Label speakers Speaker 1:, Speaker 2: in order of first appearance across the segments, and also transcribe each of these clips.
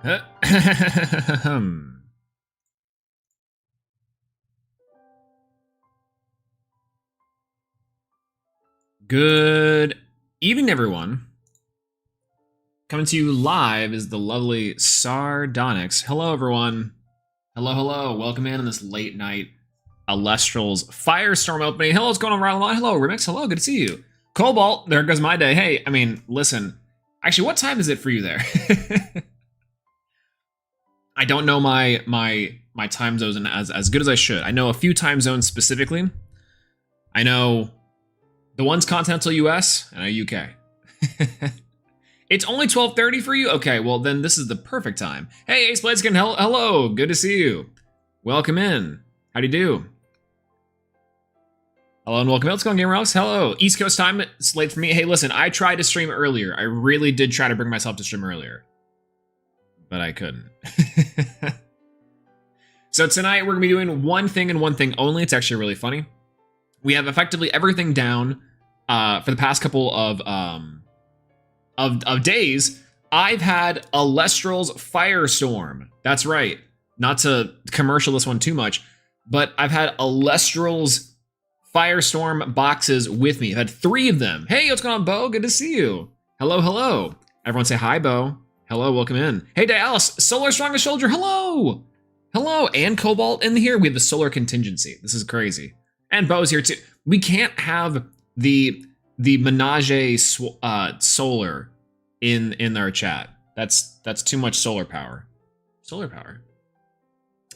Speaker 1: Good evening, everyone. Coming to you live is the lovely Sardonyx. Hello, everyone. Hello, hello. Welcome in on this late night Elestrals Firestorm opening. Hello, what's going on, Ryan? Hello, Remix. Hello, good to see you. Cobalt, there goes my day. Hey, I mean, listen. Actually, what time is it for you there? I don't know my time zones as good as I should. I know a few time zones specifically. I know the one's continental US and a UK. It's only 12:30 for you? Okay, well then this is the perfect time. Hey, Ace Bladeskin, hello, good to see you. Welcome in. How do you do? Hello and welcome in. Let's go on Gamer Alex. Hello. East Coast time, it's late for me. Hey, listen, I tried to stream earlier. I really did try to bring myself to stream earlier. But I couldn't. So tonight we're gonna be doing one thing and one thing only. It's actually really funny. We have effectively everything down for the past couple of days. I've had Elestrals Firestorm. That's right. Not to commercial this one too much, but I've had Elestrals Firestorm boxes with me. I've had 3 of them. Hey, what's going on, Bo? Good to see you. Hello, hello. Everyone say hi, Bo. Hello, welcome in. Hey, Dallas, Solar Strongest Soldier. Hello. Hello, and Cobalt in here. We have the Solar Contingency. This is crazy. And Bo's here too. We can't have the Menage Solar in our chat. That's too much solar power. Solar power.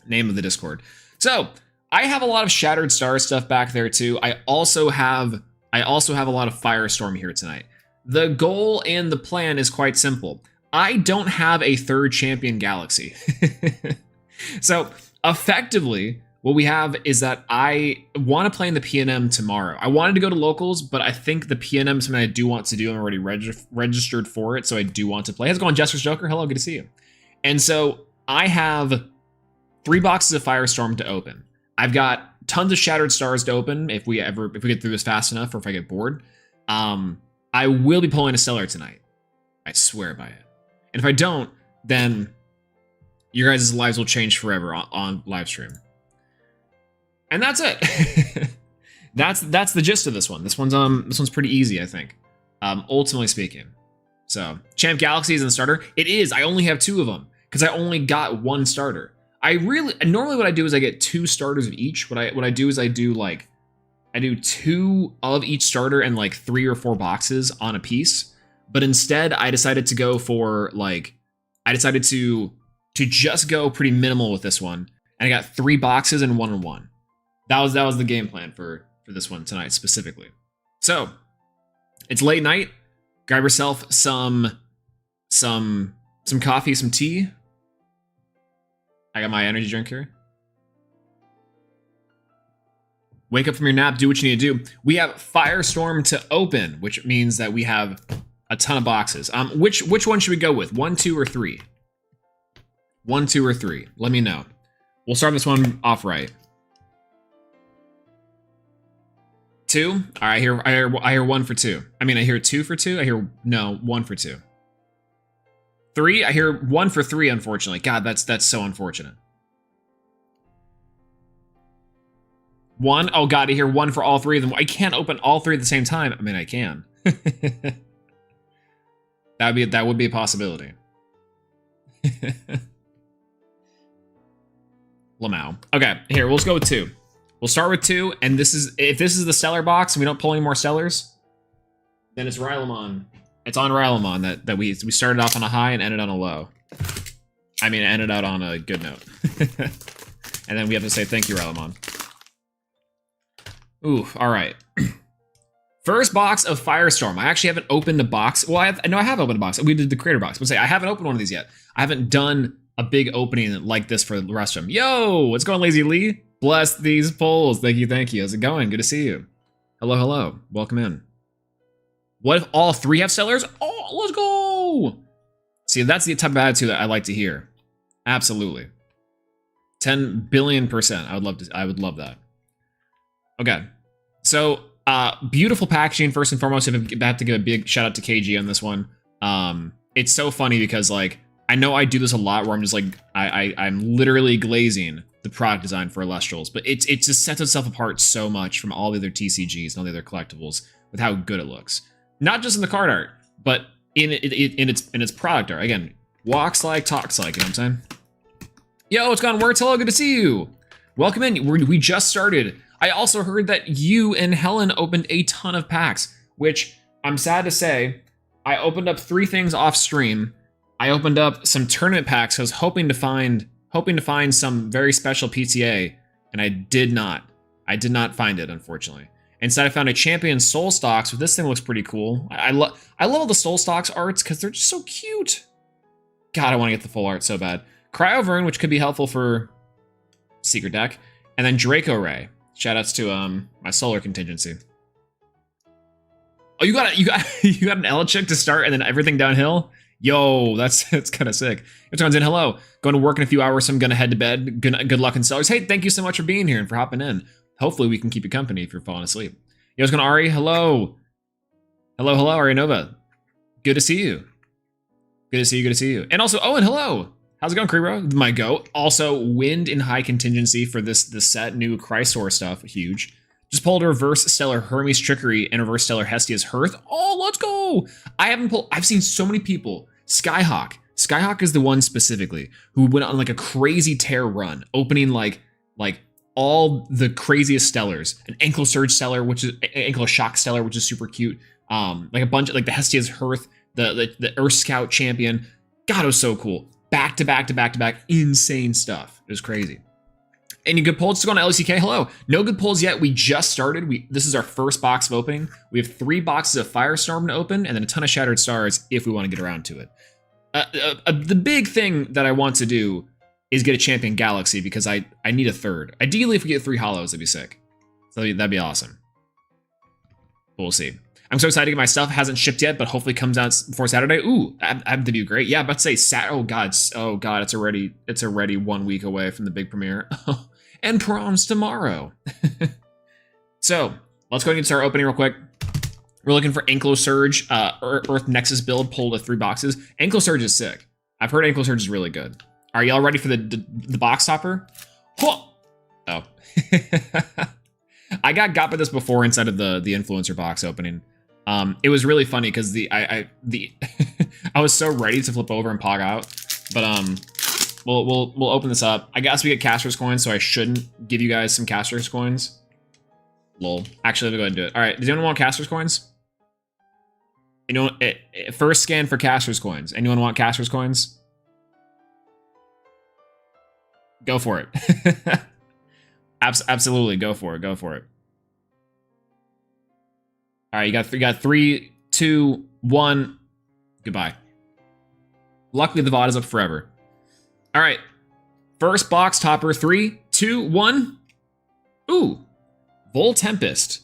Speaker 1: Name of the Discord. So I have a lot of Shattered Star stuff back there too. I also have a lot of Firestorm here tonight. The goal and the plan is quite simple. I don't have a 3rd champion galaxy. So effectively, what we have is that I want to play in the PNM tomorrow. I wanted to go to locals, but I think the PNM is something I do want to do. I'm already registered for it, so I do want to play. How's it going, Jester's Joker? Hello, good to see you. And so I have 3 boxes of Firestorm to open. I've got tons of Shattered Stars to open if we get through this fast enough, or if I get bored. I will be pulling a Stellar tonight. I swear by it. And if I don't, then your guys' lives will change forever on live stream. And that's it. that's the gist of this one. This one's pretty easy, I think. Ultimately speaking. So, Champ Galaxy is in the starter. It is. I only have 2 of them because I only got 1 starter. Normally what I do is I get 2 starters of each. What I do is I do 2 of each starter and like 3 or 4 boxes on a piece. But instead, I decided to go for to just go pretty minimal with this one, and I got 3 boxes and 1-on-1. That was the game plan for this one tonight specifically. So it's late night. Grab yourself some coffee, some tea. I got my energy drink here. Wake up from your nap, do what you need to do. We have Firestorm to open, which means that we have a ton of boxes. Which one should we go with? 1, 2, or 3? 1, 2, or 3? Let me know. We'll start this one off right. 2? All right, I hear 1 for 2. I mean, I hear 2 for 2. I hear 1 for 2. 3? I hear 1 for 3. Unfortunately, God, that's so unfortunate. 1? Oh God, I hear 1 for all 3 of them. I can't open all 3 at the same time. I mean, I can. That would be a possibility. Lamau. Okay, here, we'll just go with 2. We'll start with 2, and if this is the Stellar box and we don't pull any more Stellars, then it's Rylamon. It's on Rylamon that we started off on a high and ended on a low. I mean, it ended out on a good note. And then we have to say thank you, Rylamon. Ooh, all right. First box of Firestorm. I actually haven't opened a box. Well, I have opened a box. We did the creator box. But say I haven't opened one of these yet. I haven't done a big opening like this for the rest of them. Yo, what's going, Lazy Lee? Bless these polls. Thank you, thank you. How's it going? Good to see you. Hello, hello. Welcome in. What if all 3 have Stellars? Oh, let's go! See, that's the type of attitude that I like to hear. Absolutely. 10 billion %. I would love that. Okay. So, beautiful packaging first and foremost. I have to give a big shout out to KG on this one. It's so funny because like I know I do this a lot where I'm just like, I'm literally glazing the product design for Elestrals, but it just sets itself apart so much from all the other TCGs and all the other collectibles with how good it looks. Not just in the card art, but in its product art. Again, walks like, talks like, you know what I'm saying? Yo, what's going on, Words? Hello, good to see you. Welcome in. We just started. I also heard that you and Helen opened a ton of packs, which I'm sad to say, I opened up 3 things off stream. I opened up some tournament packs. I was hoping to find some very special PTA, and I did not. I did not find it, unfortunately. Instead, I found a Champion Soul Stocks. This thing looks pretty cool. I love all the Soul Stocks arts because they're just so cute. God, I want to get the full art so bad. Cryovern, which could be helpful for Secret Deck, and then Draco Ray. Shoutouts to my Solar Contingency. Oh, you got an Elechick to start, and then everything downhill. Yo, that's kind of sick. Everyone's in. Hello. Going to work in a few hours, so I'm going to head to bed. Good luck in sellers. Hey, thank you so much for being here and for hopping in. Hopefully we can keep you company if you're falling asleep. Yo, what's going on, Ari? Hello. Hello, Ari Nova. Good to see you. Good to see you. And also, Owen, hello. How's it going, Krero? My goat. Also, Wind in high contingency for this set. New Chrysor stuff. Huge. Just pulled a Reverse Stellar Hermes Trickery and Reverse Stellar Hestia's Hearth. Oh, let's go. I've seen so many people. Skyhawk. Skyhawk is the one specifically who went on like a crazy tear run, opening like all the craziest stellars. An Ankle Surge Stellar, which is Ankle Shock Stellar, which is super cute. Like a bunch of like the Hestia's Hearth, the Earth Scout Champion. God, it was so cool. Back to back, insane stuff. It was crazy. Any good pulls to go on LCK? Hello. No good pulls yet. We just started. This is our first box of opening. We have 3 boxes of Firestorm to open, and then a ton of Shattered Stars if we want to get around to it. The big thing that I want to do is get a Champion Galaxy because I need a 3rd. Ideally, if we get 3 hollows, that'd be sick. So that'd be awesome. We'll see. I'm so excited to get my stuff. It hasn't shipped yet, but hopefully comes out before Saturday. Ooh, Ab debut, great. Yeah, about to say oh god, it's already 1 week away from the big premiere. And proms tomorrow. So let's go ahead and start opening real quick. We're looking for Anklo Surge, Earth Nexus build, pulled with 3 boxes. Anklo Surge is sick. I've heard Anklo Surge is really good. Are y'all ready for the box topper? Oh. I got by this before inside of the influencer box opening. It was really funny because I was so ready to flip over and pog out, but we'll open this up. I guess we get Caster's coins, so I shouldn't give you guys some Caster's coins. Lol. Actually, let me go ahead and do it. All right, does anyone want Caster's coins? Anyone? First scan for Caster's coins. Anyone want Caster's coins? Go for it. Absolutely, go for it. Go for it. All right, you got 3, 2, 1. Goodbye. Luckily, the VOD is up forever. All right, first box topper. 3, 2, 1. Ooh, Vol Tempest.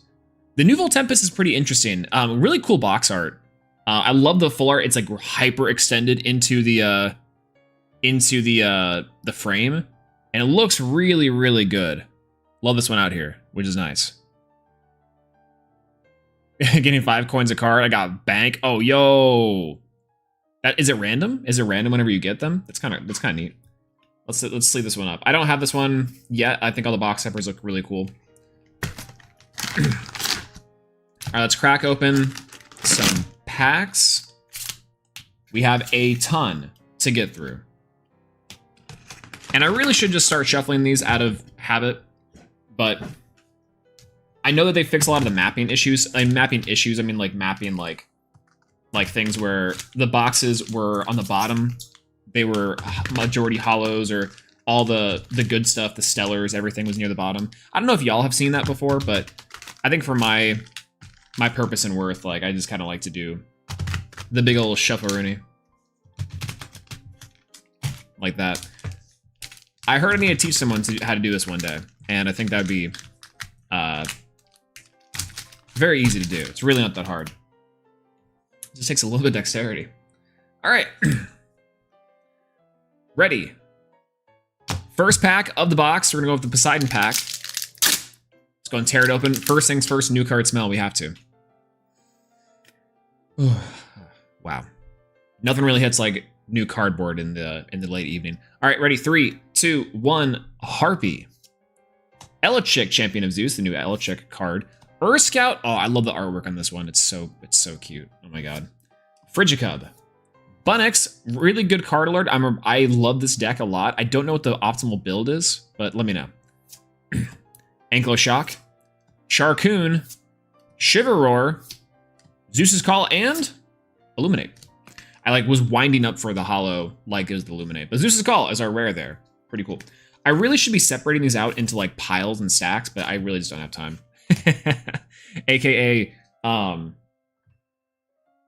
Speaker 1: The new Vol Tempest is pretty interesting. Really cool box art. I love the full art. It's like hyper extended into the frame, and it looks really, really good. Love this one out here, which is nice. Getting 5 coins a card. I got bank. Oh, yo. Is it random? Is it random whenever you get them? That's kind of neat. Let's sleeve this one up. I don't have this one yet. I think all the box peppers look really cool. All right, let's crack open some packs. We have a ton to get through. And I really should just start shuffling these out of habit, but I know that they fix a lot of the mapping issues. I mean like mapping like things where the boxes were on the bottom, they were majority hollows, or all the good stuff, the stellars, everything was near the bottom. I don't know if y'all have seen that before, but I think for my purpose and worth, like I just kind of like to do the big old shuffle-rooney like that. I heard I need to teach someone how to do this one day, and I think that'd be very easy to do. It's really not that hard. It just takes a little bit of dexterity. All right. Ready. First pack of the box. We're gonna go with the Poseidon pack. Let's go and tear it open. First things first, new card smell. We have to. Wow. Nothing really hits like new cardboard in the late evening. All right, ready? 3, 2, 1. Harpy. Elechick, Champion of Zeus, the new Elechick card. Scout. Oh, I love the artwork on this one. It's so cute. Oh my god. Frigicub. Bunix, really good card alert. I love this deck a lot. I don't know what the optimal build is, but let me know. Ankyloshock, Charcoon, Shiverroar, Zeus's Call, and Illuminate. I was winding up for the hollow like it was the Illuminate, but Zeus's Call is our rare there. Pretty cool. I really should be separating these out into piles and stacks, but I really just don't have time. AKA,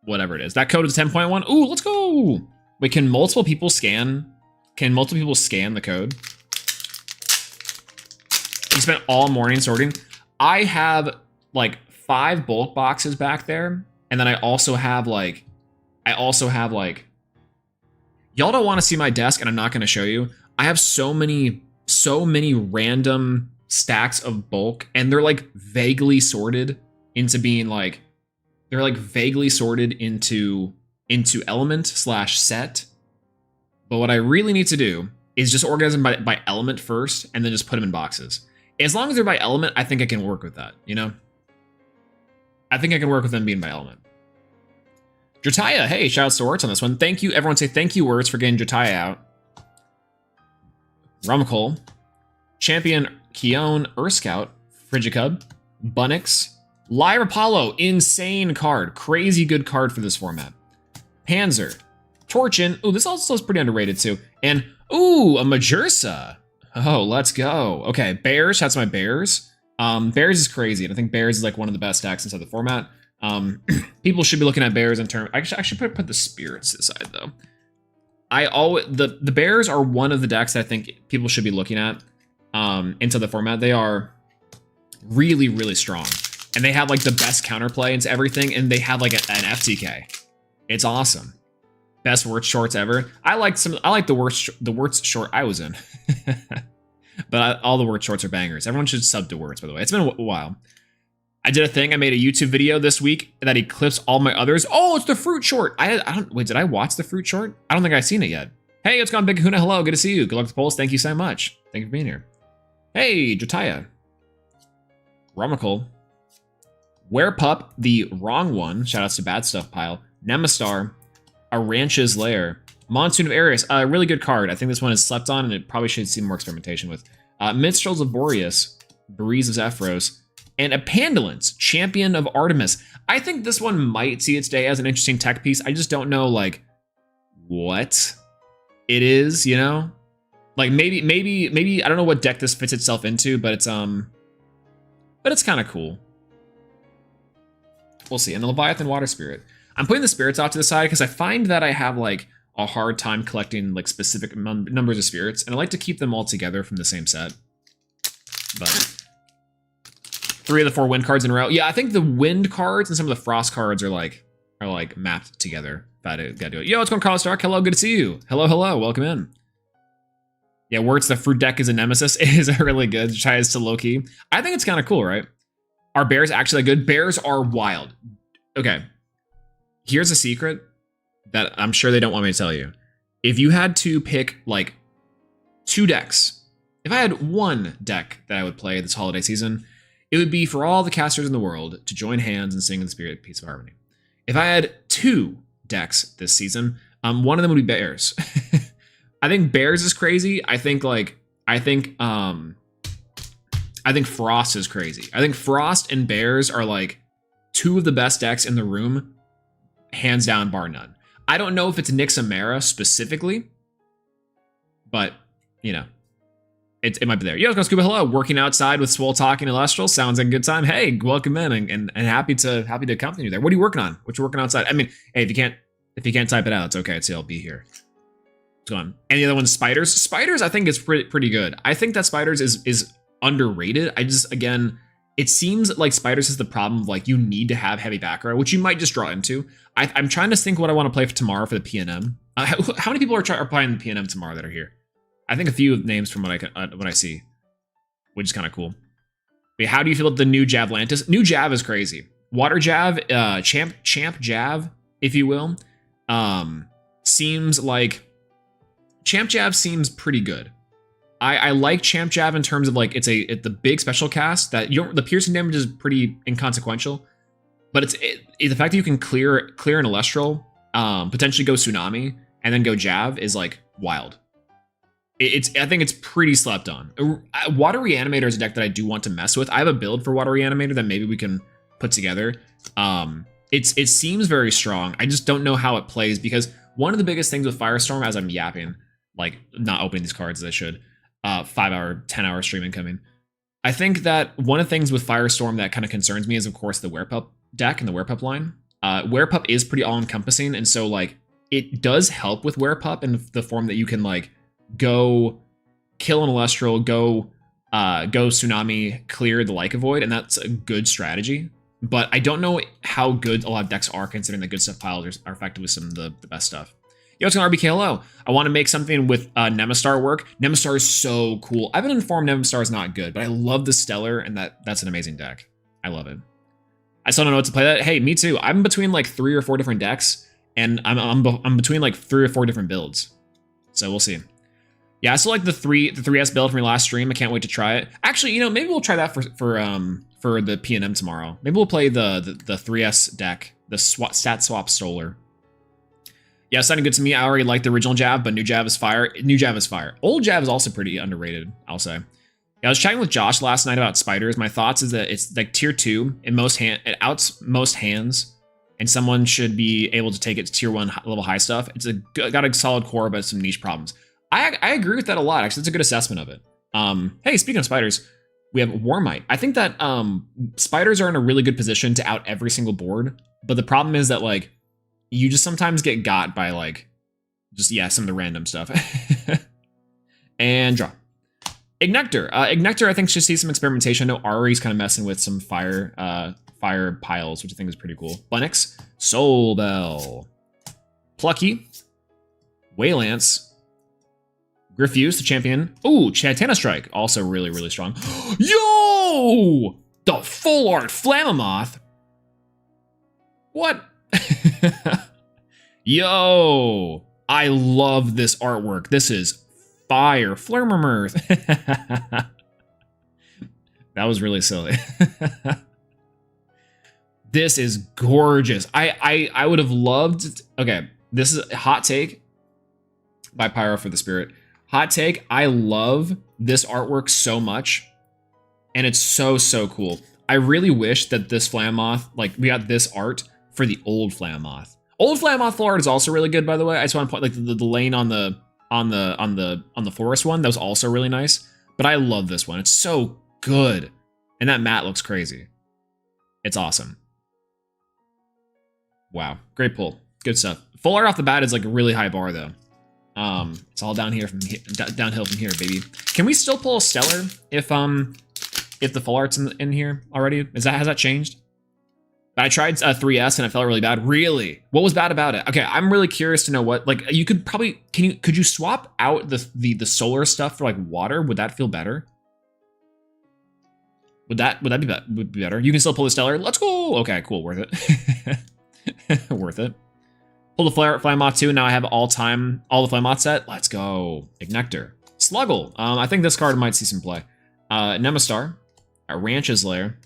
Speaker 1: whatever it is. That code is 10.1. Ooh, let's go. Wait, can multiple people scan? Can multiple people scan the code? You spent all morning sorting. I have 5 bulk boxes back there, and then I also have y'all don't want to see my desk, and I'm not going to show you. I have so many random stacks of bulk, and they're vaguely sorted into being they're vaguely sorted into element / set. But what I really need to do is just organize them by element first, and then just put them in boxes. As long as they're by element, I think I can work with that, you know? I think I can work with them being by element. Drataya, hey, shoutouts to Wirtz on this one. Thank you, everyone say thank you, Wirtz, for getting Drataya out. Rumcol, Champion Keone, Scout, Frigicub, Bunix, Lyra Apollo, insane card. Crazy good card for this format. Panzer, Torchin, ooh, this also is pretty underrated too. And, ooh, a Majursa. Oh, let's go. Okay, Bears, that's my Bears. Bears is crazy, and I think Bears is one of the best decks inside the format. People should be looking at Bears in terms. I should put the Spirits aside though. The Bears are one of the decks that I think people should be looking at into the format. They are really, really strong, and they have the best counterplay into everything, and they have an FTK. It's awesome. Best Wirtz shorts ever. I like the Wirtz short I was in. But all the Wirtz shorts are bangers. Everyone should sub to Wirtz, by the way. It's been a while. I did a thing. I made a YouTube video this week that eclipsed all my others. Oh, it's the fruit short. Wait, did I watch the fruit short? I don't think I've seen it yet. Hey, it's gone Big Kahuna. Hello, good to see you. Good luck to polls. Thank you so much. Thank you for being here. Hey, Drataya. Rumicol. Werepup, the wrong one. Shoutouts to Bad Stuff Pile. Nemastar. Arancha's Lair. Monsoon of Ares, a really good card. I think this one is slept on, and it probably should see more experimentation with. Minstrels of Boreas, Breeze of Zephyros, and a Pandalance, Champion of Artemis. I think this one might see its day as an interesting tech piece. I just don't know, what it is, you know? Maybe I don't know what deck this fits itself into, but it's kind of cool. We'll see. And the Leviathan Water Spirit. I'm putting the spirits off to the side because I find that I have a hard time collecting specific numbers of spirits, and I like to keep them all together from the same set. But 3 of the 4 wind cards in a row. Yeah, I think the wind cards and some of the frost cards are mapped together. Gotta do it. Yo, what's going on, Carlos Stark? Hello, good to see you. Hello, welcome in. Yeah, Wirtz, the fruit deck is a nemesis. It is really good. Tries to low key. I think it's kind of cool, right? Are bears actually good? Bears are wild. Okay. Here's a secret that I'm sure they don't want me to tell you. If you had to pick 2 decks, if I had one deck that I would play this holiday season, it would be for all the casters in the world to join hands and sing in the spirit piece of harmony. If I had 2 decks this season, one of them would be Bears. I think Bears is crazy. I think Frost is crazy. I think Frost and Bears are 2 of the best decks in the room, hands down, bar none. I don't know if it's Nixamera specifically, but you know, it might be there. Yo, Scuba, hello. Working outside with Swole talking Elestrals sounds like a good time. Hey, welcome in and happy to accompany you there. What are you working on? What you working outside? I mean, hey, if you can't type it out, it's okay. It's I'll be here. What's going on? And the other one's Spiders. Spiders, I think is pretty good. I think that Spiders is underrated. Again, it seems like Spiders has the problem of you need to have heavy back row, which you might just draw into. I'm trying to think what I want to play for tomorrow for the PNM. How many people are playing the PNM tomorrow that are here? I think a few names from what I see, which is kind of cool. Wait, how do you feel about the new Javlantis? New Jav is crazy. Water Jav, Champ Jav, if you will. seems like Champ Jab seems pretty good. I like Champ Jab in terms of like it's the big special cast that you don't, the piercing damage is pretty inconsequential, but it's the fact that you can clear an Elestral, potentially go Tsunami and then go Jab is like wild. I think it's pretty slept on. Water Reanimator is a deck that I do want to mess with. I have a build for Water Reanimator that maybe we can put together. It seems very strong. I just don't know how it plays because one of the biggest things with Firestorm, as I'm yapping, like not opening these cards as I should, 5-hour, 10-hour stream incoming. I think that one of the things with Firestorm that kind of concerns me is, of course, the Werepup deck and the Werepup line. Werepup is pretty all-encompassing, and so like it does help with Werepup in the form that you can like go kill an Elestral, go Tsunami, clear the Leica Void, and that's a good strategy. But I don't know how good a lot of decks are, considering the good stuff piles are effectively some of the best stuff. Yo, it's going RBKLO. I want to make something with Nemastar work. Nemastar is so cool. I've been informed Nemastar is not good, but I love the Stellar, and that's an amazing deck. I love it. I still don't know what to play that. Hey, me too. I'm between like 3 or 4 different decks, and I'm between like 3 or 4 different builds. So we'll see. Yeah, I still like the 3S build from your last stream. I can't wait to try it. Actually, you know, maybe we'll try that for the PNM tomorrow. Maybe we'll play the 3S deck, the Stat Swap Solar. Yeah, sounding good to me. I already like the original Jab, but new Jab is fire. New Jab is fire. Old Jab is also pretty underrated, I'll say. Yeah, I was chatting with Josh last night about Spiders. My thoughts is that it's like tier 2 in it outs most hands, and someone should be able to take it to tier 1 level high stuff. It's got a solid core, but some niche problems. I agree with that a lot. Actually, it's a good assessment of it. Hey, speaking of Spiders, we have Warmite. I think that Spiders are in a really good position to out every single board, but the problem is that like you just sometimes get got by like some of the random stuff. And draw. Ignector. Ignector, I think, should see some experimentation. I know Ari's kind of messing with some fire piles, which I think is pretty cool. Bunix, Soul Bell, Plucky, Waylance, Griffuse, the champion. Ooh, Chantana Strike, also really, really strong. Yo! The full art Flammoth. What? Yo! I love this artwork. This is fire. Flurmurmurth. That was really silly. This is gorgeous. I would have loved... Okay, this is a hot take by Pyro for the Spirit. Hot take, I love this artwork so much, and it's so, so cool. I really wish that this Flammoth, like, we got this art for the old Flammoth. Old Flammoth full art is also really good, by the way. I just want to point, like, the lane on the forest one, that was also really nice. But I love this one. It's so good. And that mat looks crazy. It's awesome. Wow. Great pull. Good stuff. Full art off the bat is like a really high bar, though. It's all downhill from here, baby. Can we still pull a Stellar if the full art's in here already? Has that changed? I tried 3S and it felt really bad. Really? What was bad about it? Okay, I'm really curious to know what. Like, you could probably could you swap out the solar stuff for like water? Would that feel better? Would that be better? You can still pull the Stellar. Let's go. Okay, cool. Worth it. Worth it. Pull the Flammoth too. Now I have all the Flammoth set. Let's go. Ignector. Sluggle. I think this card might see some play. Nemastar. Ranch's Lair.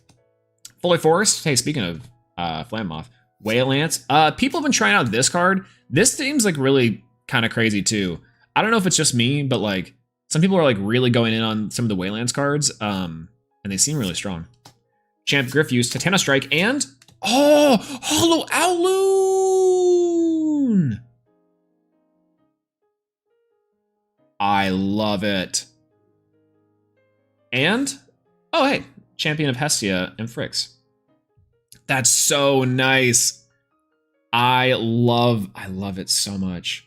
Speaker 1: Fully Forest. Hey, speaking of Flammoth. Waylance. People have been trying out this card. This seems like really kind of crazy too. I don't know if it's just me, but like some people are like really going in on some of the Waylance cards. And they seem really strong. Champ Griffuse, Titana Strike, and Hollow Owloon! I love it. And hey, Champion of Hestia and Frix. That's so nice. I love it so much.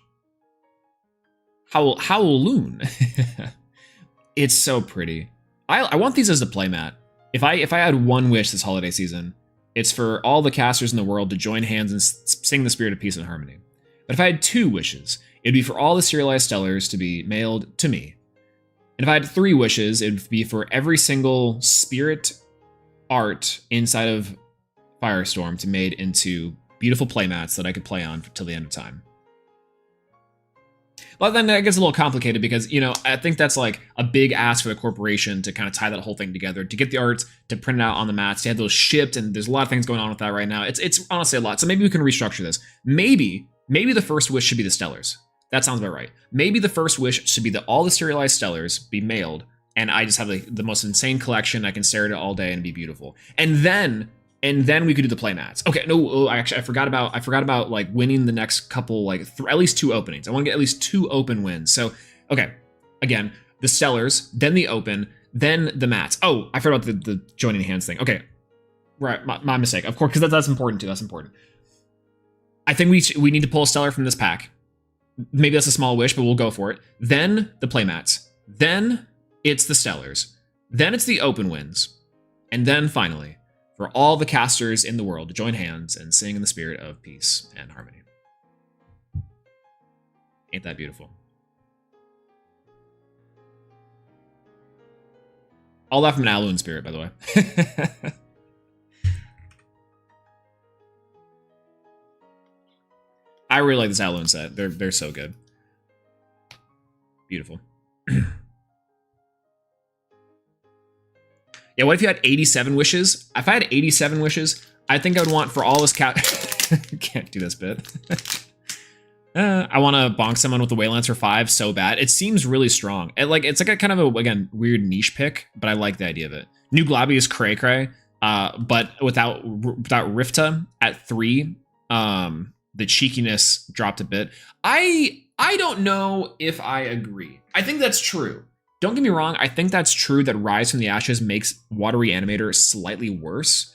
Speaker 1: Howloon. It's so pretty. I want these as a playmat. If I had one wish this holiday season, it's for all the casters in the world to join hands and sing the spirit of peace and harmony. But if I had 2 wishes, it'd be for all the serialized Stellars to be mailed to me. And if I had 3 wishes, it'd be for every single spirit art inside of Firestorm to be made into beautiful playmats that I could play on till the end of time. But then that gets a little complicated because, you know, I think that's like a big ask for the corporation to kind of tie that whole thing together, to get the arts, to print it out on the mats, to have those shipped, and there's a lot of things going on with that right now. It's honestly a lot. So maybe we can restructure this. Maybe the first wish should be the Stellars. That sounds about right. Maybe the first wish should be that all the serialized Stellars be mailed, and I just have the most insane collection. I can stare at it all day and be beautiful. And then we could do the playmats. Okay, no, actually, I forgot about like winning the next couple, like at least 2 openings. I want to get at least 2 open wins. So, okay, again, the Stellars, then the open, then the mats. Oh, I forgot about the joining hands thing. Okay, right, my mistake. Of course, because that's important too. That's important. I think we need to pull a Stellar from this pack. Maybe that's a small wish, but we'll go for it. Then the playmats. Then it's the Stellars. Then it's the open wins. And then finally, for all the casters in the world to join hands and sing in the spirit of peace and harmony. Ain't that beautiful? All that from an Alolan spirit, by the way. I really like this Alolan set. They're so good. Beautiful. Yeah, what if you had 87 wishes? If I had 87 wishes, I think I would want for all this cat. Can't do this bit. I want to bonk someone with the Waylancer 5 so bad. It seems really strong. It's like a kind of a, again, weird niche pick, but I like the idea of it. New Globby is cray cray, but without Rifta at 3, the cheekiness dropped a bit. I don't know if I agree. I think that's true. Don't get me wrong, I think that's true that Rise from the Ashes makes Water Reanimator slightly worse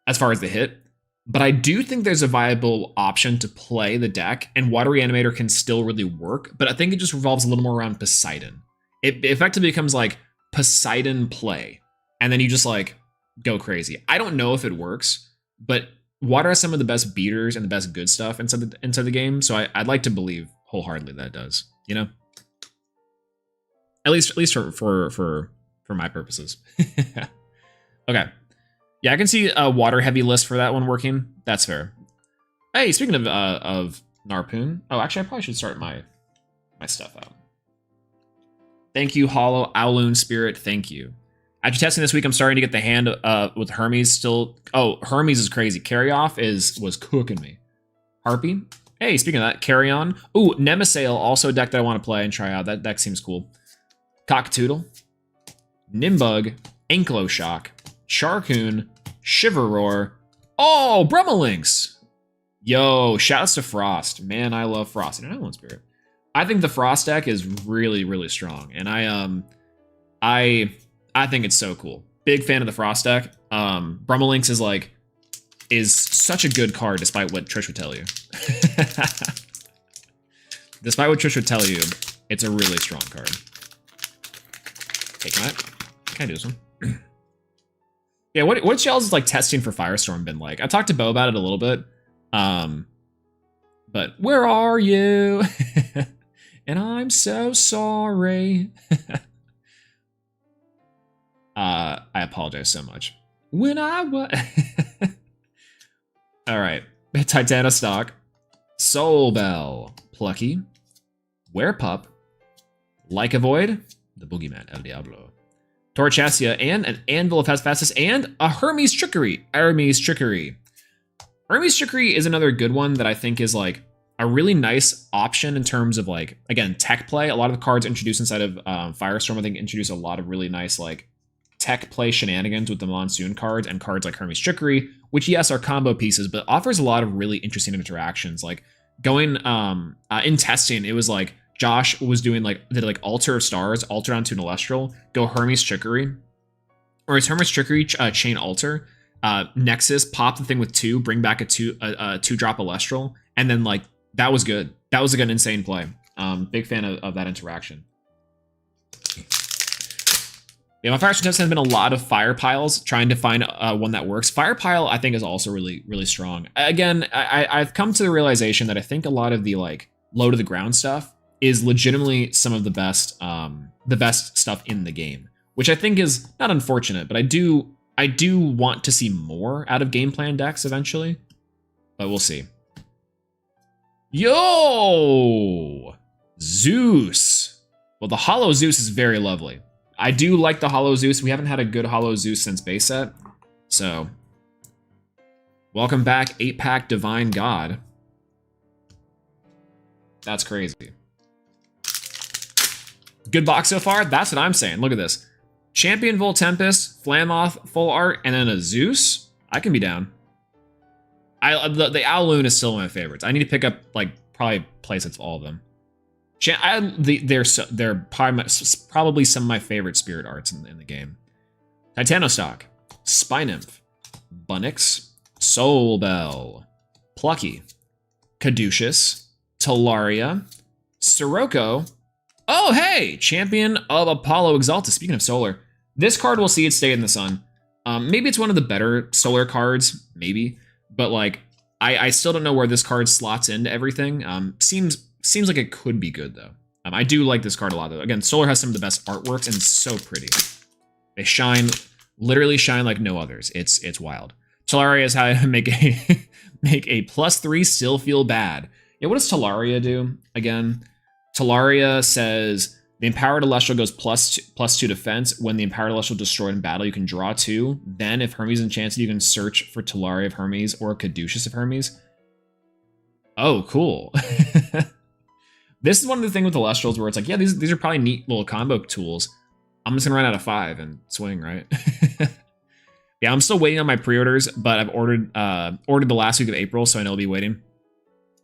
Speaker 1: as far as the hit, but I do think there's a viable option to play the deck, and Water Reanimator can still really work, but I think it just revolves a little more around Poseidon. It effectively becomes like Poseidon play, and then you just like go crazy. I don't know if it works, but Water has some of the best beaters and the best good stuff inside the game, so I'd like to believe wholeheartedly that it does, you know? At least for my purposes. Okay. Yeah, I can see a water heavy list for that one working. That's fair. Hey, speaking of Narpoon. Oh, actually, I probably should start my stuff out. Thank you, Hollow Owloon Spirit. Thank you. After testing this week, I'm starting to get the hand with Hermes still. Oh, Hermes is crazy. Carry Off was cooking me. Harpy. Hey, speaking of that, Carry On. Ooh, Nemasail, also a deck that I want to play and try out. That deck seems cool. Cockatoodle, Nimbug, Ankylo-Shock, Charcoon, Shiver-Roar. Oh, Brumalinx. Yo, shouts to Frost. Man, I love Frost. And I want Spirit. I think the Frost deck is really, really strong. And I think it's so cool. Big fan of the Frost deck. Brumalinx is such a good card despite what Trish would tell you. Despite what Trish would tell you, it's a really strong card. Take that. Can I do this one? Yeah, what's y'all's like testing for Firestorm been like? I talked to Bo about it a little bit. But where are you? And I'm so sorry. I apologize so much. When I was all right. Titanostock, Soul Bell, Plucky, Werepup, Like a Void, the Boogeyman El Diablo, Torchessia, and an Anvil of Hephaestus, and a Hermes Trickery. Hermes Trickery is another good one that I think is like a really nice option in terms of like, again, tech play. A lot of the cards introduced inside of Firestorm, I think, introduce a lot of really nice like tech play shenanigans with the Monsoon cards and cards like Hermes Trickery, which yes are combo pieces, but offers a lot of really interesting interactions. Like going in testing, it was like Josh was doing did Altar of Stars, altered onto an Elestral, go Hermes Trickery, or is Hermes Trickery chain altar, Nexus, pop the thing with 2, bring back a 2-drop Elestral, and then like that was good. That was like an insane play. Big fan of that interaction. Yeah, my Firestorm test has been a lot of Fire Piles, trying to find one that works. Fire Pile, I think, is also really, really strong. Again, I've come to the realization that I think a lot of the like low to the ground stuff is legitimately some of the best stuff in the game, which I think is not unfortunate, but I do want to see more out of game plan decks eventually, but we'll see. Yo, Zeus. Well, the Hollow Zeus is very lovely. I do like the Hollow Zeus. We haven't had a good Hollow Zeus since base set. So, welcome back, 8-pack Divine God. That's crazy. Good box so far? That's what I'm saying. Look at this. Champion Voltempest, Flamoth, Full Art, and then a Zeus. I can be down. The Owloon is still one of my favorites. I need to pick up, like, probably playsets of all of them. They're probably some of my favorite spirit arts in the game. Titanostock, Spynymph, Bunnix, Soul Bell, Plucky, Caduceus, Talaria, Sirocco. Oh, hey! Champion of Apollo Exalta. Speaking of solar, this card will see it stay in the sun. Maybe it's one of the better solar cards, maybe. But, like, I still don't know where this card slots into everything. Seems like it could be good, though. I do like this card a lot, though. Again, solar has some of the best artworks, and it's so pretty. They shine, literally shine like no others. It's wild. Talaria is how to make a make a +3 still feel bad. Yeah, what does Talaria do again? Talaria says the Empowered Celestial goes +2 defense. When the Empowered Celestial destroyed in battle, you can draw 2. Then, if Hermes enchanted, you can search for Talaria of Hermes or Caduceus of Hermes. Oh, cool. This is one of the things with Elestrals where it's like, yeah, these are probably neat little combo tools. I'm just gonna run out of 5 and swing, right? Yeah, I'm still waiting on my pre-orders, but I've ordered the last week of April, so I know I'll be waiting.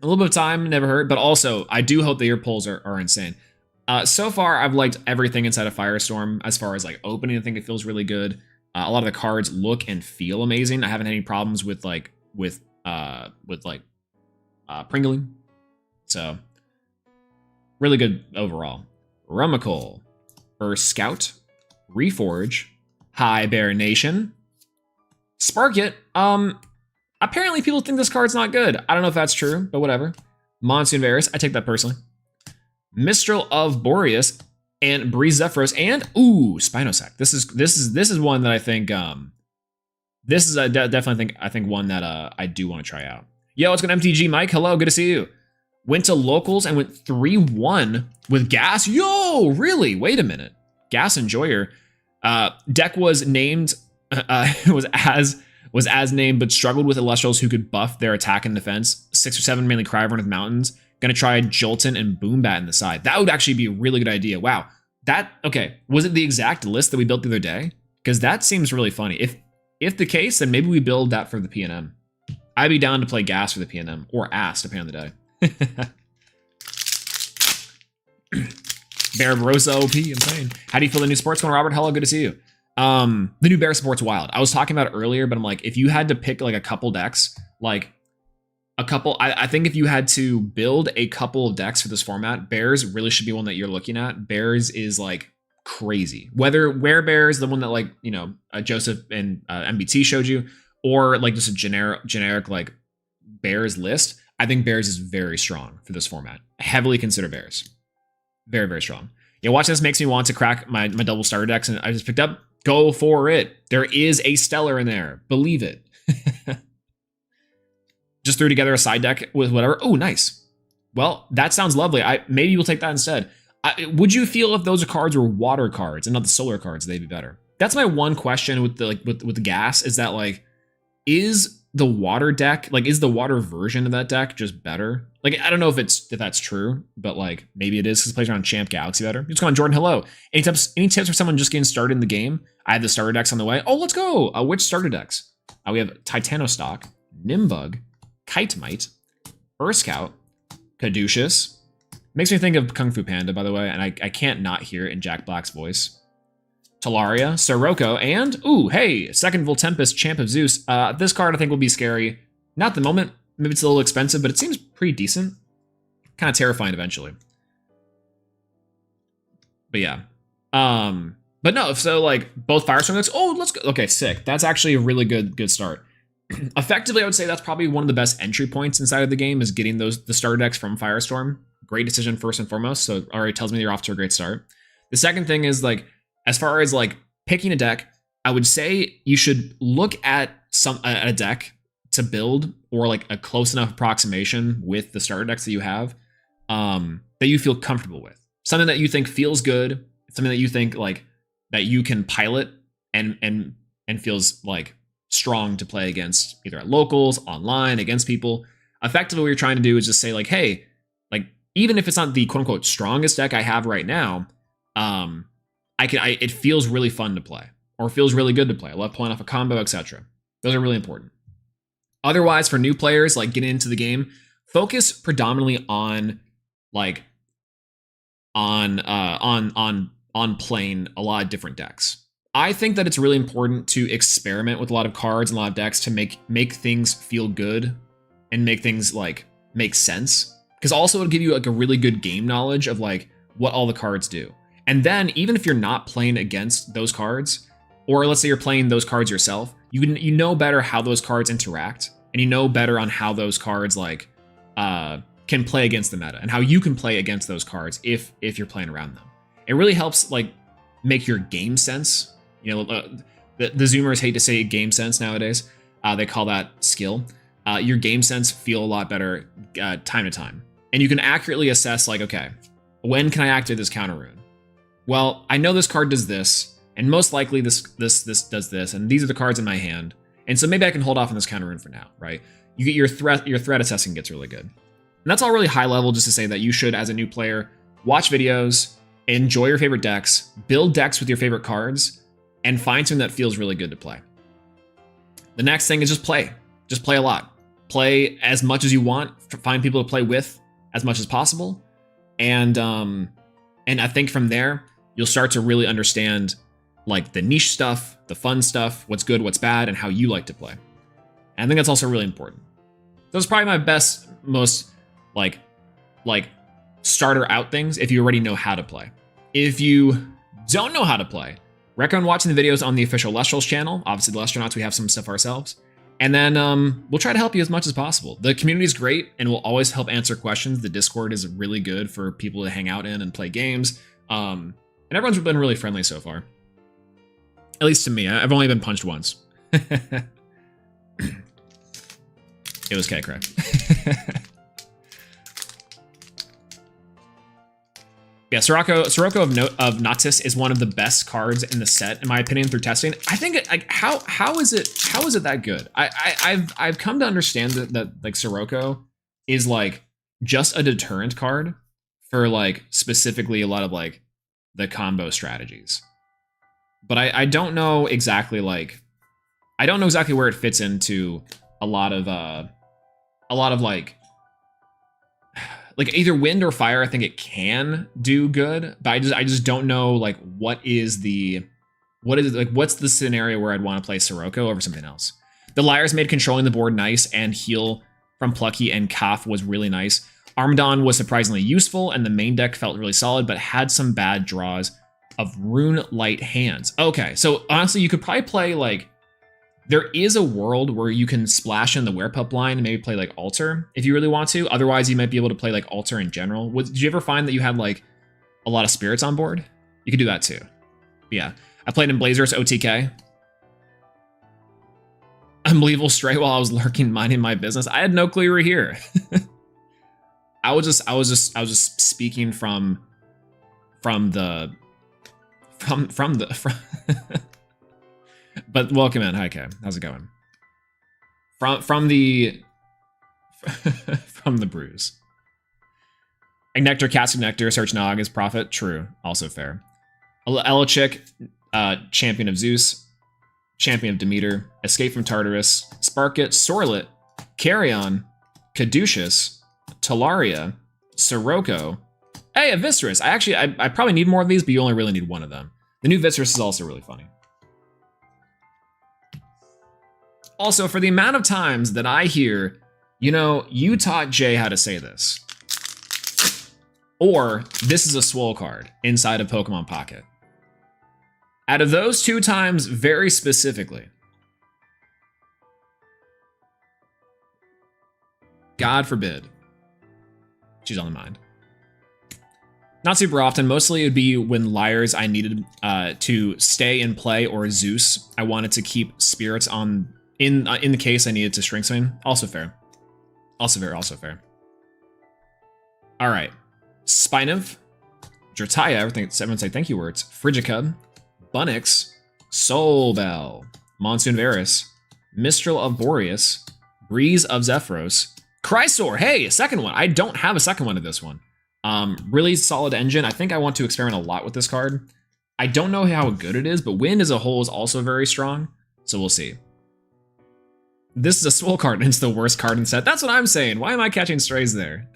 Speaker 1: A little bit of time, never hurt, but also I do hope the ear pulls are insane. So far, I've liked everything inside of Firestorm. As far as like opening, I think it feels really good. A lot of the cards look and feel amazing. I haven't had any problems with Pringling. So really good overall. Rummikul, Earth Scout, Reforge, High Bear Nation, Sparkit. Apparently people think this card's not good. I don't know if that's true, but whatever. Monsoon Varus, I take that personally. Mistral of Boreas and Breeze Zephyros and Spinosac. This is one that I think this is definitely I think one that I do want to try out. Yo, what's going MTG Mike? Hello, good to see you. Went to locals and went 3-1 with Gas. Yo, really? Wait a minute. Gas Enjoyer. Deck was named was as named, but struggled with Elestrals who could buff their attack and defense. 6 or 7 mainly Cryburn with Mountains. Gonna try Jolton and Boombat in the side. That would actually be a really good idea. Wow. Okay. Was it the exact list that we built the other day? Because that seems really funny. If the case, then maybe we build that for the PNM. I'd be down to play Gas for the PNM or Ass, depending on the day. Bear Rosa OP, insane. How do you feel the new sports going, Robert? Hello, good to see you. The new Bear support's wild. I was talking about it earlier, but I'm like, if you had to pick like a couple decks, like a couple, I think if you had to build a couple of decks for this format, Bears really should be one that you're looking at. Bears is like crazy. Where Bears, the one that like, you know, Joseph and MBT showed you, or like just a generic like Bears list, I think Bears is very strong for this format. Heavily consider Bears. Very, very strong. Yeah, watching this makes me want to crack my double starter decks, and I just picked up. Go for it. There is a Stellar in there. Believe it. Just threw together a side deck with whatever. Oh, nice. Well, that sounds lovely. Maybe we'll take that instead. Would you feel if those cards were water cards and not the solar cards, they'd be better? That's my one question with the with the Gas, is that like, is the water deck, like, is the water version of that deck just better? Like, I don't know if that's true, but like maybe it is because it plays around Champ Galaxy better. Just go on Jordan. Hello. Any tips for someone just getting started in the game? I have the starter decks on the way. Oh, let's go. Which starter decks? We have Titanostock, Nimbug, Kitemite, Earth Scout, Caduceus. Makes me think of Kung Fu Panda, by the way, and I can't not hear it in Jack Black's voice. Talaria, Sirocco, and hey, second Voltempest, Champ of Zeus. This card I think will be scary. Not at the moment. Maybe it's a little expensive, but it seems pretty decent. Kind of terrifying eventually. But yeah. But no, so like both Firestorm decks. Oh, let's go. Okay, sick. That's actually a really good start. Effectively, I would say that's probably one of the best entry points inside of the game, is getting the starter decks from Firestorm. Great decision first and foremost. So it already tells me you're off to a great start. The second thing is like, as far as like picking a deck, I would say you should look at a deck to build, or like a close enough approximation with the starter decks that you have. that you feel comfortable with, something that you think feels good, something that you think like that you can pilot and feels like strong to play against, either at locals, online, against people. Effectively, what you're trying to do is just say like, hey, like even if it's not the quote unquote strongest deck I have right now, it feels really fun to play, or feels really good to play. I love pulling off a combo, etc. Those are really important. Otherwise, for new players, like getting into the game, focus predominantly on like on playing a lot of different decks. I think that it's really important to experiment with a lot of cards and a lot of decks to make things feel good and make things like make sense. Because also it'll give you like a really good game knowledge of like what all the cards do. And then even if you're not playing against those cards, or let's say you're playing those cards yourself, you know better how those cards interact, and you know better on how those cards like can play against the meta, and how you can play against those cards if you're playing around them. It really helps like make your game sense. You know, the Zoomers hate to say game sense nowadays. They call that skill. Your game sense feel a lot better time to time, and you can accurately assess like, okay, when can I activate this counter rune? Well, I know this card does this, and most likely this does this, and these are the cards in my hand, and so maybe I can hold off on this counter rune for now, right? You get your threat assessing gets really good, and that's all really high level. Just to say that you should, as a new player, watch videos, enjoy your favorite decks, build decks with your favorite cards, and find something that feels really good to play. The next thing is just play a lot, play as much as you want, find people to play with as much as possible, and I think from there you'll start to really understand like the niche stuff, the fun stuff, what's good, what's bad, and how you like to play. And I think that's also really important. Those are probably my best, most like starter out things if you already know how to play. If you don't know how to play, recommend watching the videos on the official Elestrals channel. Obviously, the Lestronauts, we have some stuff ourselves. And then we'll try to help you as much as possible. The community is great and will always help answer questions. The Discord is really good for people to hang out in and play games. And everyone's been really friendly so far. At least to me. I've only been punched once. It was K-Crack. Yeah, Sirocco of Noctis is one of the best cards in the set, in my opinion, through testing. I think like how is it that good? I've come to understand that like Sirocco is like just a deterrent card for like specifically a lot of like the combo strategies. But I don't know exactly like where it fits into a lot of like either wind or fire. I think it can do good, but I just don't know like what's the scenario where I'd want to play Sirocco over something else. The Liars made controlling the board nice, and heal from Plucky and Kaf was really nice. Armadon was surprisingly useful, and the main deck felt really solid, but had some bad draws of Rune Light hands. Okay, so honestly, you could probably play like, there is a world where you can splash in the Werepup line and maybe play like Altar if you really want to. Otherwise, you might be able to play like Altar in general. Did you ever find that you had like a lot of spirits on board? You could do that too. But yeah, I played in Blazers OTK. Unbelievable straight while I was lurking, minding my business. I had no clue you were here. I was just speaking from the. But welcome in. Hi, Kay. How's it going? From the bruise. Ignector, Cast Nectar, Search Nog is Prophet. True. Also fair. Elachik, Champion of Zeus, Champion of Demeter, Escape from Tartarus, Sparkit, Sorlet, Carrion, Caduceus, Talaria, Sirocco. Hey, a Viscerus. I probably need more of these, but you only really need one of them. The new Viscerus is also really funny. Also, for the amount of times that I hear, you know, you taught Jay how to say this, or this is a swole card inside of Pokemon Pocket. Out of those two times, very specifically, God forbid, she's on the mind. Not super often. Mostly it would be when Liars I needed to stay in play, or Zeus I wanted to keep spirits on. In the case I needed to Shrink Swing. Also fair. Also fair. All right. Spinov, Drataya, everyone say thank you words. Frigica, Bunnix, Soulbell, Monsoon Varus, Mistral of Boreas, Breeze of Zephyros, Chrysor. Hey, a second one. I don't have a second one of this one. Really solid engine. I think I want to experiment a lot with this card. I don't know how good it is, but Wind as a whole is also very strong, so we'll see. This is a Swole card, and it's the worst card in set. That's what I'm saying. Why am I catching strays there?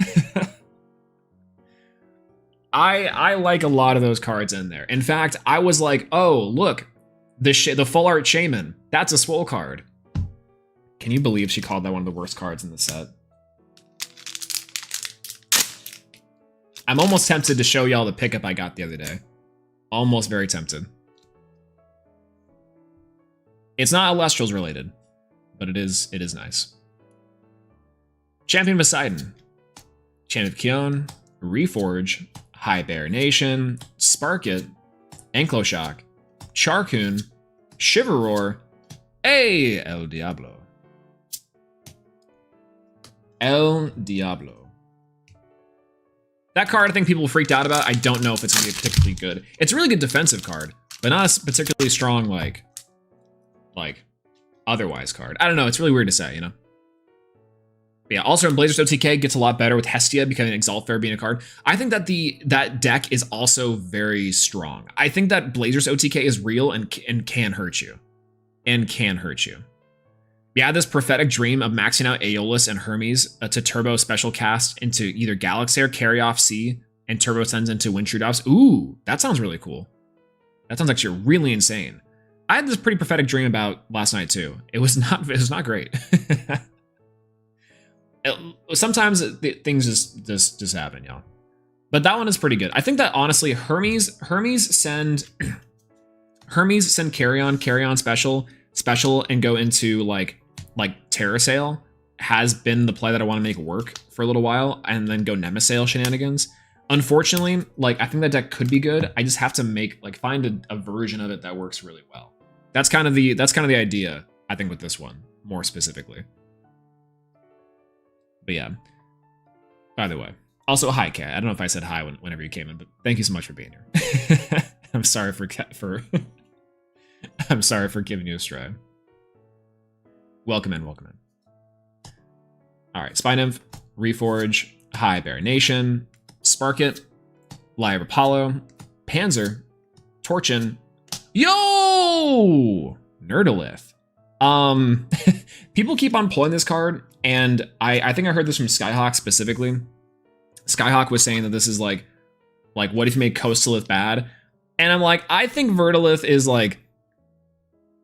Speaker 1: I like a lot of those cards in there. In fact, I was like, oh, look, the Full Art Shaman. That's a Swole card. Can you believe she called that one of the worst cards in the set? I'm almost tempted to show y'all the pickup I got the other day. Almost very tempted. It's not Elestrals related, but it is nice. Champion Poseidon, Champion Kion, Reforge, High Bear Nation, Sparkit, Ankyloshock, Charcoon, Shiverroar, El Diablo. El Diablo. That card I think people freaked out about. I don't know if it's going to be particularly good. It's a really good defensive card, but not a particularly strong, like otherwise card. I don't know. It's really weird to say, you know? But yeah, also in Blazers OTK gets a lot better with Hestia becoming Exalt Fair being a card. I think that that deck is also very strong. I think that Blazers OTK is real and can hurt you. Yeah, this prophetic dream of maxing out Aeolus and Hermes to turbo special cast into either Galaxair, Carry Off Sea, and turbo sends into Wintrudops. Ooh, that sounds really cool. That sounds actually really insane. I had this pretty prophetic dream about last night too. It was not great. Sometimes things just happen, y'all. But that one is pretty good. I think that honestly, Hermes send Carry On special, and go into like Terrasail has been the play that I want to make work for a little while, and then go Nemasail shenanigans. Unfortunately, like I think that deck could be good. I just have to find a version of it that works really well. That's kind of the idea, I think, with this one more specifically. But yeah. By the way, also hi Kat. I don't know if I said hi whenever you came in, but thank you so much for being here. I'm sorry for I'm sorry for giving you a stray. Welcome in. All right, Spinov, Reforge, High Bear Nation, Sparkit, Lyre of Apollo, Panzer, Torchin, yo, Nerdolith. People keep on pulling this card, and I think I heard this from Skyhawk specifically. Skyhawk was saying that this is like what if you made Coastalith bad? And I'm like, I think Verdolith is like,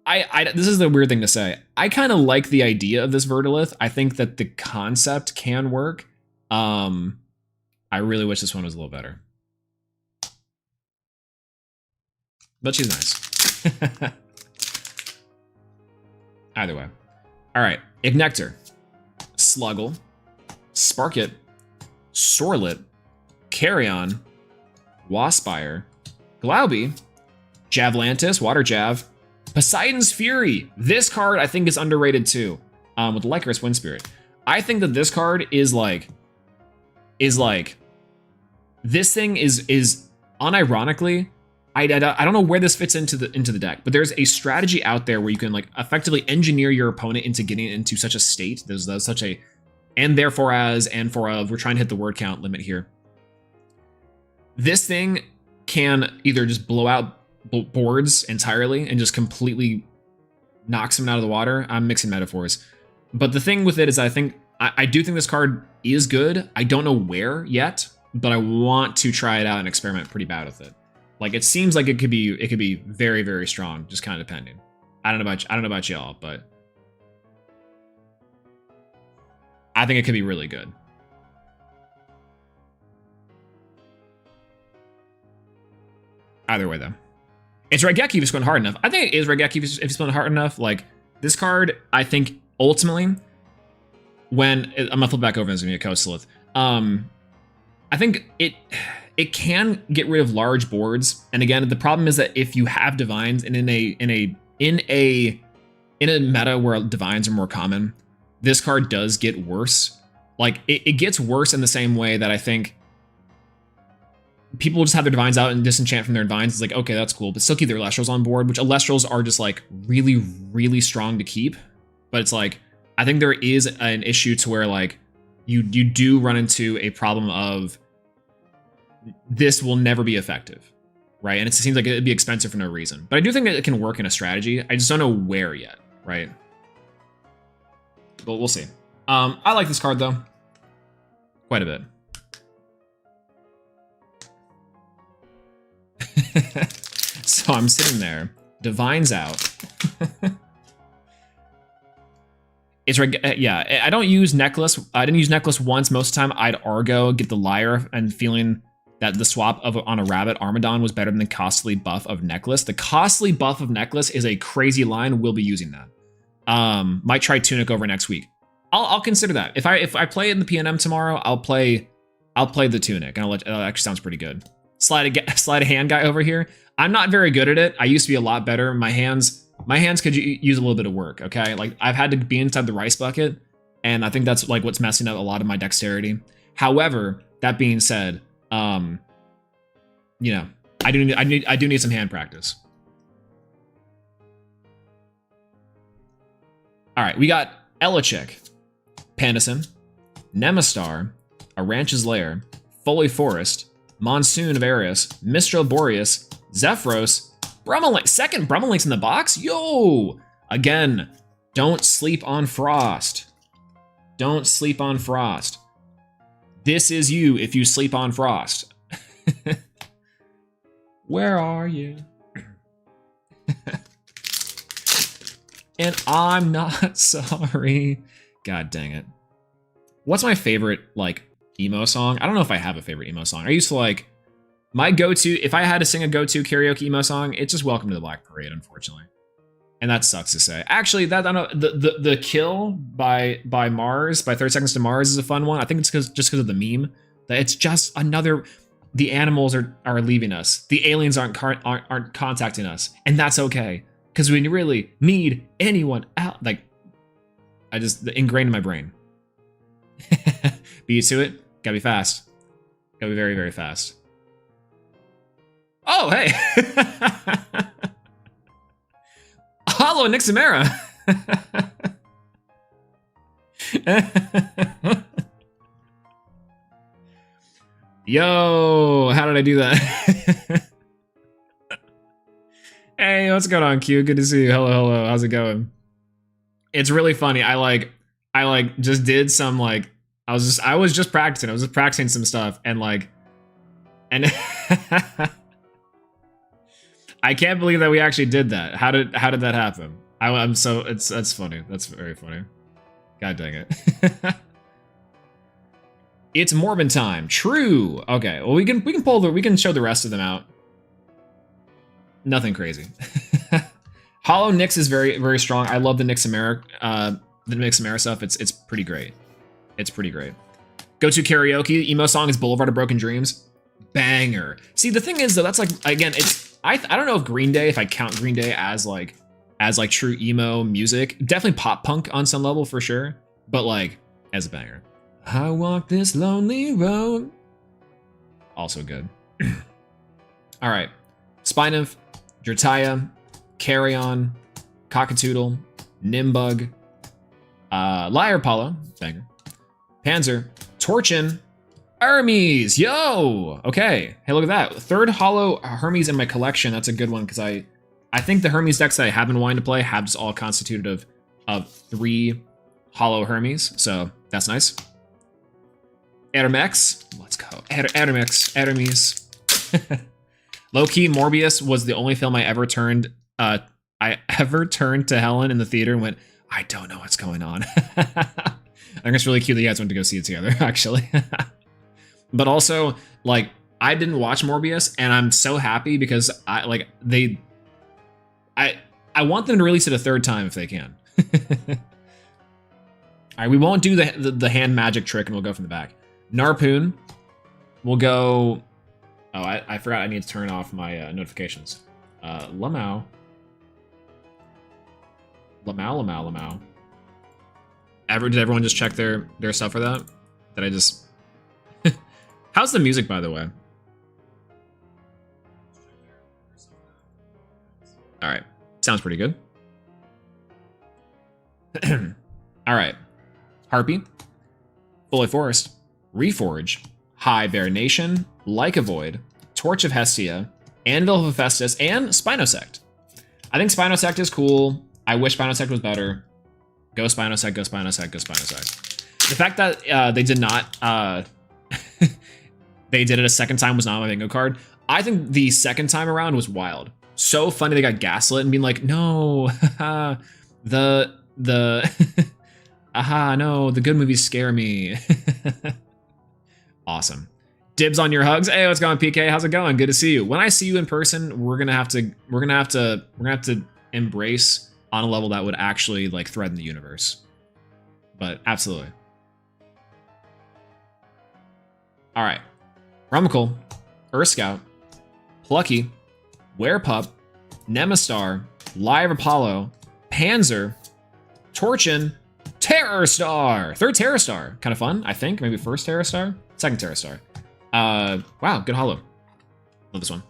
Speaker 1: this is the weird thing to say. I kind of like the idea of this Verdolith. I think that the concept can work. I really wish this one was a little better. But she's nice. Either way. All right. Ignector, Sluggle, Sparkit, Sorlet, Carrion, Waspire, Glauby, Javlantis, Water Jav, Poseidon's Fury. This card I think is underrated too. With Lycanus Wind Spirit. I think that this card is like this thing is unironically, I don't know where this fits into the deck, but there's a strategy out there where you can like effectively engineer your opponent into getting into such a state. There's such a and therefore as and for of. We're trying to hit the word count limit here. This thing can either just blow out boards entirely and just completely knocks them out of the water. I'm mixing metaphors, but the thing with it is I do think this card is good. I don't know where yet, but I want to try it out and experiment pretty bad with it. Like it seems like it could be very, very strong, just kind of depending. I don't know about y'all, but I think it could be really good. Either way though. It's Raigeki if you spend hard enough. I think it is Raigeki if you spend hard enough. Like this card, I think ultimately, when I'm gonna flip back over and it's gonna be a Coastalith. I think it can get rid of large boards. And again, the problem is that if you have divines and in a meta where divines are more common, this card does get worse. Like it gets worse in the same way that I think people just have their divines out and disenchant from their divines. It's like, okay, that's cool, but still keep their Elestrals on board, which Elestrals are just like really, really strong to keep. But it's like, I think there is an issue to where like you do run into a problem of this will never be effective, right? And it seems like it'd be expensive for no reason. But I do think that it can work in a strategy. I just don't know where yet, right? But we'll see. I like this card though, quite a bit. So I'm sitting there, divines out. It's yeah. I don't use necklace. I didn't use necklace once. Most of the time, I'd Argo, get the Lyre, and feeling that the swap of on a rabbit Armadon was better than the costly buff of necklace. The costly buff of necklace is a crazy line. We'll be using that. Might try Tunic over next week. I'll consider that. If I play it in the PNM tomorrow, I'll play the Tunic, and I'll let. That actually sounds pretty good. Slide a hand guy over here. I'm not very good at it. I used to be a lot better. My hands could use a little bit of work. Okay, like I've had to be inside the rice bucket, and I think that's like what's messing up a lot of my dexterity. However, that being said, you know, I do need some hand practice. All right, we got Elichik, Pandison, Nemastar, A Ranch's Lair, Foley Forest, Monsoon of Eris, Mistral Boreas, Zephyros, Brummelink. Second Brummelinks in the box? Yo! Again, don't sleep on Frost. Don't sleep on Frost. This is you if you sleep on Frost. Where are you? And I'm not sorry. God dang it. What's my favorite, like, emo song? I don't know if I have a favorite emo song. I used to like my go-to, if I had to sing a go-to karaoke emo song, it's just Welcome to the Black Parade, unfortunately. And that sucks to say. Actually, that I don't know, the Kill by Mars, by 30 Seconds to Mars is a fun one. I think it's just because of the meme. That it's just another, the animals are leaving us. The aliens aren't contacting us. And that's okay. Because we really need anyone out. Like, I just ingrained in my brain. Be used to it. Gotta be fast. Gotta be very, very fast. Oh, hey! Hello, Nixamera! Yo, how did I do that? Hey, what's going on, Q? Good to see you. Hello, hello. How's it going? It's really funny. I just did some like I was just practicing. I was just practicing some stuff and I can't believe that we actually did that. How did that happen? That's funny. That's very funny. God dang it. It's Morbin time. True. Okay. Well, we can show the rest of them out. Nothing crazy. Hollow Nyx is very, very strong. I love the Nixamera stuff. It's pretty great. It's pretty great. Go-to karaoke emo song is Boulevard of Broken Dreams. Banger. See, the thing is though, that's like, again, it's I don't know if Green Day, if I count Green Day as like true emo music. Definitely pop punk on some level for sure, but like as a banger. I walk this lonely road. Also good. All right. Spinef, Drataya, Carrion, Cockatoodle, Nimbug, Lyre Apollo, banger, Panzer, Torchin, Hermes, yo! Okay, hey, look at that. Third Hollow Hermes in my collection. That's a good one, because I think the Hermes decks that I have been wanting to play have just all constituted of 3 Hollow Hermes, so that's nice. Hermes, let's go. Hermes. Low-key, Morbius was the only film I ever turned to Helen in the theater and went, I don't know what's going on. I think it's really cute that you guys went to go see it together, actually. But also, like, I didn't watch Morbius, and I'm so happy because I want them to release it a 3rd time if they can. All right, we won't do the hand magic trick, and we'll go from the back. Narpoon, we'll go. Oh, I forgot I need to turn off my notifications. Lamau. Did everyone just check their stuff for that? Did I just... How's the music, by the way? All right. Sounds pretty good. All right. Harpy, Fully Forest, Reforge, High Bear Nation, Like a Void, Torch of Hestia, Anvil of Hephaestus, and Spinosect. I think Spinosect is cool. I wish Spinosect was better. Go Spinosect, go Spinosect, go Spinosect. The fact that they did not, they did it a second time was not my bingo card. I think the second time around was wild. So funny they got gaslit and being like, no, aha, no, the good movies scare me. Awesome. Dibs on your hugs. Hey, what's going on, PK? How's it going? Good to see you. When I see you in person, we're gonna have to embrace on a level that would actually like threaten the universe. But absolutely. All right. Rumical, Earth Scout, Plucky, Werepup, Nemastar, Lyre of Apollo, Panzer, Torchin, Terror Star. Third Terror Star. Kind of fun, I think. Maybe first Terror Star? Second Terror Star. Wow, good holo. Love this one.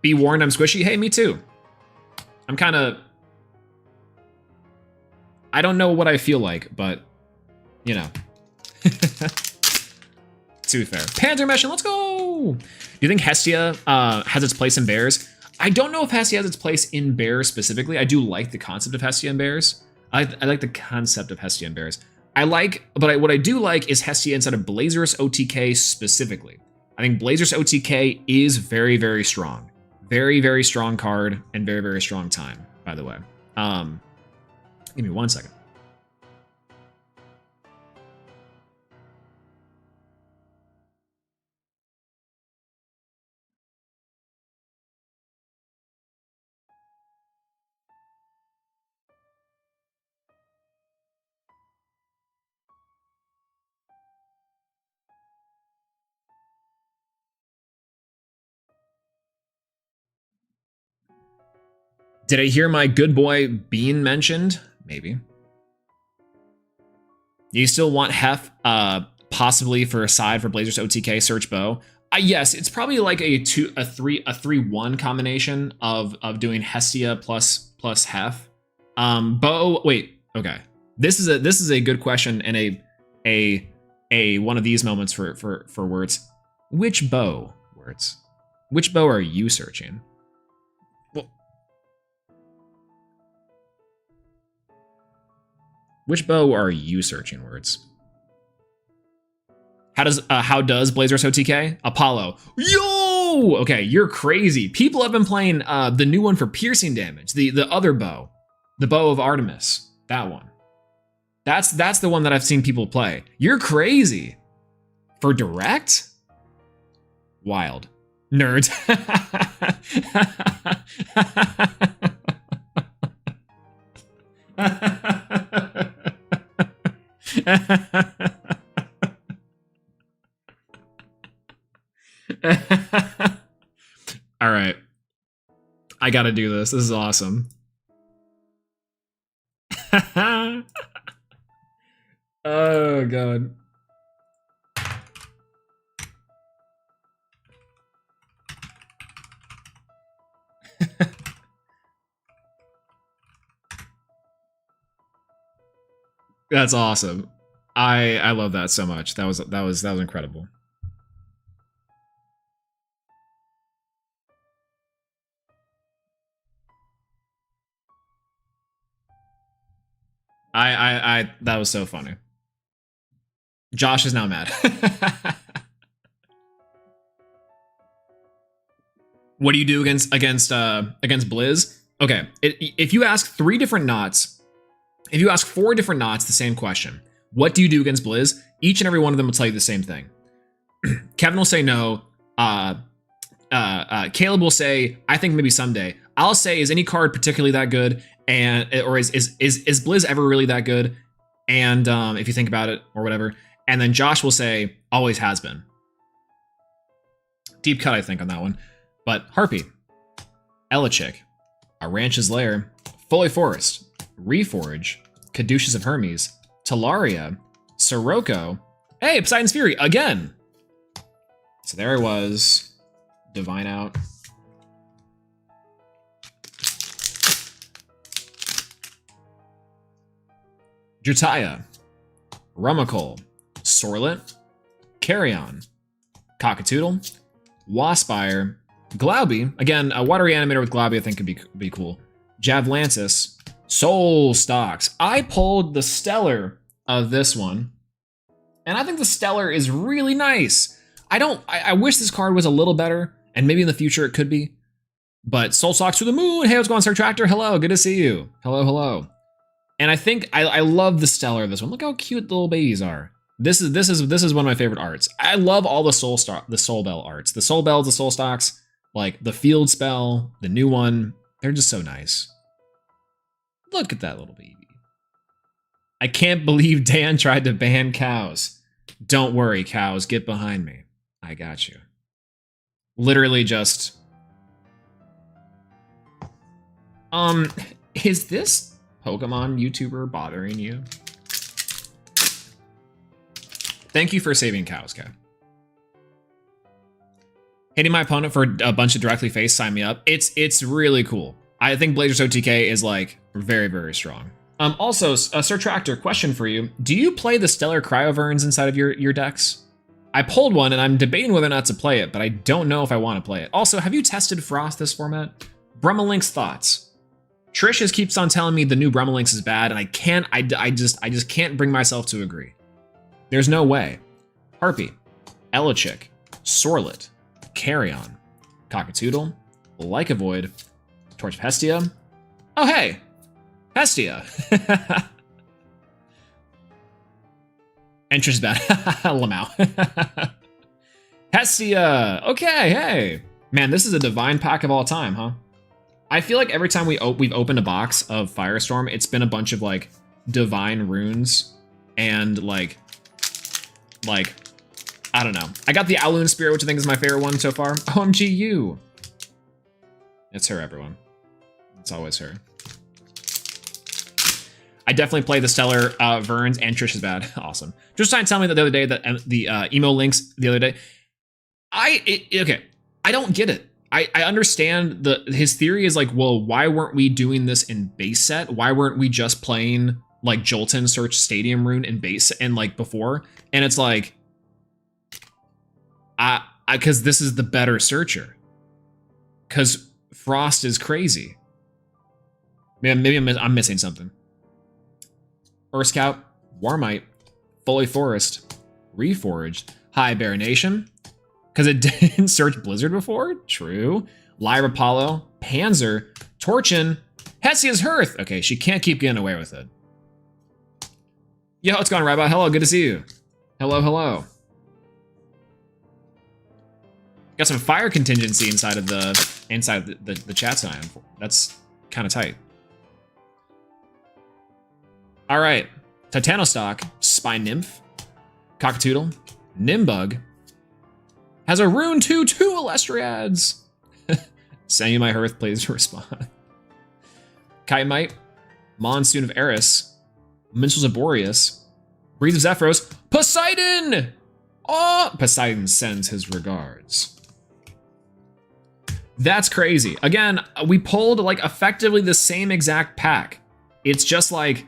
Speaker 1: Be warned, I'm squishy. Hey, me too. I'm kind of... I don't know what I feel like, but, you know. To be fair. Panther Mission, let's go! Do you think Hestia has its place in bears? I don't know if Hestia has its place in bears specifically. I do like the concept of Hestia and bears. I like the concept of Hestia and bears. What I do like is Hestia inside of Blazer's OTK specifically. I think Blazer's OTK is very, very strong. Very, very strong card and very, very strong time, by the way. Give me 1 second. Did I hear my good boy Bean mentioned? Maybe. You still want Hef, possibly for a side for Blazers OTK search bow? Yes, it's probably like a 3-1 combination of doing Hestia plus Hef. Bow. Wait. Okay. This is a good question and a one of these moments for words. Which bow words? Which bow are you searching? Which bow are you searching words? How does Blazers OTK? Apollo. Yo! Okay, you're crazy. People have been playing the new one for piercing damage. The other bow. The bow of Artemis. That one. That's the one that I've seen people play. You're crazy. For direct? Wild. Nerds. All right. I gotta do this. This is awesome. Oh, God. That's awesome. I love that so much. That was incredible. That was so funny. Josh is now mad. What do you do against Blizz? Okay, if you ask 3 different knots, if you ask 4 different knots the same question, what do you do against Blizz? Each and every one of them will tell you the same thing. Kevin will say no. Caleb will say, I think maybe someday. I'll say, is any card particularly that good? Or is Blizz ever really that good? And if you think about it or whatever. And then Josh will say, always has been. Deep cut, I think, on that one. But Harpy, Elachik, A Ranch's Lair, Fully Forest, Reforge, Caduceus of Hermes, Talaria, Sirocco, hey, Poseidon's Fury, again! So there it was. Divine out. Jutaya, Rumakol, Sorlet, Carrion, Cockatoodle, Waspire, Glaubby. Again, a water reanimator with Glaubby I think could be cool. Javlantis, Soul Stocks. I pulled the Stellar of this one, and I think the Stellar is really nice. I wish this card was a little better, and maybe in the future it could be. But Soul Stocks to the moon. Hey, what's going on, Star Tractor? Hello, good to see you. Hello, hello. And I think I love the Stellar of this one. Look how cute the little babies are. This is one of my favorite arts. I love all the Soul Bell arts. The Soul Bells, the Soul Stocks, like the Field Spell, the new one. They're just so nice. Look at that little baby. I can't believe Dan tried to ban cows. Don't worry, cows, get behind me. I got you. Literally just... is this Pokemon YouTuber bothering you? Thank you for saving cows, Kat. Hitting my opponent for a bunch of directly face, sign me up. It's really cool. I think Blazers OTK is like very, very strong. Also, Sir Tractor, question for you. Do you play the Stellar Cryoverns inside of your decks? I pulled one and I'm debating whether or not to play it, but I don't know if I want to play it. Also, have you tested Frost this format? Brumalink's thoughts. Trish just keeps on telling me the new Brummalinks is bad, and I just can't bring myself to agree. There's no way. Harpy, Elichick, Sorlet, Carrion, Cockatoodle, Lycavoid, Torch of Hestia. Oh hey, Hestia. Entrance bad. Lamau. Hestia. Okay, hey. Man, this is a divine pack of all time, huh? I feel like every time we've opened a box of Firestorm, it's been a bunch of like divine runes and like I don't know. I got the Owloon Spirit, which I think is my favorite one so far. OMGU. It's her, everyone. It's always her. I definitely play the Stellar Verns, and Trish is bad. Awesome. Just trying to tell me that the other day that the emo links the other day. Okay, I don't get it. I understand his theory is like, well, why weren't we doing this in base set? Why weren't we just playing like Jolton Search Stadium Rune in base and like before? And it's like, because this is the better searcher. Because Frost is crazy. Maybe I'm missing something. Earth Scout, Warmite, Foley Forest, Reforged, High Bear Nation. Because it didn't search Blizzard before? True. Lyra Apollo, Panzer, Torchin, Hessia's Hearth. Okay, she can't keep getting away with it. Yo, what's going on, Rabbi? Hello, good to see you. Hello, hello. Got some fire contingency inside of the chat sign. That's kind of tight. All right, Titanostock, Spy Nymph, Cockatoodle, Nimbug, has a Rune 2/2 Elestriads. Send you my Hearth, please respond. Chitemite, Monsoon of Eris, Minstrels of Boreas, Breeze of Zephyros, Poseidon! Oh, Poseidon sends his regards. That's crazy. Again, we pulled like effectively the same exact pack. It's just like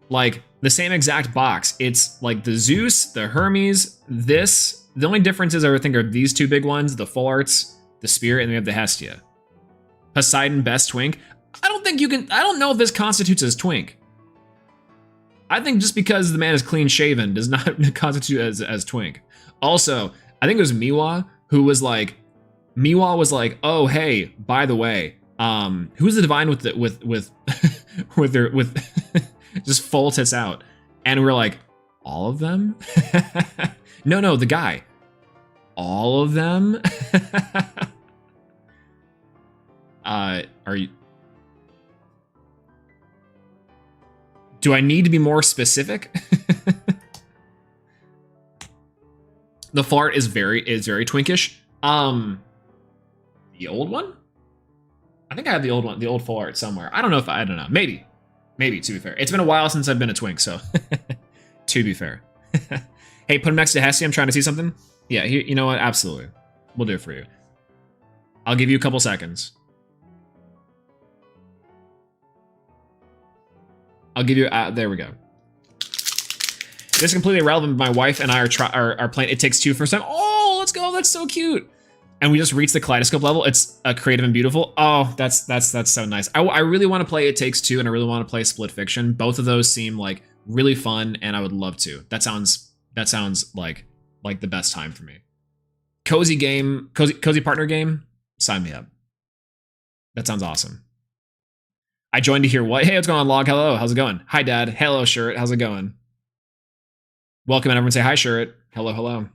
Speaker 1: the same exact box. It's like the Zeus, the Hermes, this. The only differences I think are these two big ones, the Full Arts, the Spirit, and we have the Hestia. Poseidon, best Twink. I don't know if this constitutes as Twink. I think just because the man is clean shaven does not constitute as Twink. Also, I think it was Miwa who was like, oh hey, by the way, who's the divine with just full tits out, and we're like, all of them? No, the guy. All of them? Are you? Do I need to be more specific? The fart is very twinkish. The old one? I think I have the old one, the old full art somewhere. I don't know. Maybe, to be fair. It's been a while since I've been a twink, so to be fair. Hey, put him next to Hessie. I'm trying to see something. Yeah, you know what? Absolutely. We'll do it for you. I'll give you a couple seconds. I'll give you... there we go. This is completely irrelevant. My wife and I are playing It Takes Two for some. Oh, let's go. That's so cute. And we just reached the kaleidoscope level. It's creative and beautiful. Oh, that's so nice. I really want to play It Takes Two, and I really want to play Split Fiction. Both of those seem like really fun, and I would love to. That sounds like the best time for me. Cozy game, cozy partner game. Sign me up. That sounds awesome. I joined to hear what? Hey, what's going on, Log? Hello, how's it going? Hi, Dad. Hello, Shirt. How's it going? Welcome, and everyone say hi, Shirt. Hello, hello.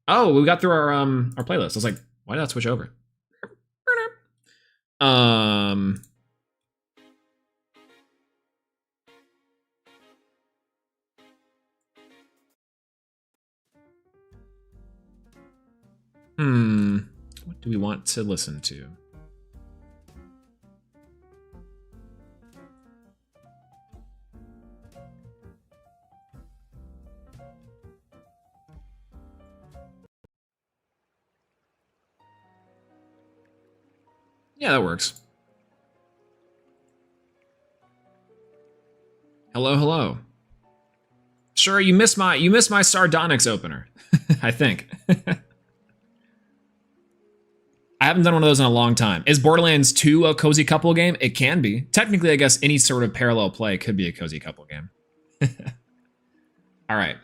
Speaker 1: Oh, we got through our playlist. I was like, why did that switch over? What do we want to listen to? Yeah, that works. Hello, hello. Sure, you missed my Sardonyx opener. I think. I haven't done one of those in a long time. Is Borderlands 2 a cozy couple game? It can be. Technically, I guess any sort of parallel play could be a cozy couple game. All right.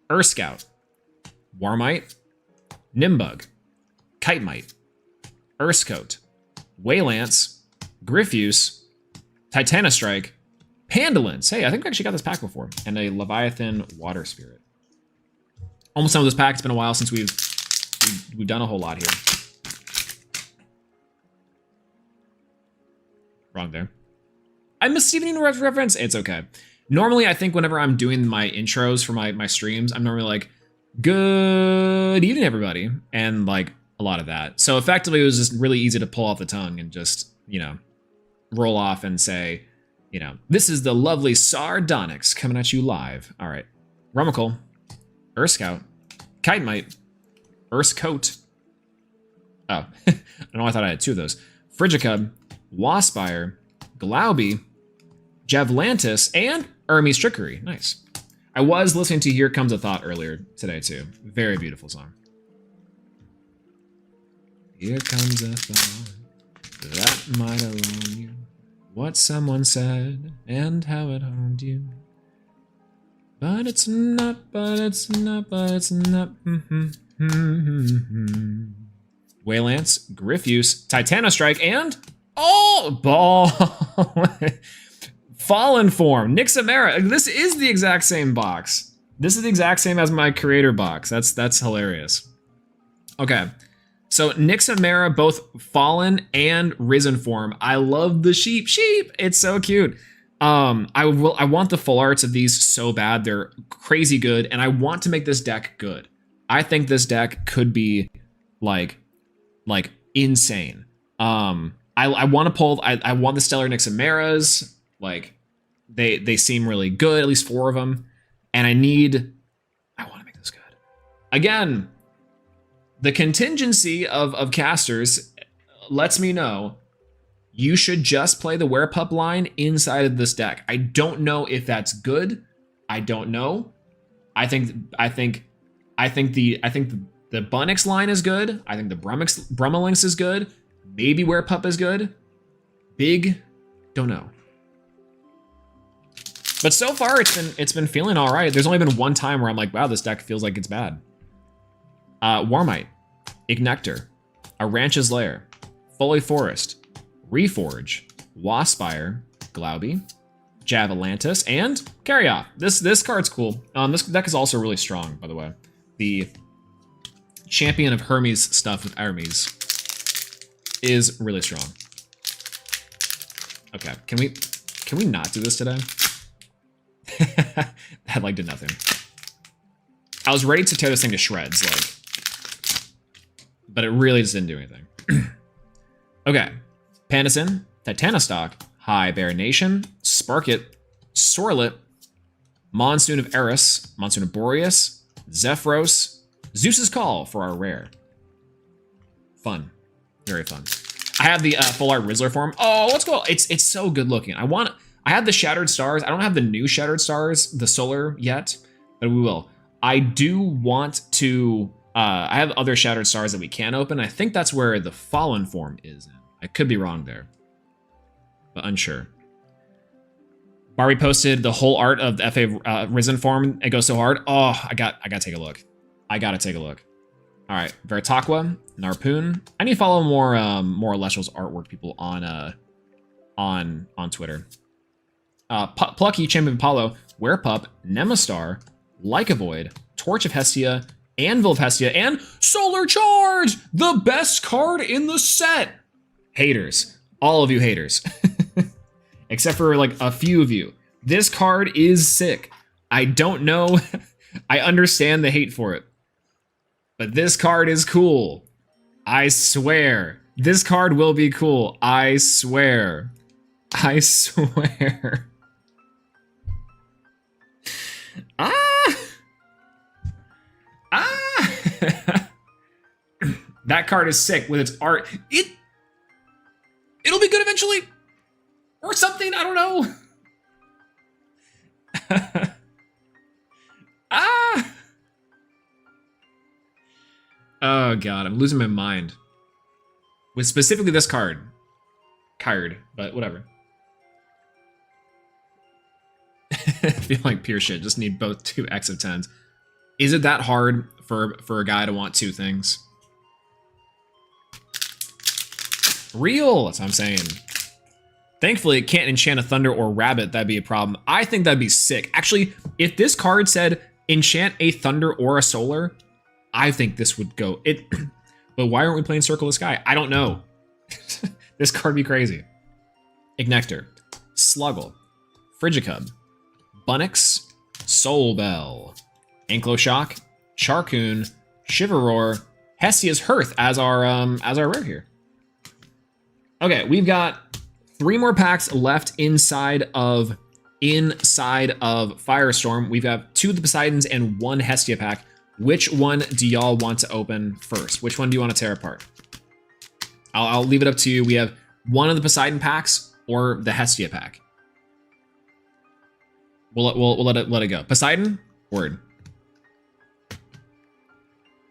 Speaker 1: Earth Scout, Warmite, Nimbug, Chitemite, Urskote, Waylance, Griffuse, Titanostrike, Pandolins. Hey, I think I actually got this pack before. And a Leviathan Water Spirit. Almost done with this pack. It's been a while since we've done a whole lot here. Wrong there. I missed Steven Universe reference. It's okay. Normally, I think whenever I'm doing my intros for my streams, I'm normally like, good evening, everybody. And like a lot of that. So effectively, it was just really easy to pull off the tongue and just, roll off and say, this is the lovely Sardonyx coming at you live. All right. Rummacle, Urscout, Chitemite, Urskote. Oh, I know, I thought I had two of those. Frigicub, Waspire, Glauby, Javlantis, and Hermes Trickery. Nice. I was listening to Here Comes a Thought earlier today, too. Very beautiful song. Here comes a thought that might alarm you. What someone said and how it harmed you. But it's not, but it's not, but it's not. Waylance, Griffuse, Titanostrike, and ball. Fallen Form, Nixamera. This is the exact same box. This is the exact same as my creator box. That's hilarious. Okay. So Nixamera, both Fallen and Risen form. I love the sheep. It's so cute. I want the full arts of these so bad. They're crazy good, and I want to make this deck good. I think this deck could be like insane. I want to pull. I want the Stellar Nixameras. Like they seem really good. At least 4 of them, and I want to make this good. Again, the contingency of casters lets me know you should just play the Werepup line inside of this deck. I don't know if that's good. I don't know. I think the Bunnix line is good. I think the Brummelinx is good. Maybe Werepup is good. Big, don't know. But so far it's been feeling all right. There's only been one time where I'm like, wow, this deck feels like it's bad. Warmite, Ignector, A Ranch's Lair, Foley Forest, Reforge, Waspire, Glauby, Javalantis, and Carry Off. This card's cool. This deck is also really strong, by the way. The Champion of Hermes stuff with Hermes is really strong. Okay, can we not do this today? That did nothing. I was ready to tear this thing to shreds, but it really just didn't do anything. Okay, Pandison, Titanostock, High Bear Nation, Sparkit, Sorlet, Monsoon of Eris, Monsoon of Boreas, Zephyros, Zeus's Call for our rare. Fun, very fun. I have the full art Rizzler form. Oh, let's go! It's so good looking. I I have the Shattered Stars. I don't have the new Shattered Stars, the Solar yet, but we will. I do want to, I have other Shattered Stars that we can open. I think that's where the Fallen form is in. I could be wrong there, but unsure. Barbie posted the whole art of the FA Risen form. It goes so hard. Oh, I gotta take a look. I gotta take a look. All right, Veritaqua, Narpoon. I need to follow more Elestrals artwork people on Twitter. Plucky, Champion of Apollo, Werepup, Nemastar, Lycavoid, Torch of Hestia, Anvil of Hestia, and Solar Charge, the best card in the set. Haters, all of you haters, except for like a few of you. This card is sick. I don't know. I understand the hate for it, but this card is cool. I swear. This card will be cool. I swear. I swear. That card is sick with its art. It'll be good eventually. Or something, I don't know. Oh god, I'm losing my mind. With specifically this card. But whatever. I feel like pure shit. Just need both 2 X of 10s. Is it that hard for a guy to want 2 things? Real, that's what I'm saying. Thankfully, it can't enchant a Thunder or Rabbit. That'd be a problem. I think that'd be sick. Actually, if this card said enchant a Thunder or a Solar, I think this would go. But why aren't we playing Circle of the Sky? I don't know. This card would be crazy. Ignector, Sluggle, Frigicub, Bunnix, Soul Bell, Ankylo-Shock, Charcoon, Shiveroar, Hestia's Hearth as our rare here. Okay, we've got 3 more packs left inside of Firestorm. We've got 2 of the Poseidons and 1 Hestia pack. Which one do y'all want to open first? Which one do you want to tear apart? I'll leave it up to you. We have 1 of the Poseidon packs or the Hestia pack. We'll let it go. Poseidon, word.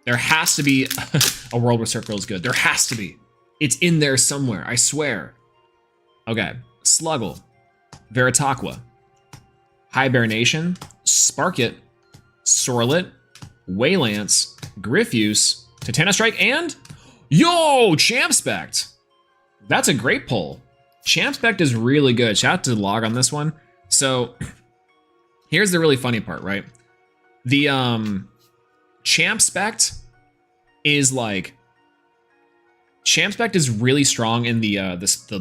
Speaker 1: There has to be a world where Circle is good. There has to be. It's in there somewhere, I swear. Okay, Sluggle, Veritaqua, Hibernation, Sparkit, Sorlet, Waylance, Griffuse, Titanostrike, and yo, Champspect. That's a great pull. Champspect is really good. Shout out to the log on this one. So here's the really funny part, right? The Champspect is like Champspect is really strong in the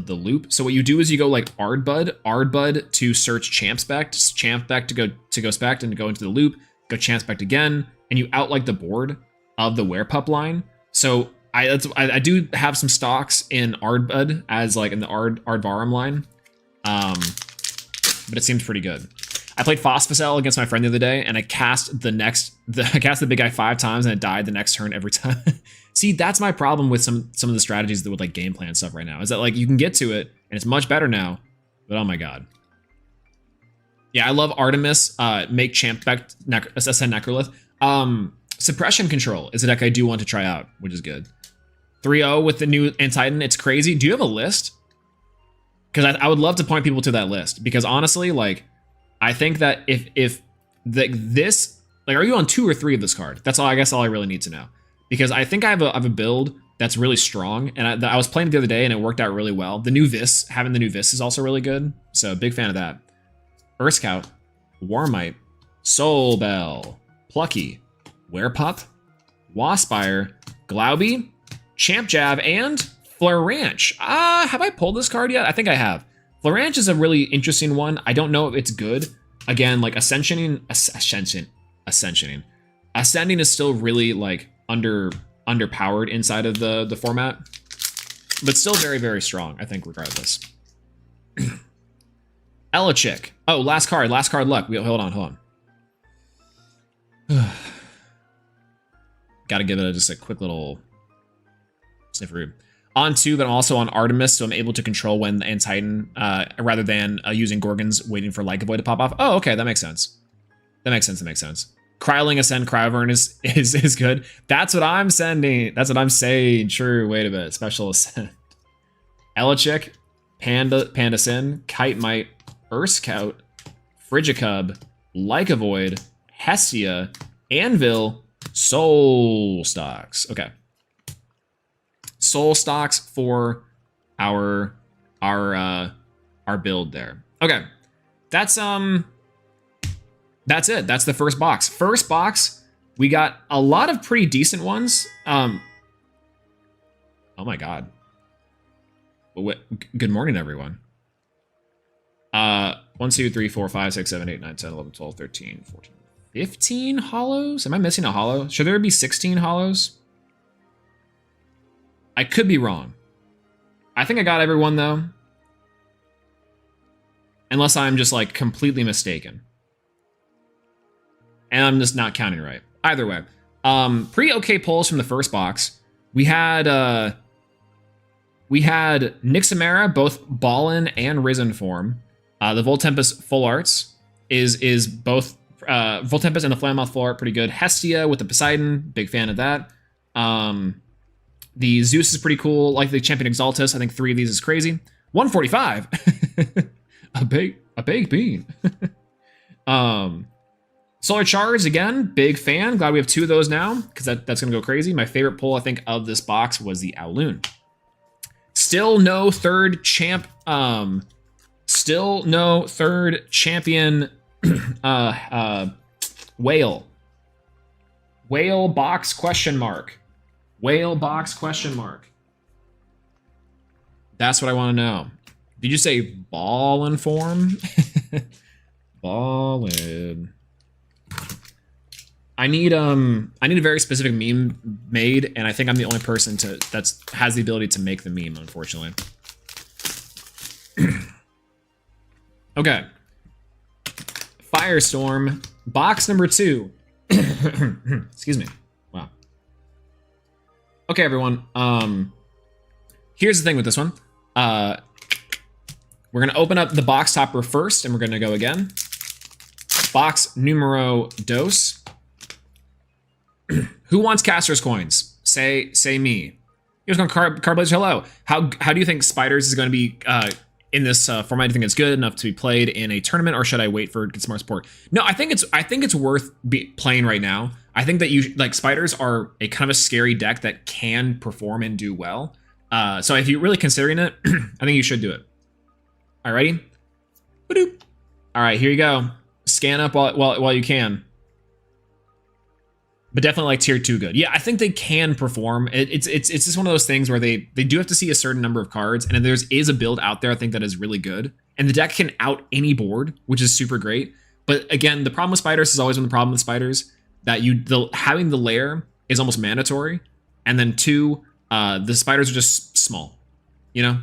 Speaker 1: loop. So what you do is you go like Ardbud to search Champspect, Champspect to go spect and to go into the loop, go Champspect again, and you out like the board of the Werepup line. So I do have some stocks in Ardbud as like in the Ardvarum line, but it seems pretty good. I played Phosphocell against my friend the other day, and I cast the big guy 5 times, and it died the next turn every time. See, that's my problem with some of the strategies that with like game plan stuff right now, is that like you can get to it, and it's much better now, but oh my god. Yeah, I love Artemis, make Champspect, ascend Necrolith. Suppression Control is a deck I do want to try out, which is good. 3-0 with the new Antitan, it's crazy. Do you have a list? Because I would love to point people to that list, because honestly, like, I think that if this, like, are you on 2 or 3 of this card? That's all, I guess all I really need to know. Because I think I have a build that's really strong, and I was playing it the other day and it worked out really well. The new Vis, having the new Vis is also really good, so big fan of that. Earth Scout, Warmite, Soul Bell, Plucky, Werepup, Waspire, Glauby, Champ Jab, and Floranch. Have I pulled this card yet? I think I have. Floranch is a really interesting one. I don't know if it's good. Again, like Ascensioning is still really like underpowered inside of the format, but still very, very strong, I think, regardless. Elechick. Oh, last card luck. Hold on. Gotta give it just a quick little snifferoo. on 2, but I'm also on Artemis, so I'm able to control when and Titan rather than using Gorgons waiting for Like a Void to pop off. Oh, okay, that makes sense. That makes sense. That makes sense. Cryling Ascend Cryovern is good. That's what I'm sending. That's what I'm saying. True. Wait a bit. Special Ascend. Elichick, Panda Sin, Kite Mite, Urskout, Frigicub, Like a Void, Hestia, Anvil, Soul Stocks. Okay. Soul Stocks for our build there. Okay. That's it. That's the first box. First box, we got a lot of pretty decent ones. Oh my god. Good morning, everyone. 1, 2, 3, 4, 5, 6, 7, 8, 9, 10, 11, 12, 13, 14, 15 hollows? Am I missing a hollow? Should there be 16 hollows? I could be wrong. I think I got everyone, though. Unless I'm just, like, completely mistaken. And I'm just not counting right. Either way. Pretty okay pulls from the first box. We had Nixamera, both Ballin and Risen form. The Voltempest full arts is both Voltempest and the Flammouth full art pretty good. Hestia with the Poseidon, big fan of that. The Zeus is pretty cool. Like the Champion Exaltus, I think 3 of these is crazy. 145, a baked bean. Solar Charge again, big fan. Glad we have 2 of those now because that's gonna go crazy. My favorite pull I think of this box was the Owloon. Still no third champ. Still no third champion. Whale. Whale box question mark. Whale box question mark. That's what I want to know. Did you say ballin form? Ballin. I need a very specific meme made, and I think I'm the only person that has the ability to make the meme, unfortunately. Okay. Firestorm, box number 2. Excuse me. Wow. Okay, everyone. Here's the thing with this one. We're gonna open up the box topper first, and we're gonna go again. Box numero dos. Who wants Caster's coins? Say me. Here's going Carblazer. Hello. How do you think Spiders is going to be in this format? Do you think it's good enough to be played in a tournament, or should I wait for it to get some more support? No, I think it's worth playing right now. I think that Spiders are a kind of a scary deck that can perform and do well. So if you're really considering it, I think you should do it. All right, ready? Ba-doop. All right, here you go. Scan up while you can. But definitely like tier 2 good. Yeah, I think they can perform. It's just one of those things where they do have to see a certain number of cards, and there is a build out there I think that is really good. And the deck can out any board, which is super great. But again, the problem with Spiders has always been the problem with Spiders, that having the lair is almost mandatory. And then 2, the Spiders are just small, you know?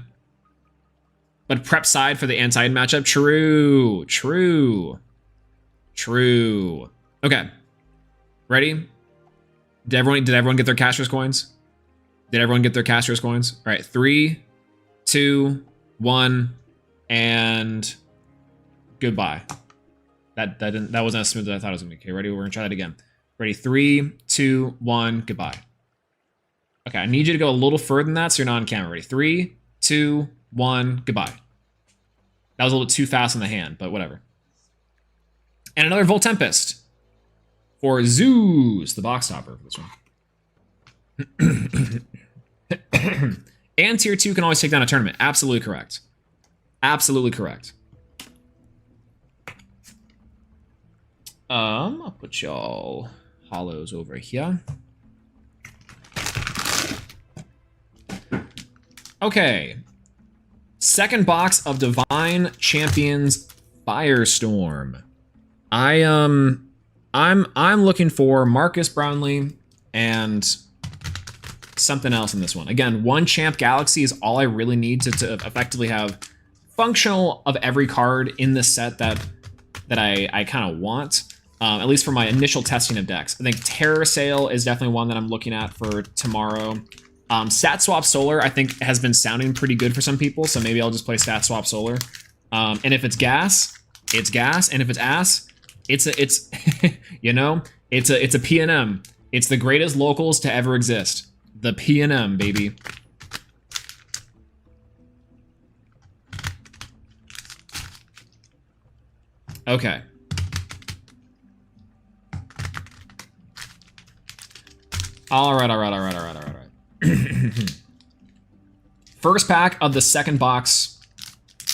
Speaker 1: But prep side for the Antitan matchup, true. Okay. Ready? Did everyone get their Caster's coins? Did everyone get their Caster's coins? All right, 3, 2, 1, and goodbye. That wasn't as smooth as I thought it was gonna be. Okay, ready? We're gonna try that again. Ready? 3, 2, 1, goodbye. Okay, I need you to go a little further than that so you're not on camera. Ready? 3, 2, 1, goodbye. That was a little too fast in the hand, but whatever. And another Voltempest. For Zeus, the box topper for this one. And tier 2 can always take down a tournament. Absolutely correct. Absolutely correct. I'll put y'all hollows over here. Okay. Second box of Divine Champions Firestorm. I'm looking for Marcus Brownlee and something else in this one. Again, 1 Champ Galaxy is all I really need to effectively have functional of every card in this set that I kind of want, at least for my initial testing of decks. I think Terror Sail is definitely one that I'm looking at for tomorrow. Stat Swap Solar, I think, has been sounding pretty good for some people, so maybe I'll just play Stat Swap Solar. And if it's gas, it's gas, and if it's ass, it's you know, it's a PNM. It's the greatest locals to ever exist. The PNM, baby. Okay. All right. First pack of the second box.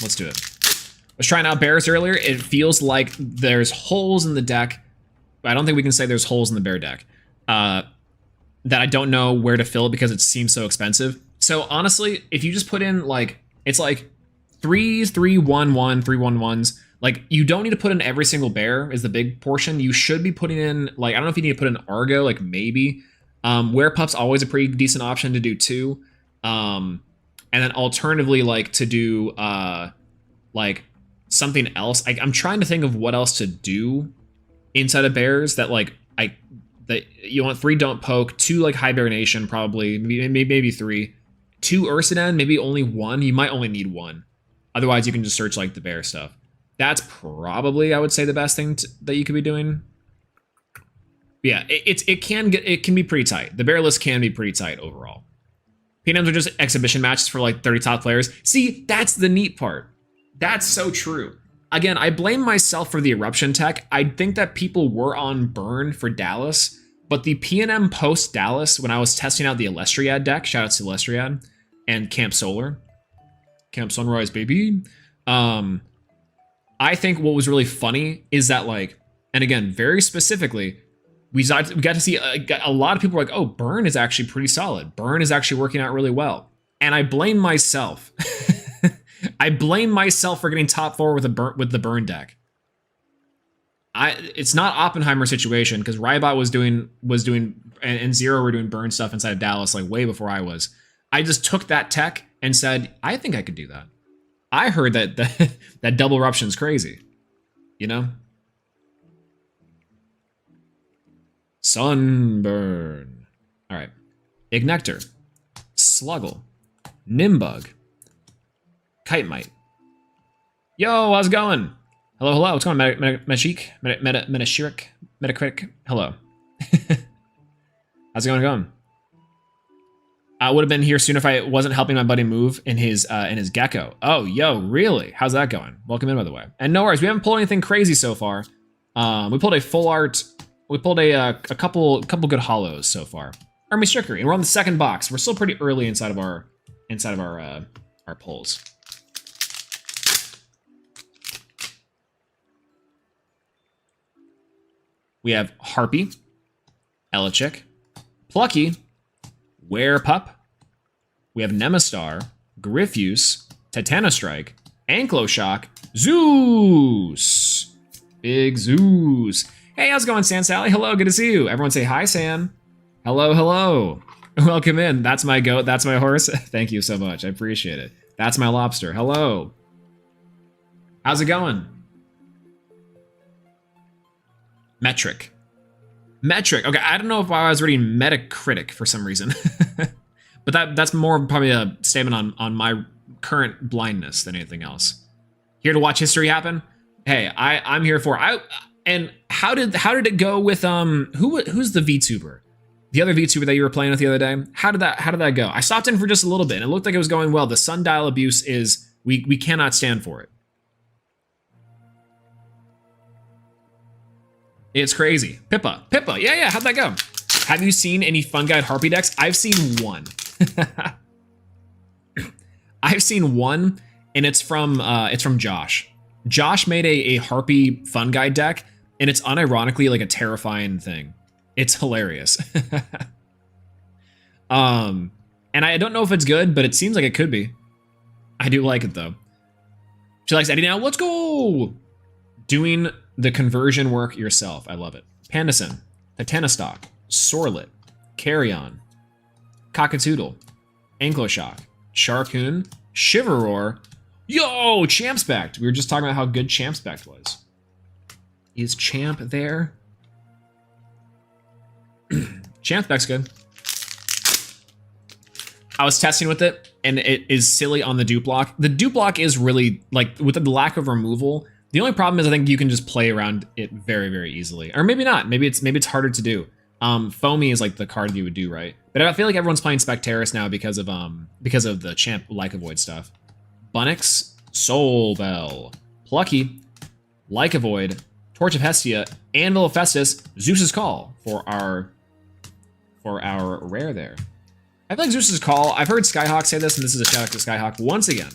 Speaker 1: Let's do it. I was trying out bears earlier. It feels like there's holes in the deck. I don't think we can say there's holes in the bear deck. That I don't know where to fill because it seems so expensive. So honestly, if you just put in like, it's like 3s, 3-1-1, 3-1-1s. Like, you don't need to put in every single bear is the big portion. You should be putting in, like, I don't know if you need to put in Argo, like maybe. Werepup's always a pretty decent option to do too. And then alternatively, like to do like something else. I'm trying to think of what else to do inside of bears that like that you want 3 Don't Poke, 2 like Hibernation probably, maybe 3, 2 Ursaden, maybe only 1. You might only need 1. Otherwise, you can just search like the bear stuff. That's probably, I would say, the best thing that you could be doing. Yeah, it can be pretty tight. The bear list can be pretty tight overall. PNMs are just exhibition matches for like 30 top players. See, that's the neat part. That's so true. Again, I blame myself for the eruption tech. I think that people were on burn for Dallas, but the PNM post Dallas, when I was testing out the Elestriad deck, shout out to Elestriad and Camp Solar, Camp Sunrise, baby. I think what was really funny is that, like, and again, very specifically, we got to see a lot of people were like, oh, burn is actually pretty solid. Burn is actually working out really well. And I blame myself. I blame myself for getting top 4 with the burn deck. It's not Oppenheimer situation because Rybot was doing and Zero were doing burn stuff inside of Dallas like way before I was. I just took that tech and said, I think I could do that. I heard that that double eruption is crazy, you know? Sunburn. All right. Ignector. Sluggle. Nimbug. Kite Mite. Yo, how's it going? Hello. What's going on, Metacritic? Hello. How's it going? I would have been here soon if I wasn't helping my buddy move in his gecko. Oh, yo, really? How's that going? Welcome in, by the way. And no worries, we haven't pulled anything crazy so far. We pulled a full art. We pulled a couple good hollows so far. Army Strickery, and we're on the second box. We're still pretty early inside of our pulls. We have Harpy, Elechick, Plucky, Werepup. We have Nemastar, Griffuse, Titanostrike, Ankyloshock, Zeus. Big Zeus. Hey, how's it going, San Sally? Hello, good to see you. Everyone say hi, San. Hello. Welcome in. That's my goat. That's my horse. Thank you so much. I appreciate it. That's my lobster. Hello. How's it going? Metric. Okay, I don't know if I was reading Metacritic for some reason. But that's more probably a statement on my current blindness than anything else. Here to watch history happen? Hey, I'm here for it. And how did it go with who's the VTuber? The other VTuber that you were playing with the other day? How did that go? I stopped in for just a little bit and it looked like it was going well. The sundial abuse is we cannot stand for it. It's crazy. Pippa, yeah, how'd that go? Have you seen any Fun Guide Harpy decks? I've seen one. I've seen one, and it's from Josh. Josh made a Harpy Fun Guide deck, and it's unironically like a terrifying thing. It's hilarious. And I don't know if it's good, but it seems like it could be. I do like it though. She likes Eddie now. Let's go. Doing the conversion work yourself. I love it. Pandison, Titanostock, Sorlet, Carrion, Cockatoodle, Ankyloshock, Sharkoon, Shiverroar. Yo, Champspect. We were just talking about how good Champspect was. Is Champ there? Champspect's good. I was testing with it, and it is silly on the dupe block. The dupe block is really, like, with the lack of removal, the only problem is I think you can just play around it very, very easily. Or maybe not. Maybe it's harder to do. Foamy is like the card you would do, right? But I feel like everyone's playing Spectaris now because of the champ Lycovoid stuff. Bunnix, Soul Bell, Plucky, Lycovoid, Torch of Hestia, Anvil of Festus, Zeus's Call for our rare there. I feel like Zeus's Call, I've heard Skyhawk say this, and this is a shout out to Skyhawk once again.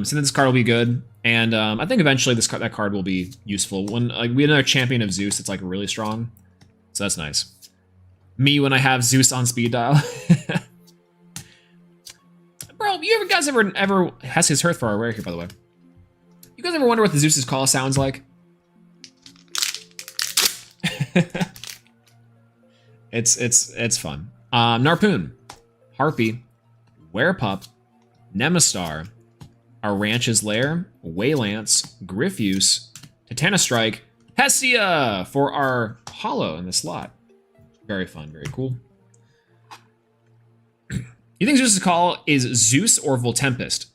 Speaker 1: So this card will be good, and I think eventually that card will be useful. When we have another champion of Zeus, it's like really strong, so that's nice. Me when I have Zeus on speed dial. Bro, you guys ever has his Hearth for our rare here, by the way. You guys ever wonder what the Zeus's Call sounds like? It's fun. Narpoon, Harpy, Werepup, Nemastar, Aranch's Lair, Waylance, Griffuse, Titanostrike, Hestia for our Hollow in the slot. Very fun, very cool. You think Zeus's Call is Zeus or Voltempest?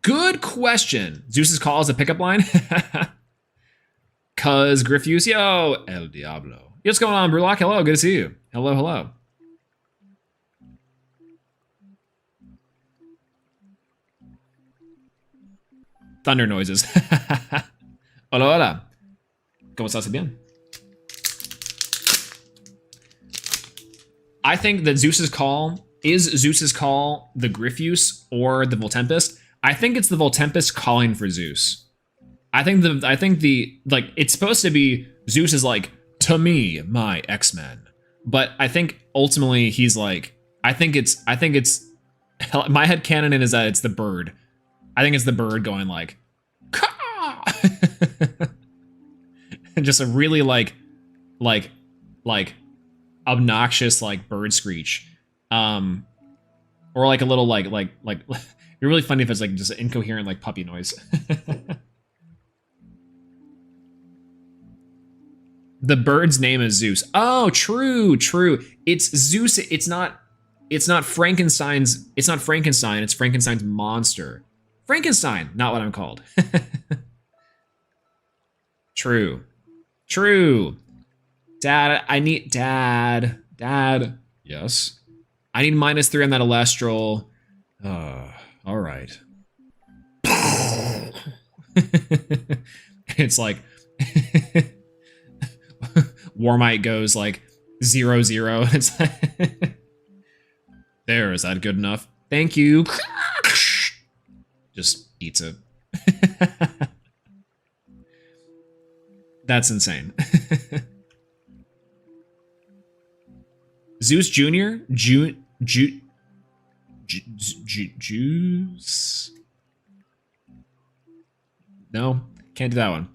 Speaker 1: Good question. Zeus's Call is a pickup line? Cuz Griffuse, yo, El Diablo. Yo, what's going on, Brewlock? Hello, good to see you. Hello, hello. Thunder noises. Hola, hola. ¿Cómo estás bien? I think that Zeus's Call is Zeus's Call the Griffuse or the Voltempest. I think it's the Voltempest calling for Zeus. I think the like it's supposed to be Zeus is like, to me, my X-Men. But I think ultimately he's like, I think it's my headcanon is that it's the bird. I think it's the bird going like, caw! And just a really like obnoxious like bird screech. Or like a little like it'd be really funny if it's like just an incoherent like puppy noise. The bird's name is Zeus. Oh, true. It's Zeus. It's not Frankenstein's. It's not Frankenstein. It's Frankenstein's monster. Frankenstein, not what I'm called. True. Dad, I need Dad. Yes. I need -3 on that Elestral. All right. It's like Warmite goes like 0-0. It's like there, is that good enough? Thank you. Just eats it. That's insane. Zeus Jr. Juice. No, can't do that one.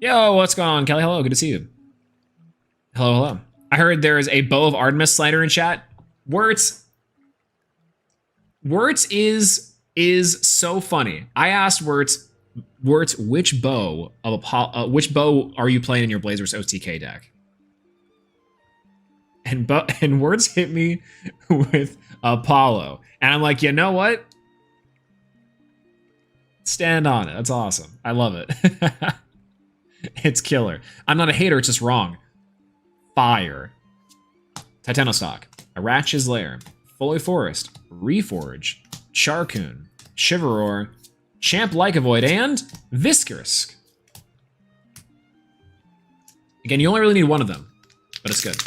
Speaker 1: Yo, what's going on, Kelly? Hello, good to see you. Hello. I heard there is a Bow of Artemis slider in chat. Wirtz is so funny. I asked Wirtz, which bow are you playing in your Blazers OTK deck? And Wirtz hit me with Apollo, and I'm like, you know what? Stand on it. That's awesome. I love it. It's killer. I'm not a hater, it's just wrong. Fire. Titanostock. Aranch's Lair. Foley Forest. Reforge. Charcoon. Chivalror. Champ Lycovoid, and Viscerisk. Again, you only really need one of them, but it's good.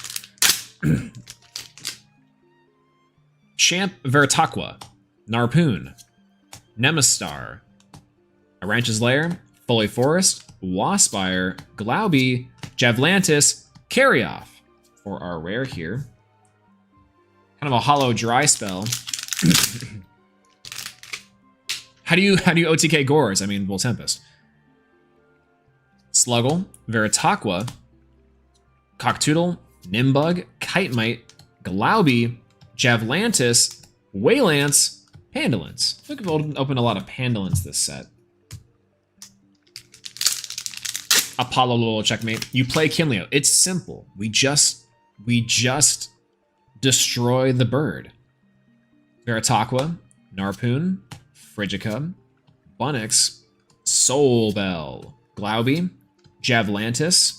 Speaker 1: Champ Veritaqua. Narpoon. Nemastar. Aranch's Lair. Foley Forest. Waspire, Glauby, Javlantis, Carryoff for our rare here. Kind of a hollow dry spell. How do you OTK Gores? I mean, Voltempest. Sluggle, Veritaqua, Cocktoodle, Nimbug, Kitemite, Glauby, Javlantis, Waylance, Pandalance. I think we've opened a lot of Pandalance this set. Apollo Lolo checkmate. You play Kinleo. It's simple. We just Destroy the Bird, Veritaqua, Narpoon, Frigica, Bunnix, Soul Bell, Glauby, Javlantis,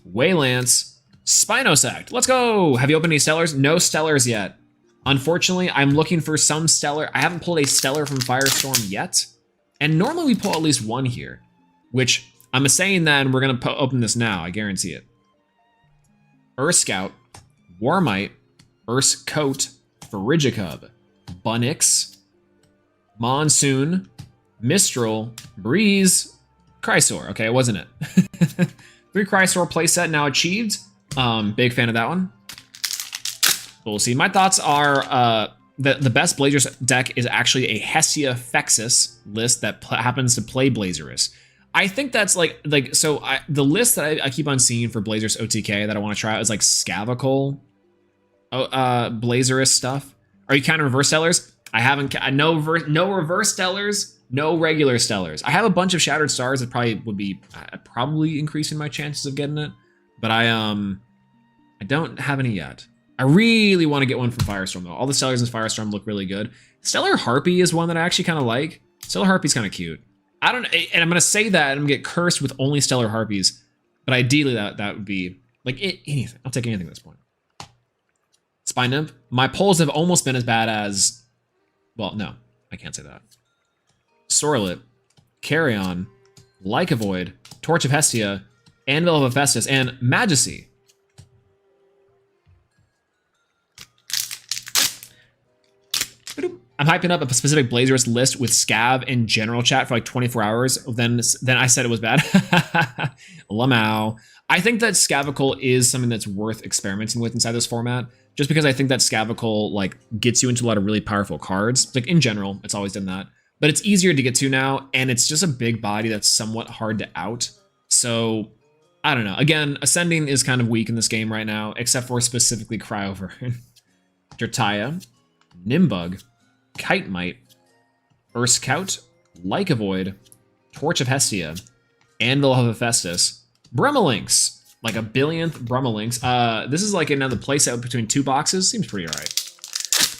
Speaker 1: Waylance, Spinosect. Let's go! Have you opened any Stellars? No Stellars yet. Unfortunately, I'm looking for some Stellar. I haven't pulled a Stellar from Firestorm yet. And normally we pull at least one here, which I'm saying that and we're going to open this now. I guarantee it. Scout, Warmite, Coat, Frigicub, Bunnix, Monsoon, Mistral, Breeze, Chrysor. Okay, it wasn't it. 3 Chrysor playset now achieved. Big fan of that one. We'll see. My thoughts are the best Blazers deck is actually a Hestia Fexus list that happens to play Blazerus. I think that's the list that I keep on seeing for Blazers OTK that I want to try out is like Scavical, Blazerus stuff. Are you counting reverse stellars? I haven't. No reverse stellars, no regular stellars. I have a bunch of Shattered Stars that probably would be probably increasing my chances of getting it, but I don't have any yet. I really want to get one from Firestorm though. All the Stellars in Firestorm look really good. Stellar Harpy is one that I actually kind of like. Stellar Harpy's kind of cute. And I'm gonna say that and I'm gonna get cursed with only Stellar Harpies, but ideally that would be like anything. I'll take anything at this point. Spine Nymph. My pulls have almost been as bad as, well, no, I can't say that. Sorlet, Carrion, Lycavoid, Torch of Hestia, Anvil of Hephaestus, and Majesty. I'm hyping up a specific Blazerus list with Scav in general chat for like 24 hours. Then I said it was bad. Lamau. I think that Scavical is something that's worth experimenting with inside this format, just because I think that Scavical like gets you into a lot of really powerful cards. Like in general, it's always done that, but it's easier to get to now, and it's just a big body that's somewhat hard to out. So I don't know. Again, Ascending is kind of weak in this game right now, except for specifically Cryovern. Jertaya, Nimbug, Kite Mite, Scout, Lycavoid, Torch of Hestia, Anvil of Hephaestus, Brumalinx, like a billionth Brumalinx. This is like another playset between 2 boxes. Seems pretty alright.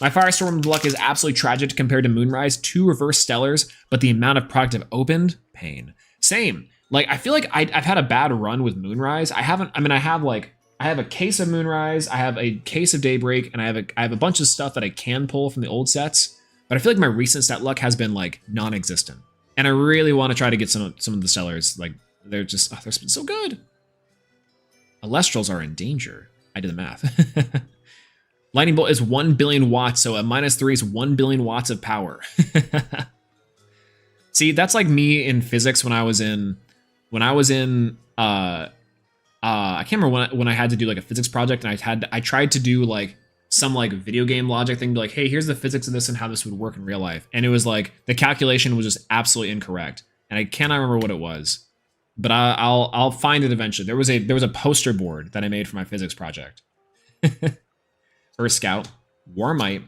Speaker 1: My Firestorm luck is absolutely tragic compared to Moonrise. 2 reverse stellars, but the amount of product I've opened, pain. Same. Like I feel like I've had a bad run with Moonrise. I have a case of Moonrise, I have a case of Daybreak, and I have a bunch of stuff that I can pull from the old sets. But I feel like my recent set luck has been like non-existent, and I really want to try to get some of the stellars. Like they're just they're so good. Elestrals are in danger. I did the math. Lightning Bolt is 1 billion watts, so a -3 is 1 billion watts of power. See, that's like me in physics when I was in I can't remember when I had to do like a physics project, and I tried to do like some like video game logic thing, be like, hey, here's the physics of this and how this would work in real life. And it was like the calculation was just absolutely incorrect. And I cannot remember what it was, but I'll find it eventually. There was a poster board that I made for my physics project. Scout, Warmite,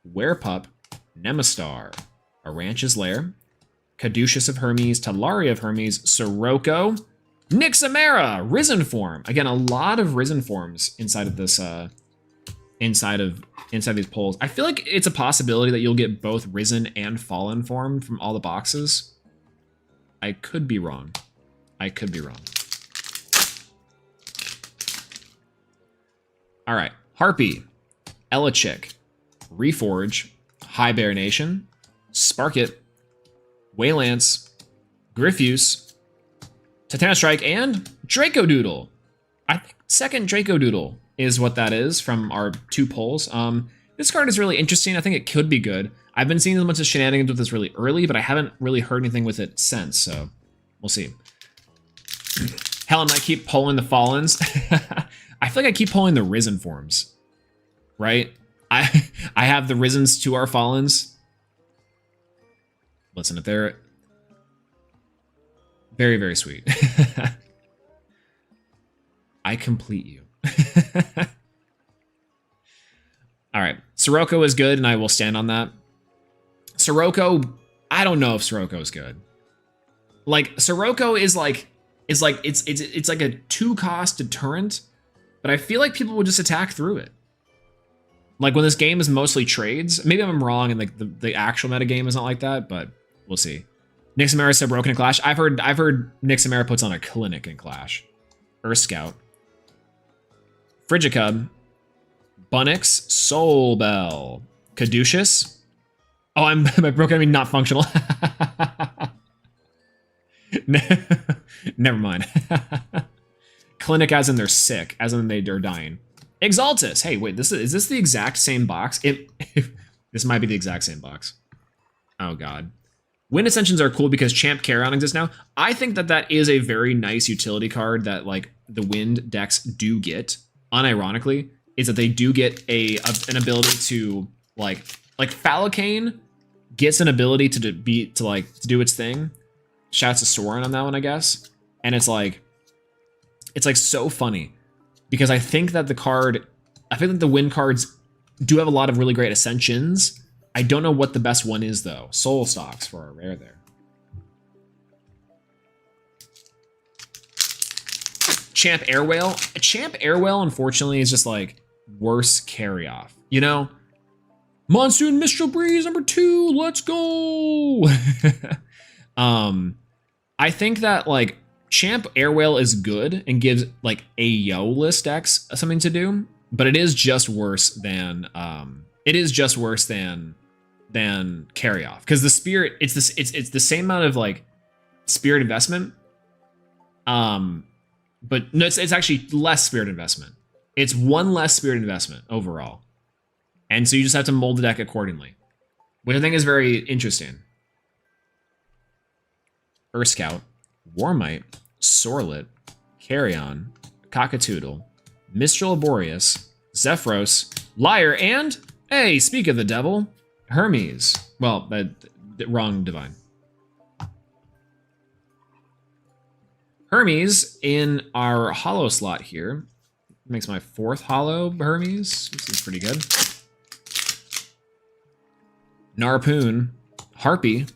Speaker 1: Werepup, Nemastar, Aranch's Lair, Caduceus of Hermes, Talaria of Hermes, Sirocco, Nixamera, Risen Form. Again, a lot of Risen Forms inside of this inside these pulls. I feel like it's a possibility that you'll get both Risen and Fallen form from all the boxes. I could be wrong. All right, Harpy, Elichick, Reforge, High Bear Nation, Sparkit, Waylance, Griffuse, Titanic Strike, and Dracodoodle. I think second Dracodoodle is what that is from our 2 pulls. This card is really interesting. I think it could be good. I've been seeing a bunch of shenanigans with this really early, but I haven't really heard anything with it since, so we'll see. Helen, I keep pulling the Fallens. I feel like I keep pulling the Risen forms, right? I have the Risens to our Fallens. Listen, if they're very, very sweet. I complete you. All right, Sirocco is good, and I will stand on that. Sirocco, I don't know if Sirocco is good. Like Sirocco is like it's like a 2-cost deterrent, but I feel like people would just attack through it. Like when this game is mostly trades, maybe I'm wrong and like the actual meta game is not like that, but we'll see. Nixamera said broken in Clash. I've heard Nixamera puts on a clinic in Clash. Earth Scout. Frigicub. Bunnix. Soul Bell. Caduceus. Oh, by broken I mean not functional. Never mind. Clinic as in they're sick, as in they're dying. Exaltus. Hey, wait, is this the exact same box? This might be the exact same box. Oh god. Wind Ascensions are cool because Champ Carrion exists now. I think that is a very nice utility card that like the Wind decks do get. Unironically, is that they do get an ability to like Falocane gets an ability to do its thing. Shouts to Soren on that one, I guess. And it's like so funny because I think that the Wind cards do have a lot of really great Ascensions. I don't know what the best one is though. Soul Stocks for a rare there. Champ Airwhale. Champ Airwhale, unfortunately, is just like worse carry off. You know? Monsoon Mistral Breeze number 2. Let's go. I think that like Champ Airwhale is good and gives like a Yo list decks something to do, but it is just worse than carry off because the spirit it's the same amount of like spirit investment, but no, it's actually less spirit investment. It's one less spirit investment overall, and so you just have to mold the deck accordingly, which I think is very interesting. Earth Scout, Warmite, Sorlet, Carrion, Cockatoodle, Mistral Boreas, Zephyros, Liar, and hey, speak of the devil, Hermes. Well, wrong divine. Hermes in our hollow slot here makes my 4th hollow Hermes. This is pretty good. Narpoon, Harpy,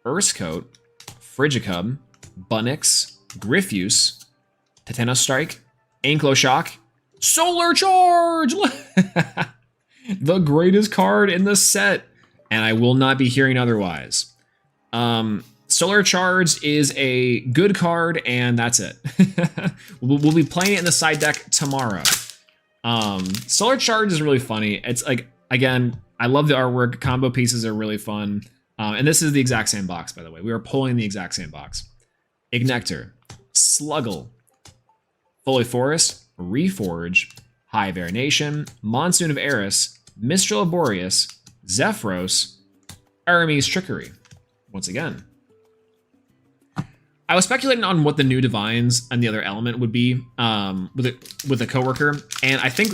Speaker 1: Ursecoat, Frigicub, Bunnix, Griffuse, Titanos Strike, Anklo-Shock, Solar Charge! The greatest card in the set, and I will not be hearing otherwise. Solar Charge is a good card, and that's it. We'll be playing it in the side deck tomorrow. Solar Charge is really funny. It's like, again, I love the artwork. Combo pieces are really fun. And this is the exact same box, by the way. We are pulling the exact same box. Ignector, Sluggle, Foley Forest, Reforge, High Variation, Monsoon of Eris, Mistral of Boreas, Zephyros, Aramis Trickery. Once again. I was speculating on what the new divines and the other element would be with a coworker, and I think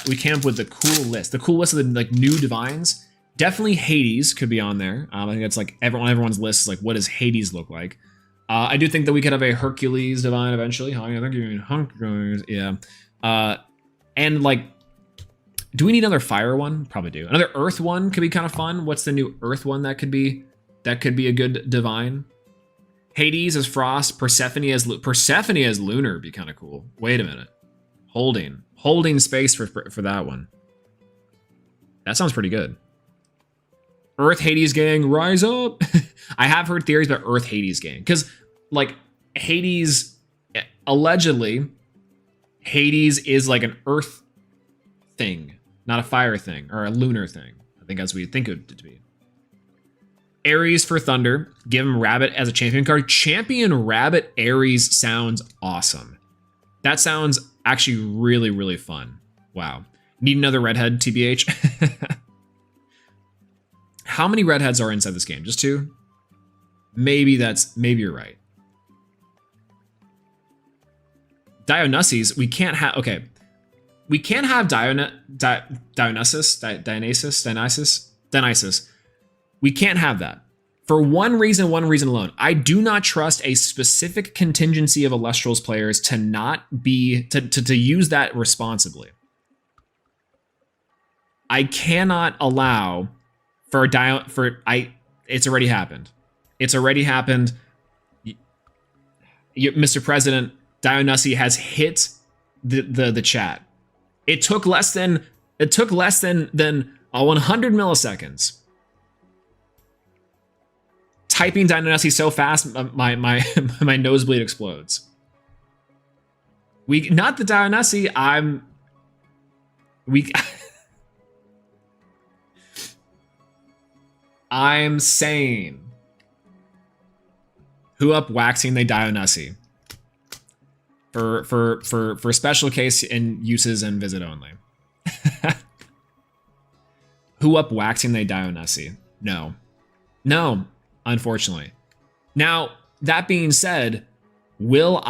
Speaker 1: we came up with the cool list. The cool list of the like new divines. Definitely Hades could be on there. I think that's like everyone's list is like, what does Hades look like? I do think that we could have a Hercules divine eventually. I think you mean Hercules, yeah. And like, do we need another fire one? Probably do. Another earth one could be kind of fun. What's the new earth one that could be a good divine? Hades as frost, Persephone as lunar would be kind of cool. Wait a minute. Holding space for that one. That sounds pretty good. Earth Hades gang, rise up. I have heard theories about Earth Hades gang because like Hades, allegedly Hades is like an earth thing, not a fire thing or a lunar thing. I think as we think it to be. Ares for Thunder, give him Rabbit as a champion card. Champion Rabbit Ares sounds awesome. That sounds actually really, really fun. Wow. Need another redhead, TBH. How many redheads are inside this game? Just 2? Maybe you're right. Dionysus, we can't have, okay. We can't have Dionysus. We can't have that. For one reason alone. I do not trust a specific contingency of Elestrals players to not be, to use that responsibly. I cannot allow it's already happened. It's already happened. Mr. President, Dionysus has hit the chat. It took less than It took less than 100 milliseconds. Typing Dynasty so fast, my my nosebleed explodes. Not the Dynasty. I'm saying, who up waxing they Dionesi for special case and uses and visit only. Who up waxing they Dionesi? No, unfortunately. Now that being said, will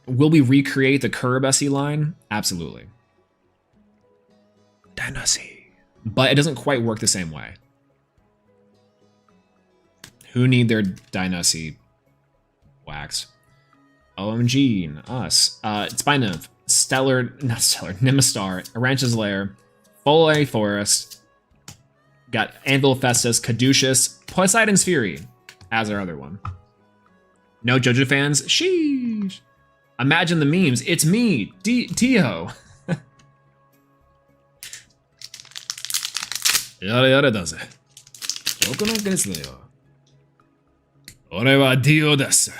Speaker 1: we recreate the Kurabesi line? Absolutely. Dynasty, but it doesn't quite work the same way. Who need their Dynasty wax? OMG, us. Spinoff, Nimistar, Arancha's Lair, Foley Forest, got Anvil Festus, Caduceus, Poseidon's Fury as our other one. No JoJo fans? Sheesh. Imagine the memes. It's me, Tio. Yada yada does it. 僕のですよ。俺はディオです。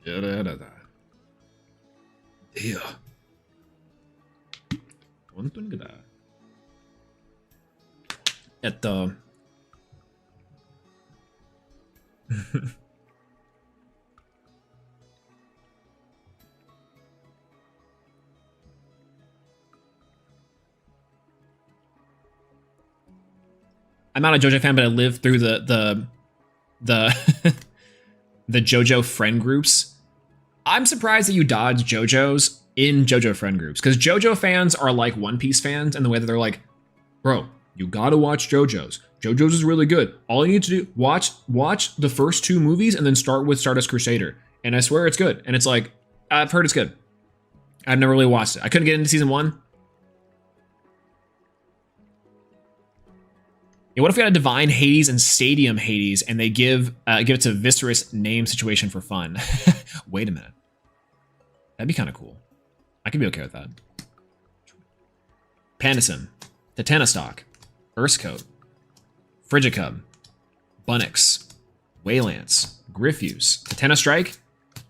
Speaker 1: やだやだだ。ディオ。本当にだ。I'm not a JoJo fan, but I lived through the the JoJo friend groups. I'm surprised that you dodged JoJo's in JoJo friend groups, because JoJo fans are like One Piece fans in the way that they're like, bro, you gotta watch JoJo's. JoJo's is really good. All you need to do, watch the first 2 movies and then start with Stardust Crusader. And I swear it's good. And it's like, I've heard it's good. I've never really watched it. I couldn't get into season 1. Yeah, what if we had a Divine Hades and Stadium Hades, and they give it to Viscerous name situation for fun? Wait a minute. That'd be kind of cool. I could be okay with that. Pandison, Titanostock, Urskote, Frigicub, Bunnix, Waylance, Griffuse, Titanostrike,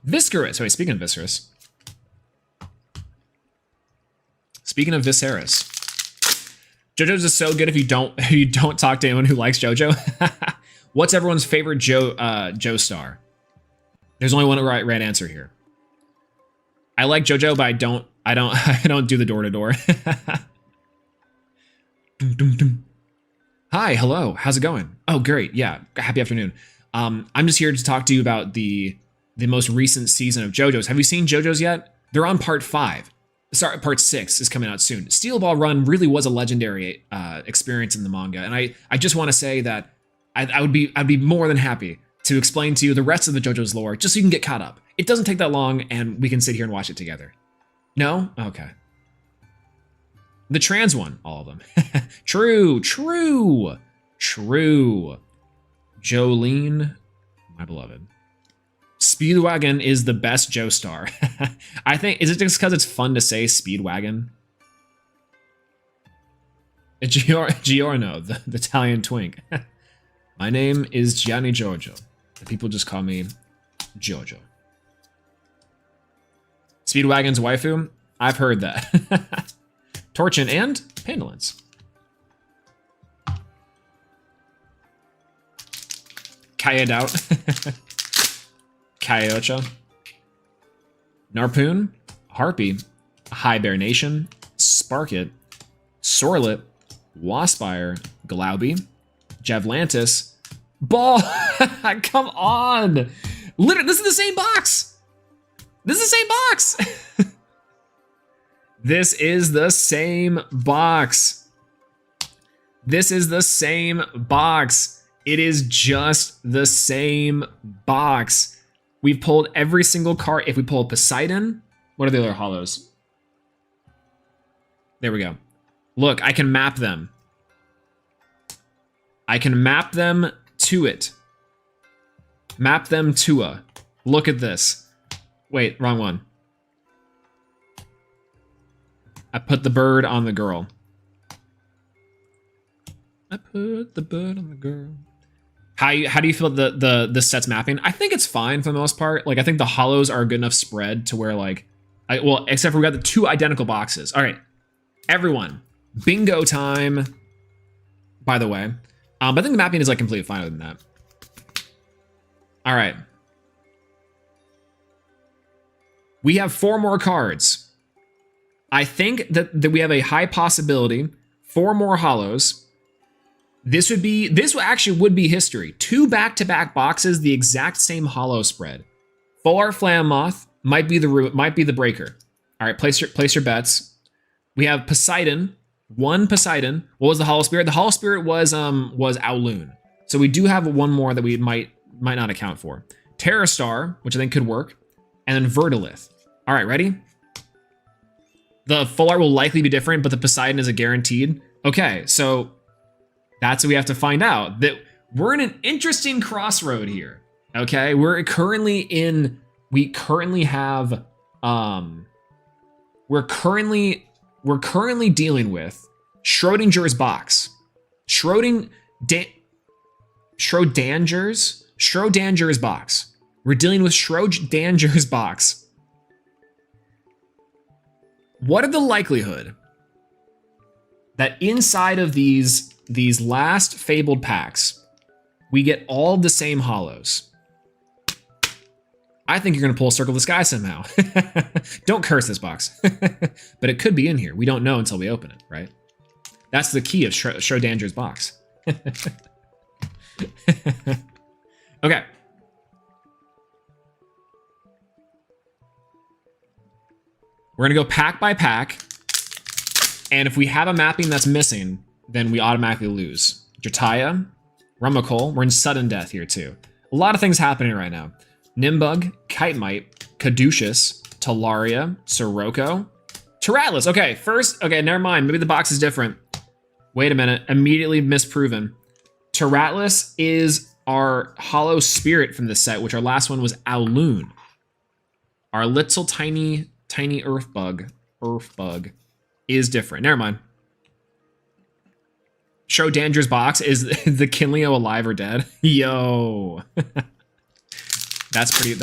Speaker 1: Viscerous. Wait, speaking of Viscerous. Speaking of Viscerous. JoJo's is so good if you don't talk to anyone who likes JoJo. What's everyone's favorite Joe star? There's only one right answer here. I like JoJo, but I don't do the door to door. Hi, hello, how's it going? Oh, great, yeah, happy afternoon. I'm just here to talk to you about the most recent season of JoJo's. Have you seen JoJo's yet? They're on part 5. Sorry, part 6 is coming out soon. Steel Ball Run really was a legendary experience in the manga, and I just want to say that I'd be more than happy to explain to you the rest of the JoJo's lore, just so you can get caught up. It doesn't take that long, and we can sit here and watch it together. No? Okay. The trans one, all of them. True. Jolene, my beloved. Speedwagon is the best Joe star. I think, is it just because it's fun to say Speedwagon? Giorno, the Italian twink. My name is Gianni Giorgio. People just call me Giorgio. Speedwagon's waifu? I've heard that. Torchin and Pandolins. Kayed out. Kyocha, Narpoon, Harpy, Hibernation, Sparkit, Sorlet, Waspire, Glauby, Javlantis, Ball. Come on! Literally, this is the same box. This is the same box. This is the same box. This is the same box. It is just the same box. We've pulled every single card. If we pull Poseidon, what are the other hollows? There we go. Look, I can map them. I can map them to it. Map them to a. Look at this. Wait, wrong one. I put the bird on the girl. I put the bird on the girl. How do you feel the set's mapping? I think it's fine for the most part. Like I think the hollows are a good enough spread to where like, well, except for we got the 2 identical boxes. All right, everyone, bingo time. By the way, but I think the mapping is like completely fine other than that. All right, we have 4 more cards. I think that we have a high possibility 4 more hollows. This actually would be history. 2 back-to-back boxes, the exact same hollow spread. Full Art Flam Moth might be the breaker. All right, place your bets. We have Poseidon, 1 Poseidon. What was the hollow spirit? The hollow spirit was Owloon. So we do have 1 more that we might not account for. Terra Star, which I think could work, and then Verdolith. All right, ready? The full art will likely be different, but the Poseidon is a guaranteed. Okay, so that's what we have to find out. That we're in an interesting crossroad here. Okay, we're currently dealing with Schrodinger's box. Schrodinger's box. We're dealing with Schrodinger's box. What are the likelihood that inside of these last fabled packs, we get all the same hollows? I think you're going to pull Circle the Sky somehow. Don't curse this box. But it could be in here. We don't know until we open it, right? That's the key of Schrodinger's box. Okay. We're going to go pack by pack. And if we have a mapping that's missing, then we automatically lose. Jataya, Rummikul. We're in sudden death here too. A lot of things happening right now. Nimbug, Chitemite, Caduceus, Talaria, Sirocco, Terratlas. Okay, never mind. Maybe the box is different. Wait a minute. Immediately misproven. Terratlas is our hollow spirit from this set, which our last one was Owloon. Our little tiny earth bug is different. Never mind. Schrodinger's box is the Kinleo alive or dead. Yo. That's pretty good.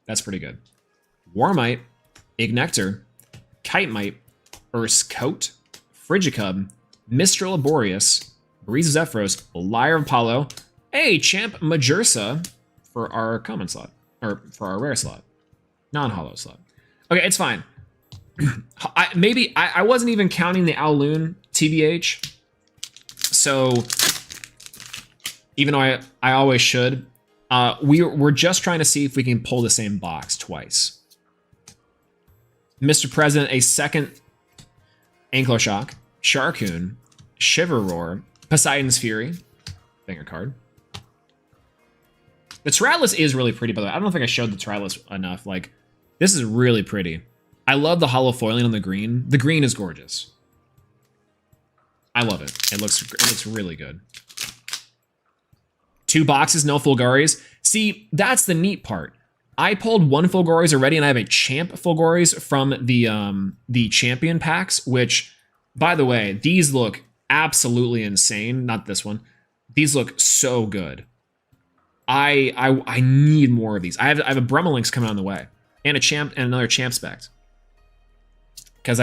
Speaker 1: That's pretty good. Warmite, Ignector, Chitemite, Urskote, Frigicub, Mistral Laborious, Breeze of Zephyros, Lyre of Apollo, hey, Champ Majursa for our common slot, or for our rare slot, non-hollow slot. Okay, it's fine. I wasn't even counting the Owloon TBH, so even though I always should, we're just trying to see if we can pull the same box twice. Mr. President, a second Ankyloshok, Sharkoon, Shiverroar, Poseidon's Fury, banger card. The Terratlas is really pretty, by the way. I don't think I showed the Terratlas enough. Like, this is really pretty. I love the hollow foiling on the green. The green is gorgeous. I love it. It looks really good. 2 boxes, no Fulguris. See, that's the neat part. I pulled 1 Fulguris already, and I have a Champ Fulguris from the Champion packs, which, by the way, these look absolutely insane. Not this one. These look so good. I need more of these. I have a Bremelinx coming on the way, and a Champ and another Champ spec. Because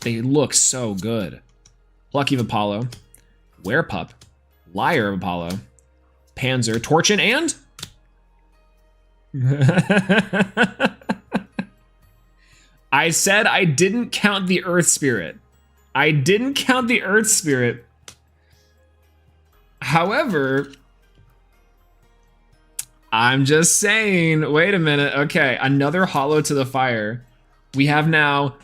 Speaker 1: they look so good. Plucky of Apollo, Werepup, Lyre of Apollo, Panzer, Torchin, and I said I didn't count the Earth Spirit. I didn't count the Earth Spirit. However, I'm just saying, wait a minute. Okay, another hollow to the fire. We have now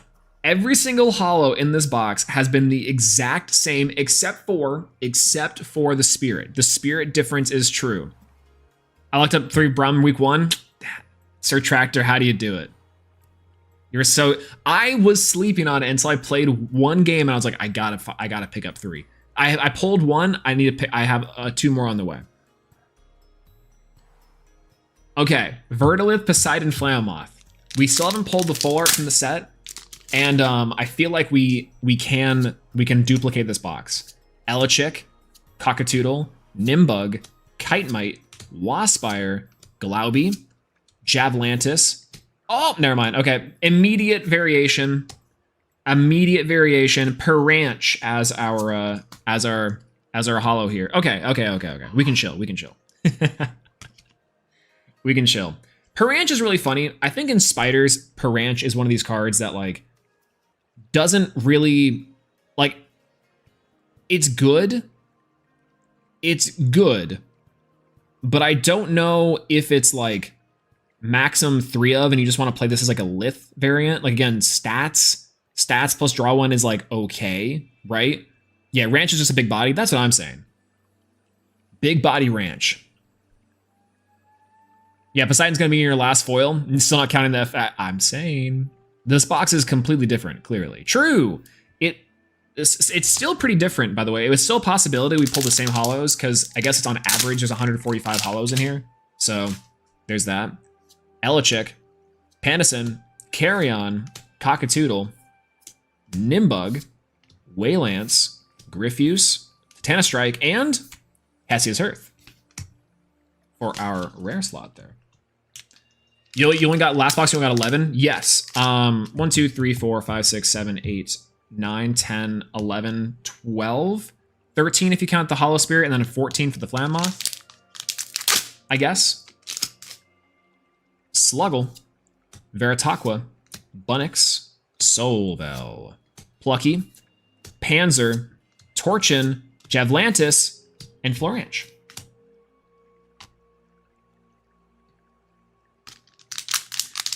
Speaker 1: every single hollow in this box has been the exact same except for the spirit. The spirit difference is true. I looked up 3 Brum week 1. Sir Tractor, how do you do it? I was sleeping on it until I played 1 game and I was like, I gotta pick up 3. I pulled 1. I need to pick. I have 2 more on the way. Okay, Verdolith, Poseidon, Flammoth. We still haven't pulled the full art from the set. And I feel like we can duplicate this box. Elechick, Cockatoodle, Nimbug, Kitemite, Waspire, Glaubie, Javlantis. Oh, never mind. Okay, immediate variation. Peranch as our holo here. Okay. We can chill. We can chill. Peranch is really funny. I think in Spiders, Peranch is one of these cards that like doesn't really like. It's good. But I don't know if it's like maximum 3 of, and you just want to play this as like a Lith variant. Like again, stats plus draw 1 is like okay, right? Yeah, Ranch is just a big body. That's what I'm saying. Big body Ranch. Yeah, Poseidon's gonna be in your last foil. Still not counting the I'm saying this box is completely different. Clearly, true. It's still pretty different, by the way. It was still a possibility we pull the same holos because I guess it's on average there's 145 holos in here. So there's that. Elechick, Panison, Carrion, Cockatoodle, Nimbug, Waylance, Griffuse, Tanastrike, and Hessia's Hearth for our rare slot there. You only got last box, you only got 11? Yes. 1, 2, 3, 4, 5, 6, 7, 8, 9, 10, 11, 12, 13 if you count the Hollow Spirit, and then 14 for the Flammoth, I guess. Sluggle, Veritaqua, Bunnix, Solvel, Plucky, Panzer, Torchin, Javlantis, and Floranch.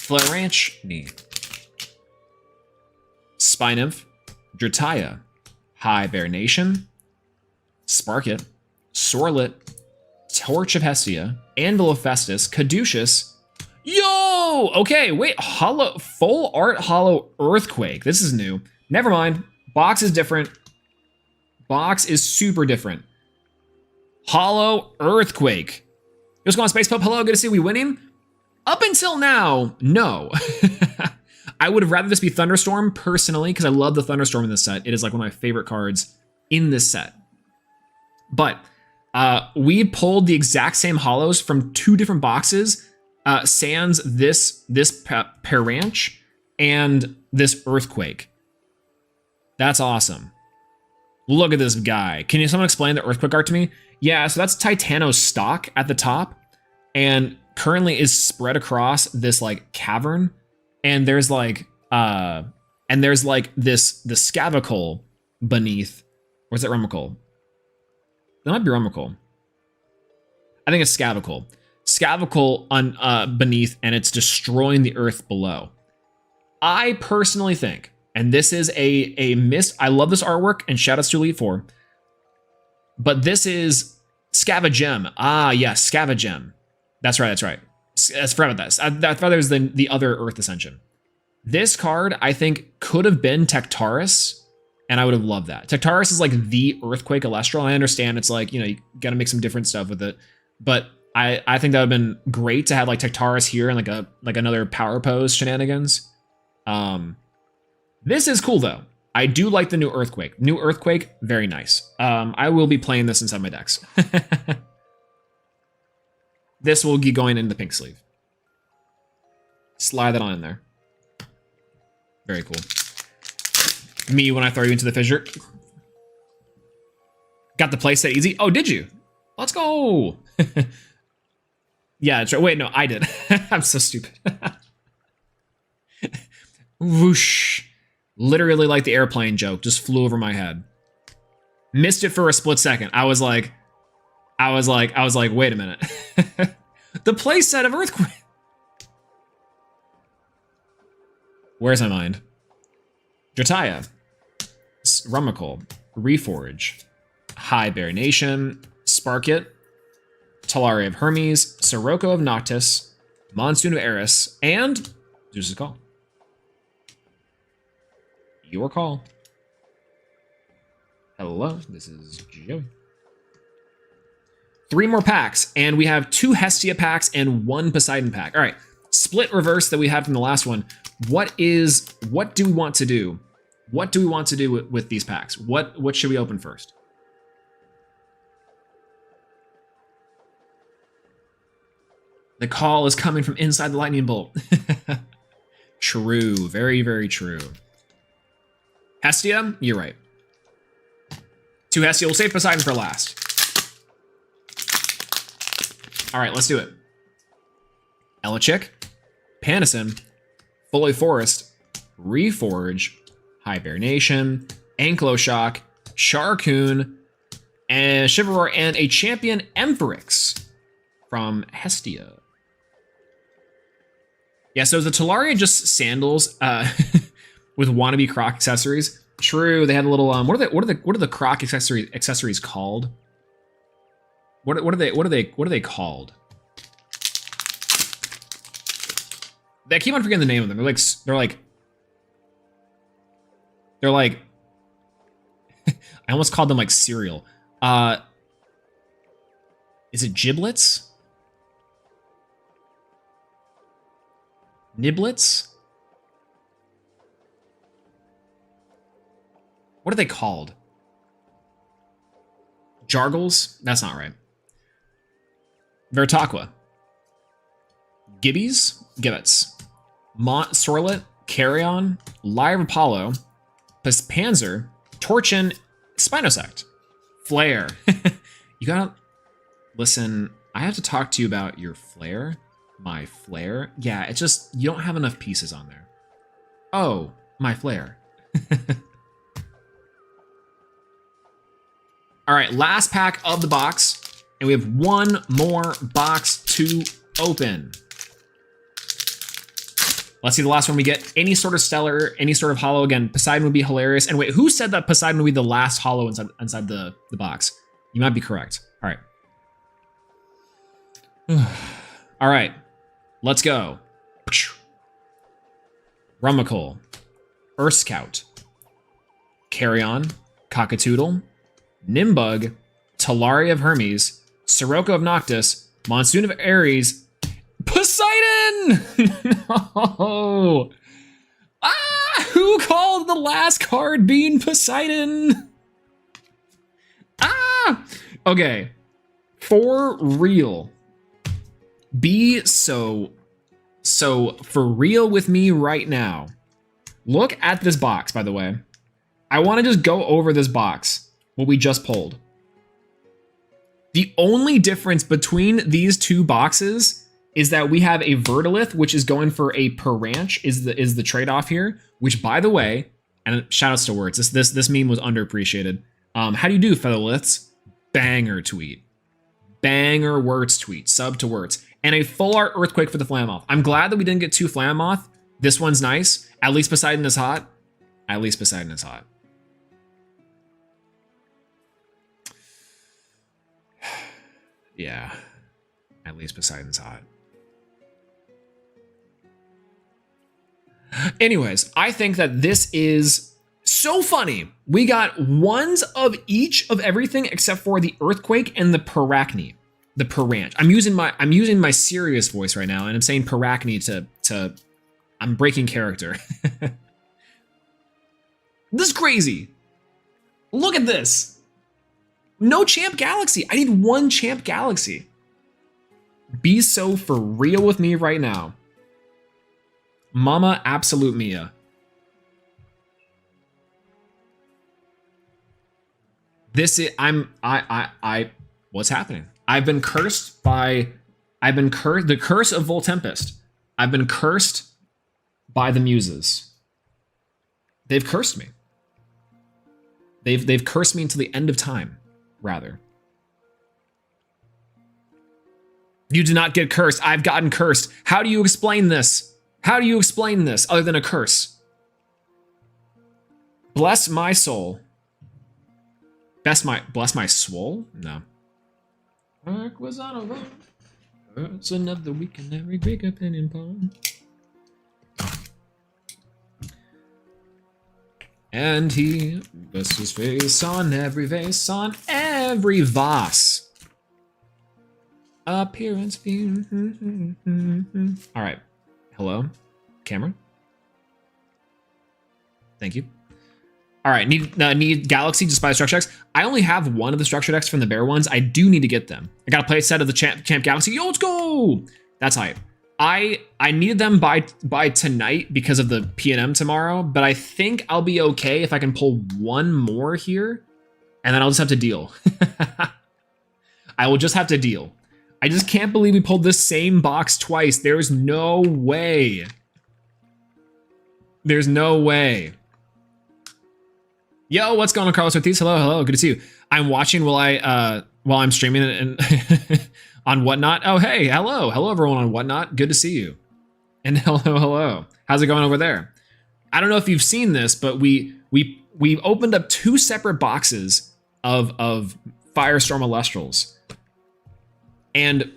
Speaker 1: Floranch, Spinov, Drataya, High Bear Nation, Sparkit, Sorlet, Torch of Hestia, Anvil of Festus, Caduceus. Yo! Okay, wait, full art hollow Earthquake. This is new. Never mind. Box is different. Box is super different. Hollow Earthquake. What's going on, Space Pup? Hello, good to see you. We winning? Up until now, no. I would have rather this be Thunderstorm, personally, because I love the Thunderstorm in this set. It is like one of my favorite cards in this set. But we pulled the exact same holos from 2 different boxes, sans this Peranch and this Earthquake. That's awesome. Look at this guy. Can someone explain the Earthquake art to me? Yeah, so that's Titano's stock at the top, and currently is spread across this like cavern. And there's like this the Scavicle beneath. Or is it Rumicle? That might be Rumicle. I think it's Scavicle. Scavicle on beneath, and it's destroying the earth below. I personally think, and this is a miss. I love this artwork, and shout outs to Elite 4. But this is Scavagem. Ah, yes, Scavagem. That's right. I forgot about this. I thought it was the other Earth Ascension. This card, I think, could have been Tectaurus, and I would have loved that. Tectaurus is like the Earthquake Elestral. I understand it's like, you got to make some different stuff with it, but I think that would have been great to have like Tectaurus here and like another power pose shenanigans. This is cool though. I do like the new Earthquake. New Earthquake, very nice. I will be playing this inside my decks. This will be going in the pink sleeve. Slide that on in there. Very cool. Me when I throw you into the fissure. Got the playset easy. Oh, did you? Let's go. Yeah, wait, no, I did. I'm so stupid. Whoosh. Literally like the airplane joke, just flew over my head. Missed it for a split second. I was like, wait a minute. The playset of Earthquake. Where's my mind? Drataya, Rumicle, Reforge, High Bear Nation, Sparkit, Talaria of Hermes, Sirocco of Noctis, Monsoon of Eris, and Zeus's Call. Your call. Hello, this is Joey. 3 more packs, and we have 2 Hestia packs and 1 Poseidon pack. All right, split reverse that we had from the last one. What do we want to do? What do we want to do with these packs? What should we open first? The call is coming from inside the lightning bolt. True, very, very true. Hestia, you're right. 2 Hestia, we'll save Poseidon for last. All right, let's do it. Elichick, Panacin, Fully Forest, Reforge, Hibernation, Ankyloshock, Sharkoon, and Chivalry, and a Champion Emperix from Hestia. Yeah, so the Talaria just sandals with wannabe Croc accessories. True, they had a little what are the Croc accessories called? What are they called? I keep on forgetting the name of them. They're like I almost called them like cereal. Is it giblets? Niblets? What are they called? Jargles? That's not right. Vertaqua. Gibbies? Gibbets. Mont Sorlet, Carrion, Lyre of Apollo, Panzer, Torchin, Spinosect, Flare. You gotta listen. I have to talk to you about your Flare. My Flare. Yeah, it's just you don't have enough pieces on there. Oh, my Flare. All right, last pack of the box, and we have one more box to open. Let's see the last one we get. Any sort of stellar, any sort of hollow. Again, Poseidon would be hilarious. And wait, who said that Poseidon would be the last hollow inside the box? You might be correct. All right. All right. Let's go. Rummacle. Earth Scout. Carrion. Cockatoodle. Nimbug. Talaria of Hermes. Sirocco of Noctis. Monsoon of Ares. Poseidon! No! Ah! Who called the last card being Poseidon? Ah! Okay. For real. Be so for real with me right now. Look at this box, by the way. I want to just go over this box, what we just pulled. The only difference between these two boxes is that we have a Verdolith, which is going for a per ranch, is the trade-off here, which, by the way, and shout-outs to Words, this meme was underappreciated. How do you do, Featherliths? Banger tweet. Banger Words tweet. Sub to Words. And a full art Earthquake for the Flammoth. I'm glad that we didn't get 2 Flammoth. This one's nice. At least Poseidon is hot. At least Poseidon is hot. Yeah. At least Poseidon's hot. Anyways, I think that this is so funny. We got ones of each of everything except for the Earthquake and the Parachne. The Paranch. I'm using my serious voice right now, and I'm saying Parachne to I'm breaking character. This is crazy. Look at this. No Champ Galaxy. I need 1 Champ Galaxy. Be so for real with me right now. Mama Absolute Mia. This is what's happening? I've been cursed the curse of Voltempest. I've been cursed by the muses. They've cursed me. They've cursed me until the end of time, rather. You did not get cursed. I've gotten cursed. How do you explain this? How do you explain this other than a curse? Bless my soul. Bless my swole? No. Work was on a roll. It's another week in every big opinion poem. And he rests his face on every vase, on every vase. Appearance. All right. Hello? Camera? Thank you. All right, need Galaxy just buy structure decks. I only have one of the structure decks from the bear ones. I do need to get them. I got to play a set of the Champ Galaxy. Yo, let's go! That's hype. I needed them by tonight because of the P&M tomorrow, but I think I'll be okay if I can pull one more here, and then I'll just have to deal. I will just have to deal. I just can't believe we pulled this same box twice. There's no way. There's no way. Yo, what's going on, Carlos Ortiz? Hello, hello, good to see you. I'm watching while I'm streaming and on Whatnot. Oh, hey, hello everyone on Whatnot. Good to see you. And hello. How's it going over there? I don't know if you've seen this, but we opened up 2 separate boxes of Firestorm Elestrals, and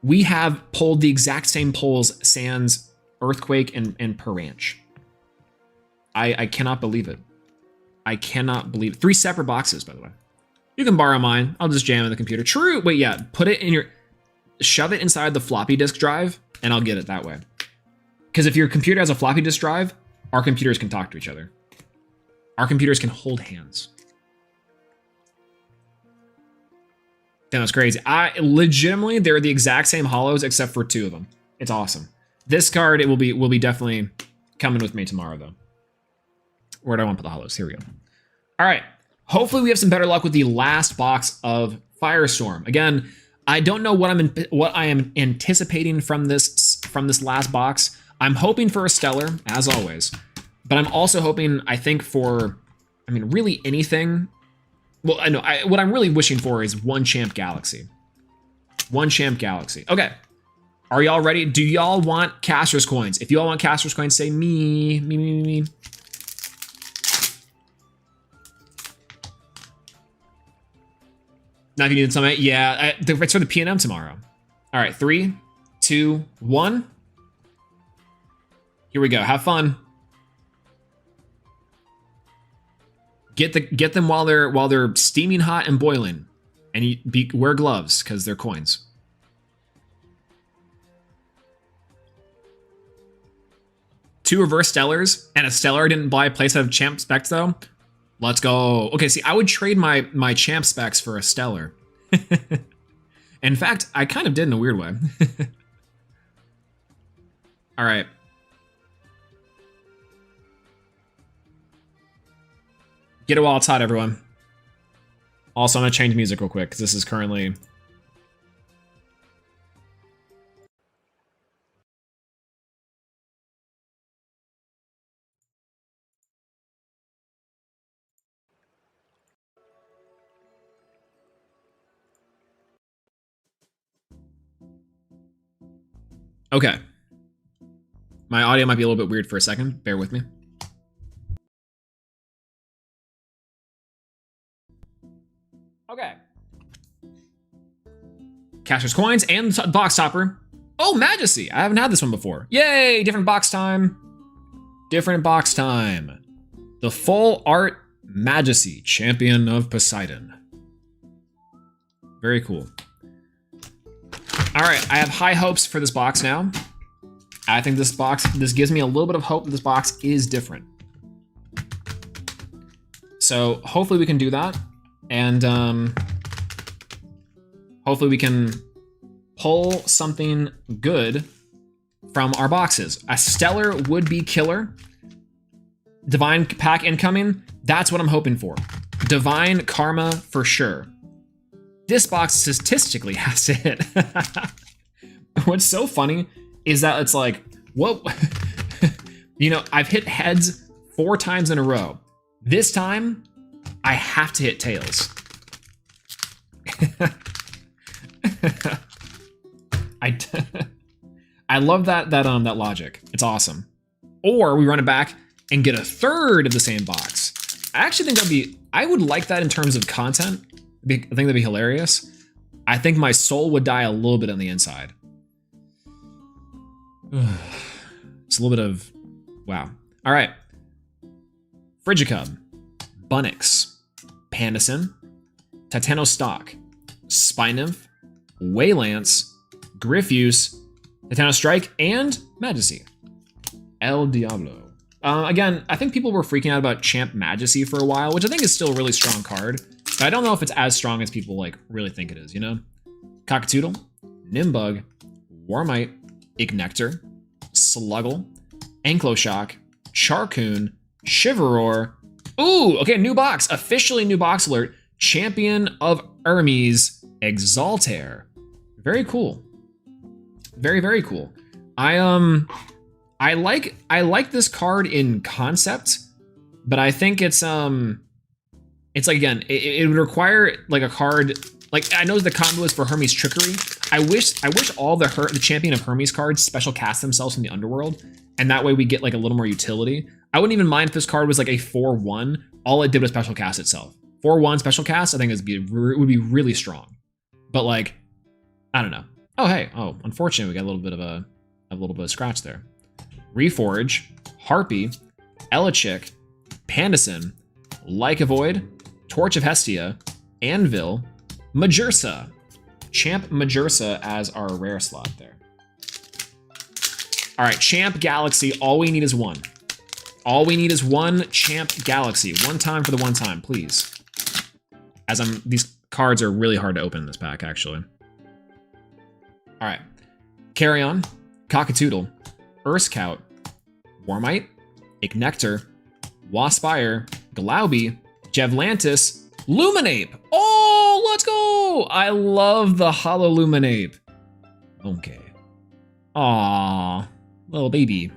Speaker 1: we have pulled the exact same pulls sans Earthquake and Per Ranch. I cannot believe it. I cannot believe it. 3 separate boxes, by the way. You can borrow mine. I'll just jam in the computer. True. Wait, yeah. Put it in your... Shove it inside the floppy disk drive, and I'll get it that way. Because if your computer has a floppy disk drive, our computers can talk to each other. Our computers can hold hands. Damn, that's crazy. Legitimately, they're the exact same hollows except for 2 of them. It's awesome. This card, it will be definitely coming with me tomorrow, though. Where do I want to put the hollows? Here we go. All right. Hopefully we have some better luck with the last box of Firestorm. Again, I don't know what I am anticipating from this last box. I'm hoping for a stellar, as always, but I'm also hoping, I think, for, I mean, really anything. Well, I know what I'm really wishing for is 1 Champ Galaxy. 1 Champ Galaxy. Okay. Are y'all ready? Do y'all want Caster's coins? If y'all want Caster's coins, say me. Not if you need something. Yeah, it's for the P&M tomorrow. All right, 3, 2, 1. Here we go. Have fun. Get them while they're steaming hot and boiling, and wear gloves because they're coins. Two reverse stellars and a stellar I didn't buy a playset of champ specs though. Let's go. Okay, see, I would trade my champ specs for a stellar. In fact, I kind of did in a weird way. All right. Get it while it's hot, everyone. Also, I'm gonna change music real quick because this is currently... Okay. My audio might be a little bit weird for a second. Bear with me. Okay. Caster's coins and box topper. Oh, Majesty. I haven't had this one before. Yay, different box time. Different box time. The full art Majesty, Champion of Poseidon. Very cool. All right, I have high hopes for this box now. I think this gives me a little bit of hope that this box is different. So hopefully we can do that. And hopefully we can pull something good from our boxes. A stellar would be killer. Divine pack incoming, that's what I'm hoping for. Divine karma for sure. This box statistically has to hit. What's so funny is that it's like, whoa. You know, I've hit heads 4 times in a row. This time, I have to hit tails. I love that logic. It's awesome. Or we run it back and get a third of the same box. I actually think I would like that in terms of content. I think that'd be hilarious. I think my soul would die a little bit on the inside. It's a little bit of, wow. All right. Frigicub, Bunnix, Pandison, Titanostock, Spinnymph, Waylance, Griffuse, Titanostrike, and Majesty. El Diablo. Again, I think people were freaking out about Champ Majesty for a while, which I think is still a really strong card. But I don't know if it's as strong as people like really think it is, you know? Cockatoodle, Nimbug, Warmite, Ignector, Sluggle, Ankyloshock, Charcoon, Shiveror. Ooh, okay, new box. Officially new box alert. Champion of Hermes, Exaltair. Very cool. Very, very cool. I like this card in concept, but I think it's like, again, it would require like a card. Like, I know the combo is for Hermes Trickery. I wish all the Champion of Hermes cards special cast themselves from the Underworld, and that way we get like a little more utility. I wouldn't even mind if this card was like a 4/1. All it did was special cast itself. 4/1 special cast, I think would be really strong. But like, I don't know. Oh hey, oh, unfortunately we got a little bit of scratch there. Reforge, Harpy, Elichick, Pandison, Lycavoid, Torch of Hestia, Anvil, Majursa. Champ Majursa as our rare slot there. All right, Champ Galaxy, all we need is one. All we need is one Champ Galaxy. One time for the one time, please. These cards are really hard to open in this pack, actually. All right, Carrion, Cockatoodle, Urskout, Warmite, Ignector, Waspire, Glaubie, Jevlantis, Luminape. Oh, let's go! I love the Hollow Luminape. Okay. Aww, little baby.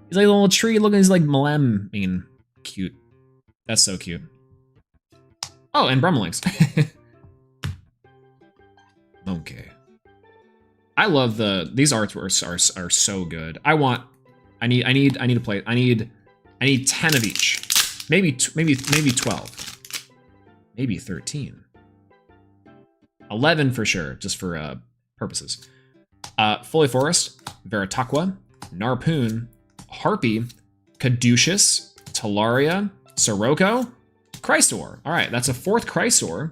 Speaker 1: He's like a little tree looking. He's like Malem. I mean, cute. That's so cute. Oh, and Brummelings. Okay. I love these artworks are so good. I need to play. I need 10 of each. Maybe 12. Maybe 13. 11 for sure, just for purposes. Fully Forest, Veritaqua, Narpoon, Harpy, Caduceus, Talaria, Sirocco, Chrysaor. All right, that's a 4th Chrysaor.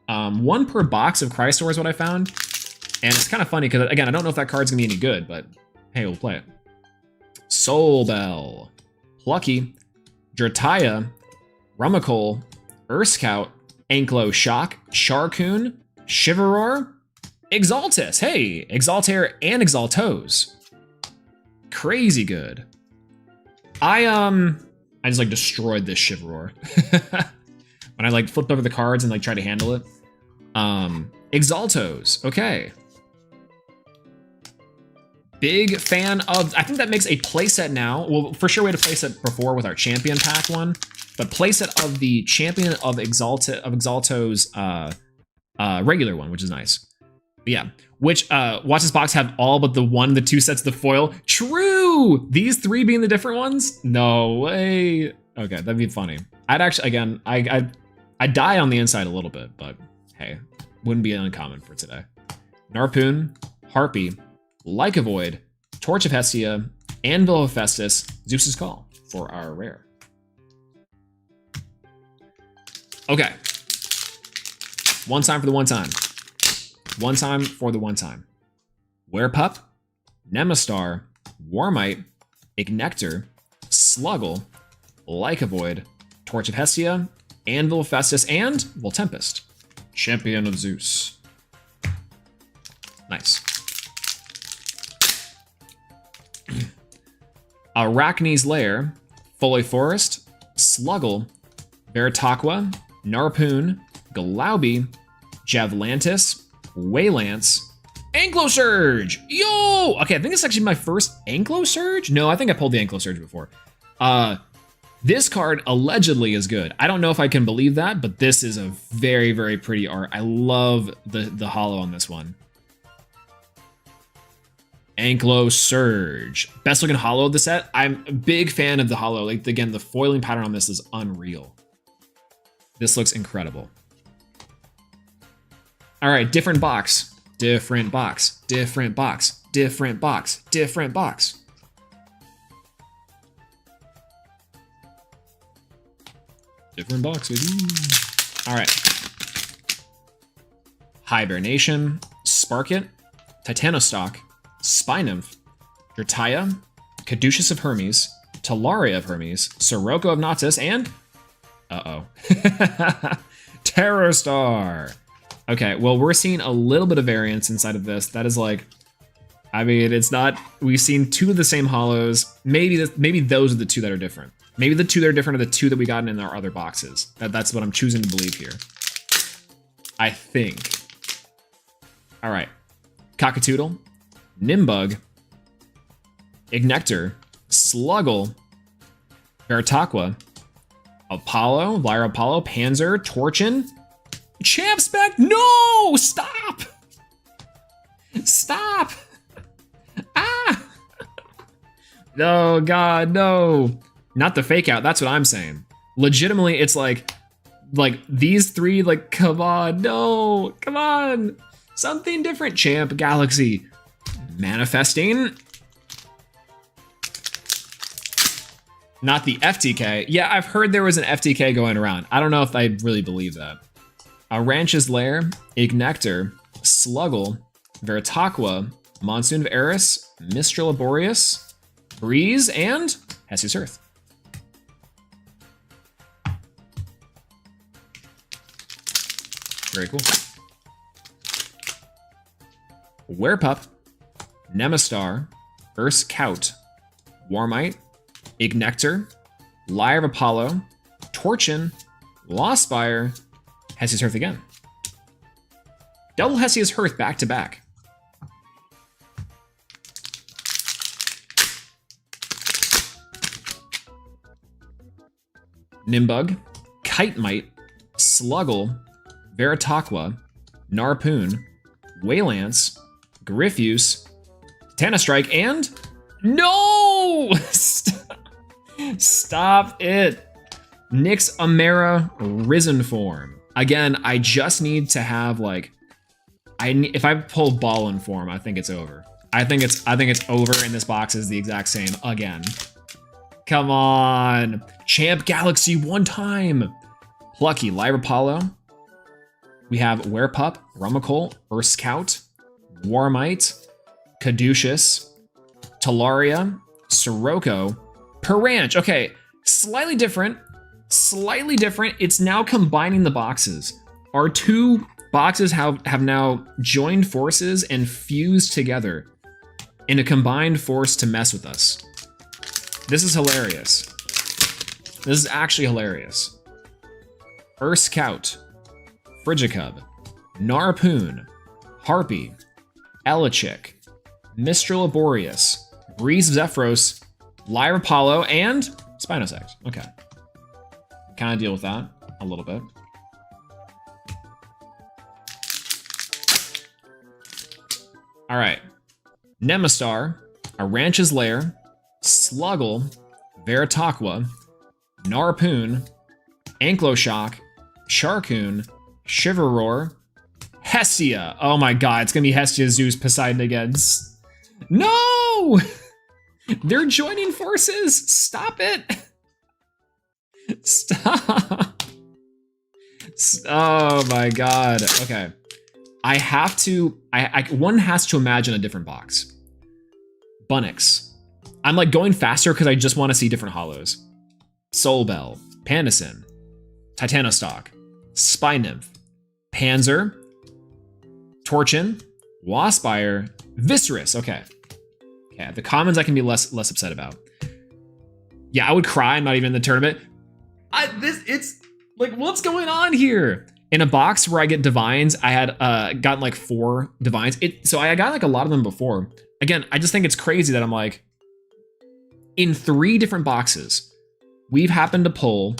Speaker 1: 1 per box of Chrysaor is what I found. And it's kind of funny because, again, I don't know if that card's gonna be any good, but hey, we'll play it. Soul Bell, Plucky, Jertaya, Rumacole, Urskout, Ankyloshock, Charcoon, Shiveror, Exaltis. Hey, Exaltair and Exaltos. Crazy good. I just like destroyed this Shiveror when I like flipped over the cards and like tried to handle it. Exaltos. Okay. Big fan of, I think that makes a playset now. Well, for sure we had a playset before with our champion pack one, but playset of the champion of Exalto's regular one, which is nice. But yeah, which watch this box have all but the 2 sets of the foil. True! These 3 being the different ones? No way. Okay, that'd be funny. I'd actually, again, I die on the inside a little bit, but hey, wouldn't be uncommon for today. Narpoon, Harpy, Lycavoid, Torch of Hestia, Anvil of Festus, Zeus's Call for our rare. Okay. One time for the one time. One time for the one time. Werepup, Nemastar, Warmite, Ignector, Sluggle, Lycavoid, Torch of Hestia, Anvil of Festus, and Voltempest. Champion of Zeus. Nice. Arachne's Lair, Fully Forest, Sluggle, Veritaqua, Narpoon, Glaubie, Javlantis, Waylance, Ankylossurge! Yo! Okay, I think it's actually my first Ankylossurge? No, I think I pulled the Ankylossurge before. This card allegedly is good. I don't know if I can believe that, but this is a very, very pretty art. I love the holo on this one. Ankylossurge. Best looking holo of the set. I'm a big fan of the holo. Like, again, the foiling pattern on this is unreal. This looks incredible. All right, different box. Different box. Different box. Different box. Different box. Different boxes. All right. Hibernation, Sparkit, Titanostock, Spynymph, Jertaya, Caduceus of Hermes, Talaria of Hermes, Sirocco of Noctis, and... Terror Star! Okay, well, we're seeing a little bit of variance inside of this. That is like... I mean, it's not... We've seen 2 of the same hollows. Maybe those are the 2 that are different. Maybe the 2 that are different are the 2 that we got in our other boxes. That's what I'm choosing to believe here. I think. All right. Cockatoodle, Nimbug, Ignector, Sluggle, Veritaqua, Apollo, Lyra Apollo, Panzer, Torchin, Champ Spec. No! Stop! Stop! Ah! No, God, no. Not the fake out. That's what I'm saying. Legitimately, it's like these 3, like, come on, no, come on. Something different, Champ, Galaxy. Manifesting. Not the FTK. Yeah, I've heard there was an FTK going around. I don't know if I really believe that. A Ranch's Lair, Ignector, Sluggle, Veritaqua, Monsoon of Eris, Mistral of Boreas, Breeze, and Hesiod's Hearth. Very cool. Werepup, Nemastar, Urskout, Warmite, Ignector, Lyre of Apollo, Torchin, Lostspire, Hesiod's Hearth again. Double Hesiod's Hearth back to back. Nimbug, Chitemite, Sluggle, Veritaqua, Narpoon, Waylance, Griffuse, Tanastrike, and... No! Stop it. Nyx Amera Risen Form. Again, I just need to have, like... if I pull Ballin form, I think it's over. I think it's over, and this box is the exact same again. Come on. Champ Galaxy 1 time. Plucky, Lyra Apollo. We have Werepup, Rummacle, Urskout, Warmite, Caduceus, Talaria, Sirocco, Piranch. Okay, slightly different. Slightly different. It's now combining the boxes. Our 2 boxes have now joined forces and fused together in a combined force to mess with us. This is hilarious. This is actually hilarious. Urskout, Frigicub, Narpoon, Harpy, Elichick, Mistral of Boreas, Breeze of Zephyros, Lyra Apollo, and Spinosect. Okay. Kind of deal with that a little bit. All right. Nemastar, A Ranch's Lair, Sluggle, Veritaqua, Narpoon, Ankyloshocks, Sharkoon, Shiverroar, Hestia. Oh my god, it's gonna be Hestia, Zeus, Poseidon again. No! They're joining forces! Stop it! Stop! Oh my god. Okay. I have to... one has to imagine a different box. Bunnix. I'm like going faster because I just want to see different hollows. Soul Bell, Pandison, Titanostock, Spy Nymph, Panzer, Torchin, Waspire, Viscerus. Okay. Okay, the commons I can be less upset about. Yeah, I would cry. I'm not even in the tournament. It's like, what's going on here? In a box where I get divines, I had gotten like 4 divines. So I got like a lot of them before. Again, I just think it's crazy that I'm like, in 3 different boxes, we've happened to pull.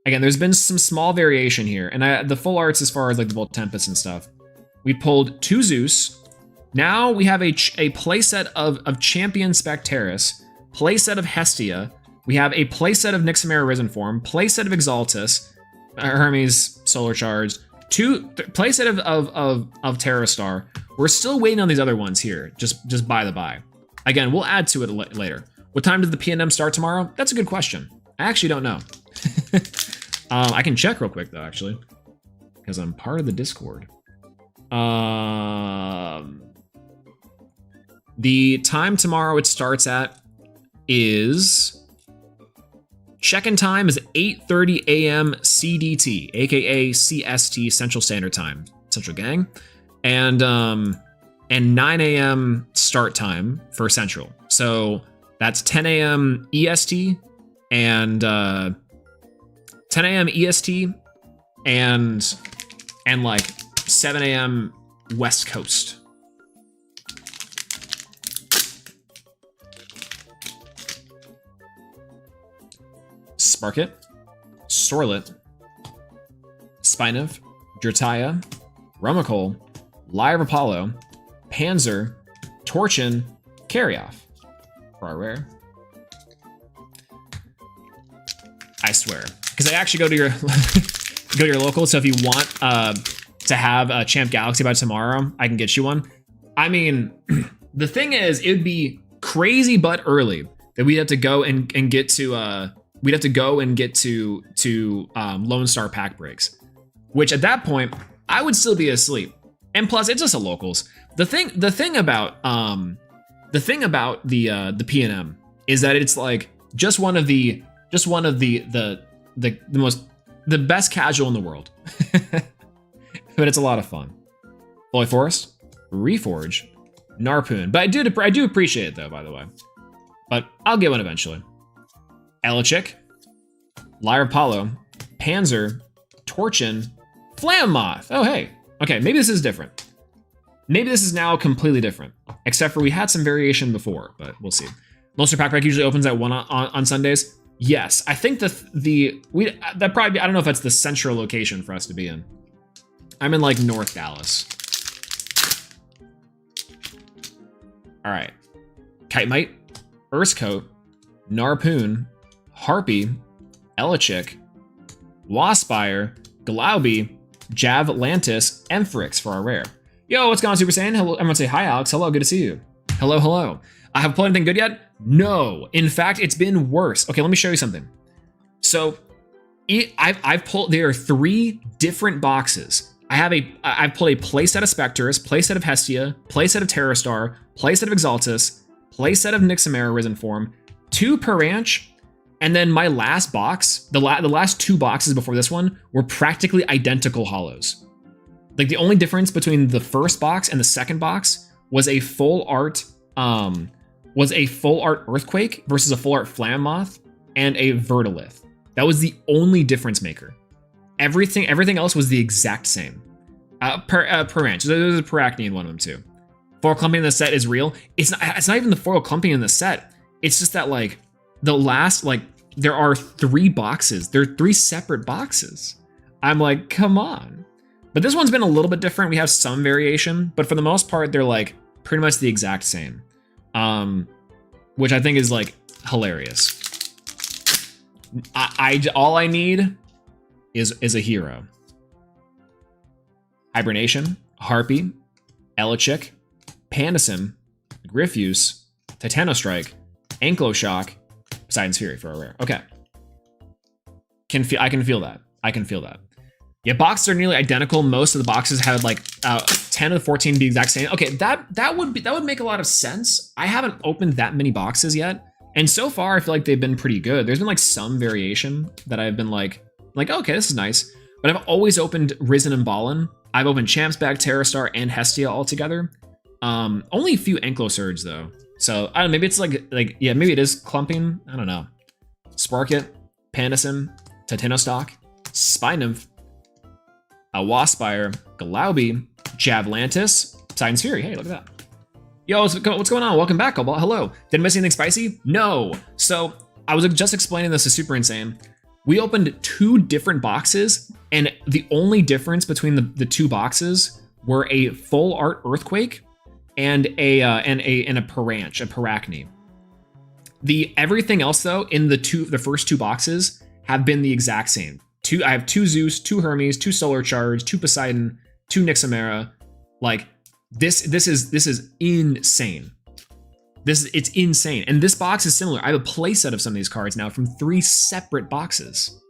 Speaker 1: Again, there's been some small variation here, and the full arts as far as like the Volt Tempest and stuff. We pulled 2 Zeus. Now we have a playset of Champion Spectaris, playset of Hestia. We have a playset of Nyxamera Risen Form, playset of Exaltus, Hermes Solar Charged, playset of Terra Star. We're still waiting on these other ones here, just by the by. Again, we'll add to it later. What time does the PNM start tomorrow? That's a good question. I actually don't know. I can check real quick though, actually, because I'm part of the Discord. The time tomorrow, it starts at is check-in time is 8:30 a.m. CDT, aka CST, Central Standard Time, Central Gang, and 9 a.m. start time for Central. So that's 10 a.m. EST and 10 a.m. EST and like 7 a.m. West Coast. Sparkit, Sorlet, Spinov, Drataya, Rumacol, Lyre of Apollo, Panzer, Torchin, Carryoff for our rare. I swear, because I actually go to your go to your local. So if you want to have a Champ Galaxy by tomorrow, I can get you one. I mean, the thing is, it would be crazy but early that we'd have to go and get to we'd have to go and get to Lone Star pack breaks, which at that point I would still be asleep. And plus, it's just a locals. The thing about the PNM is that it's like just one of the best casual in the world. But it's a lot of fun. Holy Forest, Reforge, Narpoon. But I do appreciate it though, by the way. But I'll get one eventually. Elichick, Lyre Apollo, Panzer, Torchin, Flammoth. Oh hey. Okay, maybe this is different. Maybe this is now completely different. Except for we had some variation before, but we'll see. Lone Star Pack Break usually opens at 1 on Sundays. Yes, I think that probably, I don't know if that's the central location for us to be in. I'm in like North Dallas. All right. Kite Mite, Urskote, Narpoon, Harpy, Elichick, Waspire, Galaubi, Javlantis, Amphrix for our rare. Yo, what's going on, Super Saiyan? Hello, I'm gonna say hi, Alex. Hello, good to see you. Hello, hello. I have pulled anything good yet? No. In fact, it's been worse. Okay, let me show you something. So, I've pulled. There are 3 different boxes. I've pulled a playset of Spectres, playset of Hestia, playset of Terrastar, playset of Exaltus, playset of Nixamera Risen Form, 2 Peranch, and then my last box, the last 2 boxes before this one were practically identical holos. Like the only difference between the first box and the second box was a full art Earthquake versus a full art Flammoth and a Vertilith. That was the only difference maker. Everything else was the exact same. Peranch, there's a Paracne in one of them too. Foil clumping in the set is real. It's not even the foil clumping in the set. It's just that like the last, like there are 3 boxes. There are 3 separate boxes. I'm like, come on. But this one's been a little bit different. We have some variation, but for the most part, they're like pretty much the exact same. Which I think is like hilarious. All I need is a hero. Hibernation, Harpy, Elichick, Pandasim, Griffuse, Titanostrike, Ankylostock, Poseidon's Fury for a rare. Okay. I can feel that. I can feel that. Yeah, boxes are nearly identical. Most of the boxes have like 10 of the 14 be the exact same. Okay, that would make a lot of sense. I haven't opened that many boxes yet, and so far I feel like they've been pretty good. There's been like some variation that I've been like okay, this is nice. But I've always opened Risen and Ballin. I've opened Champs Bag, Terrastar, and Hestia all together. Only a few Ankylosarge though. So I don't know, maybe it's like yeah, maybe it is clumping. I don't know. Sparkit, Pandasim, Titanostock, Spinnymph, Waspire, Galaubi, Javlantis, Poseidon's Fury. Hey, look at that. Yo, what's going on? Welcome back, Cobalt. Hello. Did I miss anything spicy? No. So I was just explaining this to Super Insane. We opened 2 different boxes, and the only difference between the 2 boxes were a full art Earthquake and a Paracne. Everything else though in the first 2 boxes have been the exact same. I have 2 Zeus, 2 Hermes, 2 Solar Charge, 2 Poseidon, 2 Nixamera. Like this is insane. It's insane. And this box is similar. I have a playset of some of these cards now from 3 separate boxes.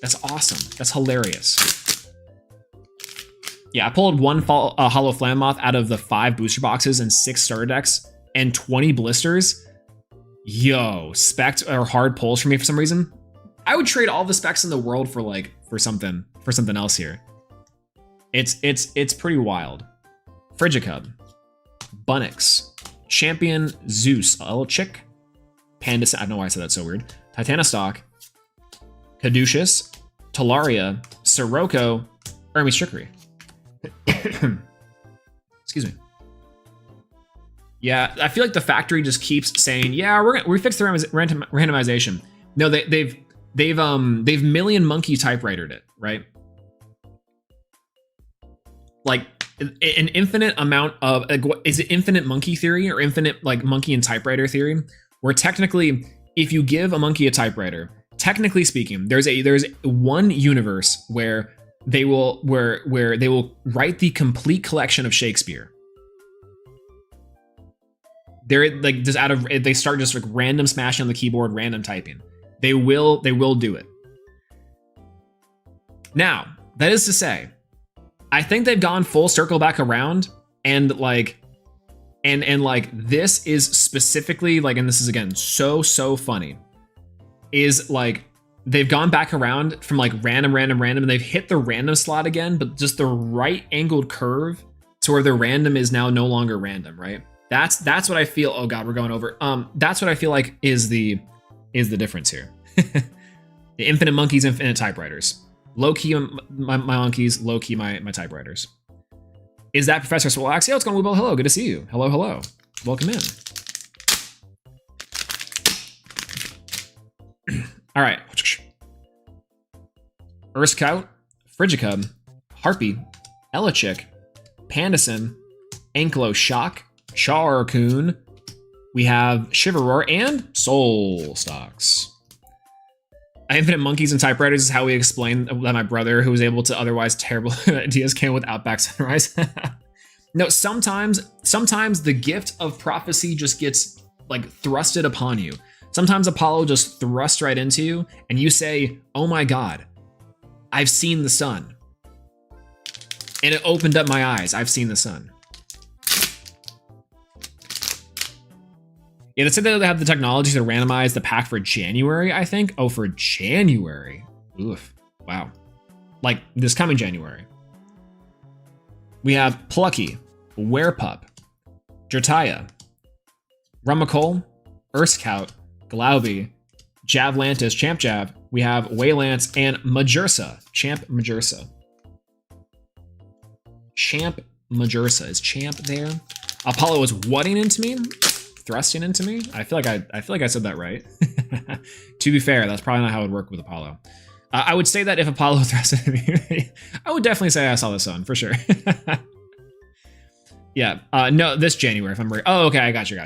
Speaker 1: That's awesome. That's hilarious. Yeah, I pulled 1 Hollow Flammoth out of the 5 booster boxes and 6 starter decks and 20 blisters. Yo, specs are hard pulls for me for some reason. I would trade all the specs in the world for something else here. It's pretty wild. Frigicub, Bunnix, Champion Zeus, Elchick, Panda, I don't know why I said that so weird. Titanostock, Caduceus, Talaria, Sirocco, Hermes Trickery. Excuse me. Yeah, I feel like the factory just keeps saying, yeah, we fixed the randomization. No, they've Million Monkey typewritered it, right? Like an infinite amount of, is it infinite monkey theory or infinite like monkey and typewriter theory? Where technically, if you give a monkey a typewriter, technically speaking, there's one universe where they will write the complete collection of Shakespeare. They're like just they start just like random smashing on the keyboard, random typing. They will do it. Now, that is to say, I think they've gone full circle back around and this is specifically like, and this is again so funny, is like they've gone back around from like random and they've hit the random slot again, but just the right angled curve to where the random is now no longer random, right? That's what I feel. Oh God, we're going over. That's what I feel like is the difference here. The infinite monkeys, infinite typewriters. Low key my monkeys, low key my typewriters. Is that Professor Swalax? Yeah, what's going on, Weebell? Hello, good to see you. Hello. Welcome in. All right. Urskout, Frigicub, Harpy, Elechick, Pandasin, Anklo Shock, Charcoon. We have Shiverroar and Soul Stocks. Infinite monkeys and typewriters is how we explain that my brother, who was able to otherwise terrible ideas, came with Outback Sunrise. No, sometimes the gift of prophecy just gets like thrusted upon you. Sometimes Apollo just thrusts right into you and you say, oh my God, I've seen the sun. And it opened up my eyes. I've seen the sun. Yeah, they said that they have the technology to randomize the pack for January, I think. Oh, for January. Oof. Wow. Like this coming January. We have Plucky, Werepup, Jertaya, Rumacole, Urskout, Glauby, Javlantis, Champ Jav. We have Waylance and Majursa, Champ Majursa. Champ Majursa. Is Champ there? Apollo is whatting into me? Thrusting into me? I feel like I said that right. To be fair, that's probably not how it would work with Apollo. I would say that if Apollo thrusted at me, I would definitely say I saw the sun for sure. Yeah. No, this January if I'm right. Oh, okay. I got you.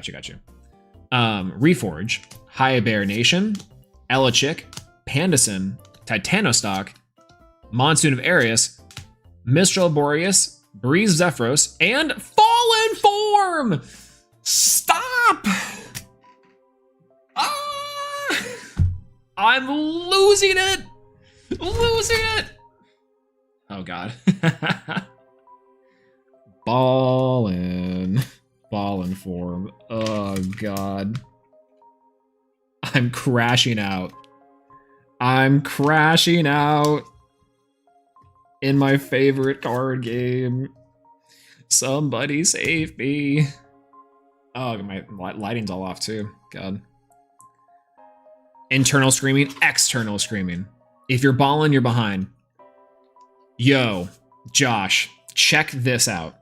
Speaker 1: Reforge, High Bear Nation, Elechick, Pandasin, Titanostock, Monsoon of Arius, Mistral Boreas, Breeze Zephyros, and Fallen Form. Stop! I'm losing it! Oh God. Fallen Form. Oh God. I'm crashing out. In my favorite card game. Somebody save me. Oh, my lighting's all off too. God. Internal screaming, external screaming. If you're balling, you're behind. Yo, Josh, check this out.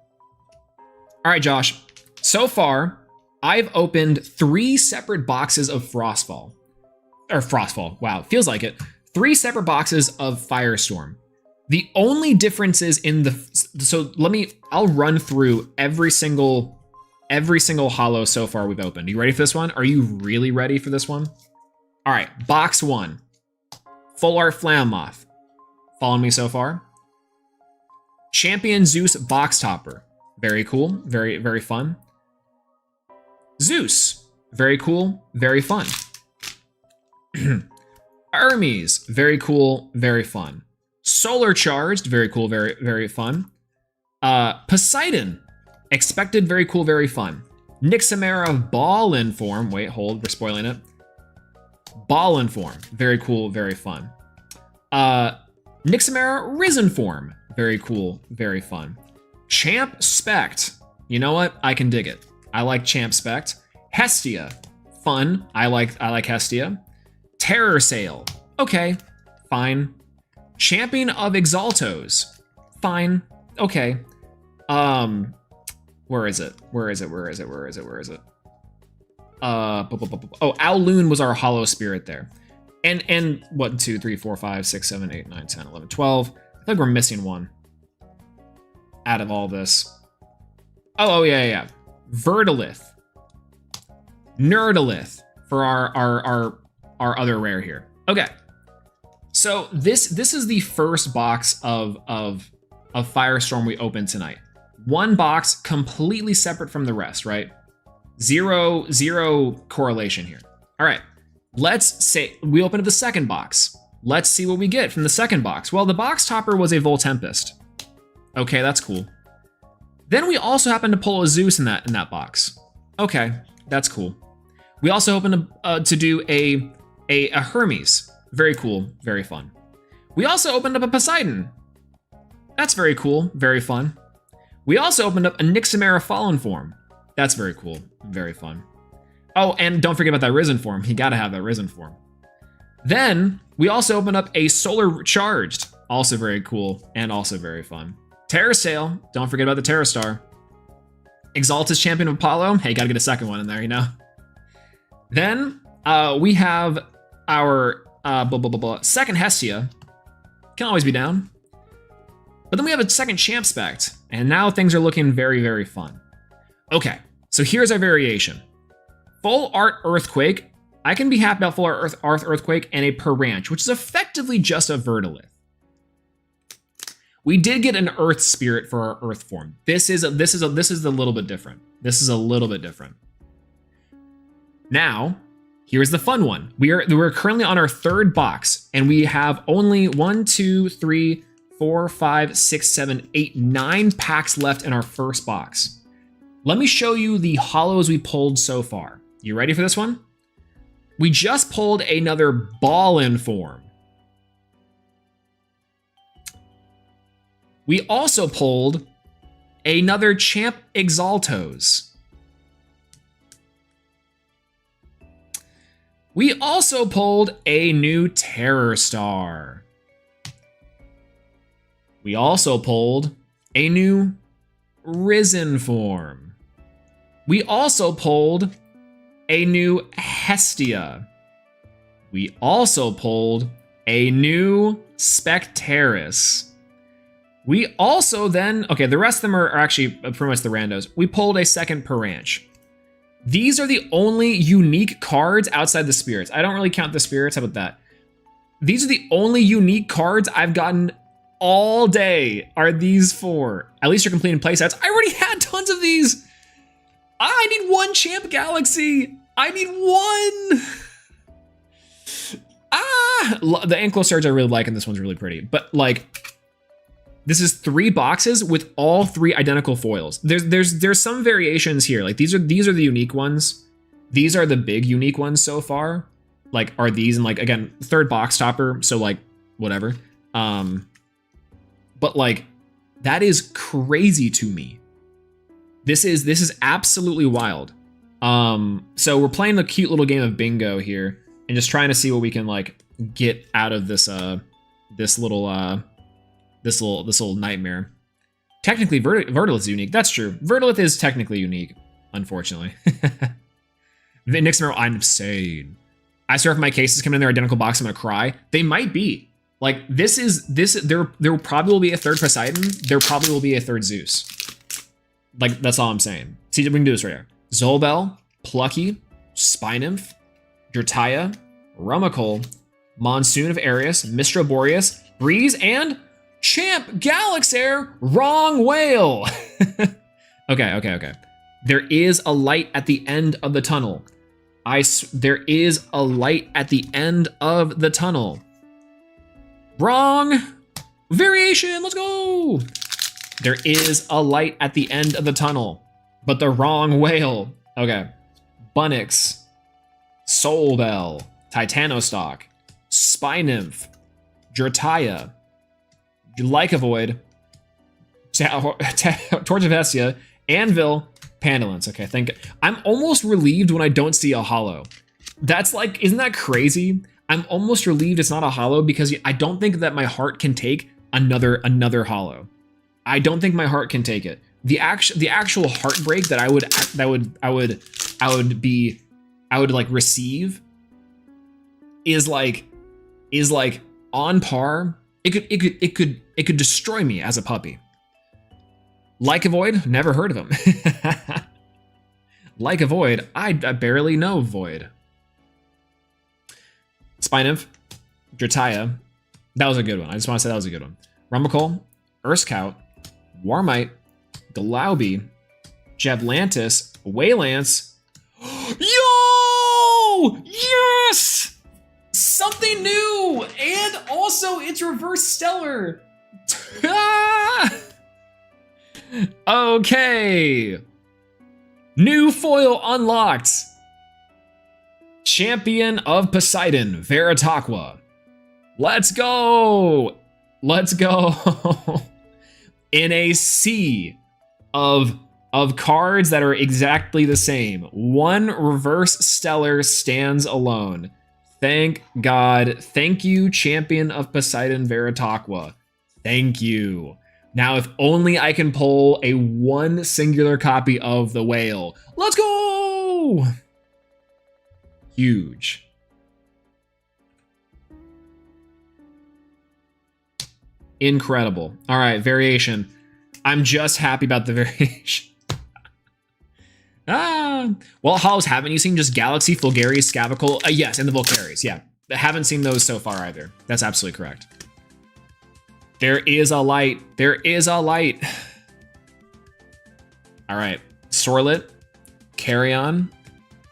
Speaker 1: All right, Josh. So far, I've opened 3 separate boxes of Frostfall. Wow, feels like it. 3 separate boxes of Firestorm. The only difference is in the... I'll run through every single holo so far we've opened. Are you ready for this one? Are you really ready for this one? All right, box 1. Full Art Flammoth. Following me so far? Champion Zeus Box Topper. Very cool, very, very fun. Zeus. Very cool, very fun. Hermes. Very cool, very fun. Solar Charged. Very cool, very, very fun. Poseidon. Expected, very cool, very fun. Nixamera Ball in form. Wait, hold, we're spoiling it. Ball in form. Very cool, very fun. Nixamera Risen form. Very cool, very fun. Champ Spect. You know what? I can dig it. I like Champ Spect. Hestia. Fun. I like Hestia. Terror Sail. Okay. Fine. Champion of Exaltos. Fine. Okay. Where is it? Oh, Owloon was our hollow spirit there. And 1, 2, 3, 4, 5, 6, 7, 8, 9, 10, 11, 12. I think we're missing one out of all this. Oh yeah. Verdolith. Nerdolith for our other rare here. Okay. So this is the first box of Firestorm we opened tonight. One box completely separate from the rest, right? Zero correlation here. All right, let's say we open up the second box. Let's see what we get from the second box. Well, the box topper was a Voltempest. Okay, that's cool. Then we also happen to pull a Zeus in that box. Okay, that's cool. We also opened to do a Hermes. Very cool, very fun. We also opened up a Poseidon. That's very cool, very fun. We also opened up a Nixamera Fallen form. That's very cool, very fun. Oh, and don't forget about that Risen form. You gotta have that Risen form. Then we also opened up a Solar Charged. Also very cool and also very fun. Terra Sail, don't forget about the Terra Star. Exaltus Champion of Apollo. Hey, gotta get a second one in there, you know? Then we have our second Hestia. Can always be down. But then we have a second Champ Spect, and now things are looking very, very fun. Okay, so here's our variation. Full Art Earthquake. I can be happy about Full Art Earthquake and a Peranch, which is effectively just a Verdolith. We did get an Earth Spirit for our Earth form. This is a little bit different. This is a little bit different. Now, here's the fun one. We're currently on our third box, and we have only 1, 2, 3, 4, 5, 6, 7, 8, 9 packs left in our first box. Let me show you the hollows we pulled so far. You ready for this one? We just pulled another Ball-in form. We also pulled another Champ Exaltos. We also pulled a new Terror Star. We also pulled a new Risen form. We also pulled a new Hestia. We also pulled a new Spectaris. We also then, okay, the rest of them are actually pretty much the randos. We pulled a second Peranch. These are the only unique cards outside the spirits. I don't really count the spirits, how about that? These are the only unique cards I've gotten all day, are these four. At least you're completing playsets. I already had tons of these. I need one Champ Galaxy. I need one. The Anklo Surge I really like, and this one's really pretty. But like, this is 3 boxes with all 3 identical foils. There's some variations here. Like these are the unique ones. These are the big unique ones so far. Like are these, and like again, third box topper, so like whatever. But like that is crazy to me. This is absolutely wild. So we're playing the cute little game of bingo here and just trying to see what we can like get out of this this little nightmare. Technically, Verdolith is unique. That's true. Verdolith is technically unique, unfortunately. Nixamero, I'm insane. I swear if my cases come in their identical box, I'm gonna cry. They might be. Like there probably will be a third Poseidon. There probably will be a third Zeus. Like that's all I'm saying. See, we can do this right here. Zolbel, Plucky, Spynymph, Drataya, Rumicole, Monsoon of Arius, Mistral Boreas, Breeze, and Champ Galaxair Wrong Whale. Okay. There is a light at the end of the tunnel. There is a light at the end of the tunnel. Wrong variation, let's go. There is a light at the end of the tunnel, but the wrong whale. Okay. Bunnix, Soul Bell, Titanostock, Spy Nymph, Drataya, Lycavoid, Torch of Hestia, Anvil, Pandalance. Okay, thank you. I'm almost relieved when I don't see a holo. That's like, isn't that crazy? I'm almost relieved it's not a holo because I don't think that my heart can take another holo. I don't think my heart can take it. The actual heartbreak that I would like receive is like on par. It could destroy me as a puppy. Lycavoid, never heard of him. Lycavoid, I barely know Void. Spy Nymph, Drataya, that was a good one. I just want to say that was a good one. Rumble, Urskout, Warmite, Galaubi, Javlantis, Waylance. Yo! Yes! Something new! And also it's reverse stellar. Okay. New foil unlocked. Champion of Poseidon, Veritaqua. Let's go! Let's go! In a sea of cards that are exactly the same. One reverse stellar stands alone. Thank God. Thank you, Champion of Poseidon, Veritaqua. Thank you. Now, if only I can pull a one singular copy of the whale. Let's go! Huge. Incredible. All right, variation. I'm just happy about the variation. Well, Hollows, haven't you seen just Galaxy, Fulgarius, Scavicle? Yes, and the Volcaries, yeah. I haven't seen those so far either. That's absolutely correct. There is a light. There is a light. All right. Sorlet, Carrion,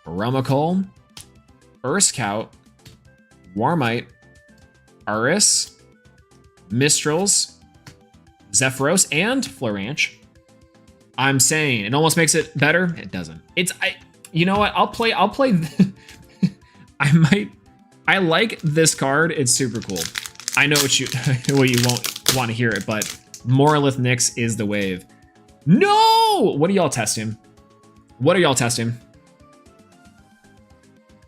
Speaker 1: Rumacole, Urskout, Warmite, Aris, Mistrals, Zephyros, and Florange. I'm saying it almost makes it better. It doesn't. You know what? I'll play. I like this card. It's super cool. I know what you won't want to hear it, but Moralith Nyx is the wave. No! What are y'all testing? What are y'all testing?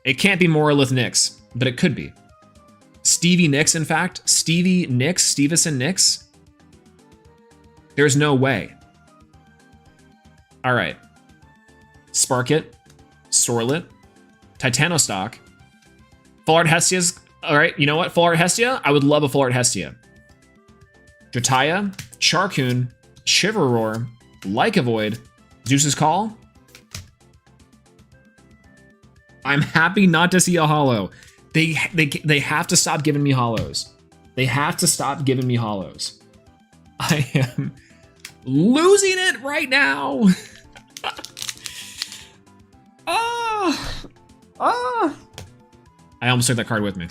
Speaker 1: It can't be Moralith Nyx, but it could be. Stevie Nicks, in fact. Stevie Nicks, Stevenson Nicks. There's no way. All right. Sparkit, Sorlet, Titanostock, Full Art Hestia's. All right, you know what? Full Art Hestia? I would love a Full Art Hestia. Drataya, Charcoon, Chivalroar, Lycavoid, Zeus's Call. I'm happy not to see a holo. They have to stop giving me holos. They have to stop giving me holos. I am losing it right now. I almost took that card with me.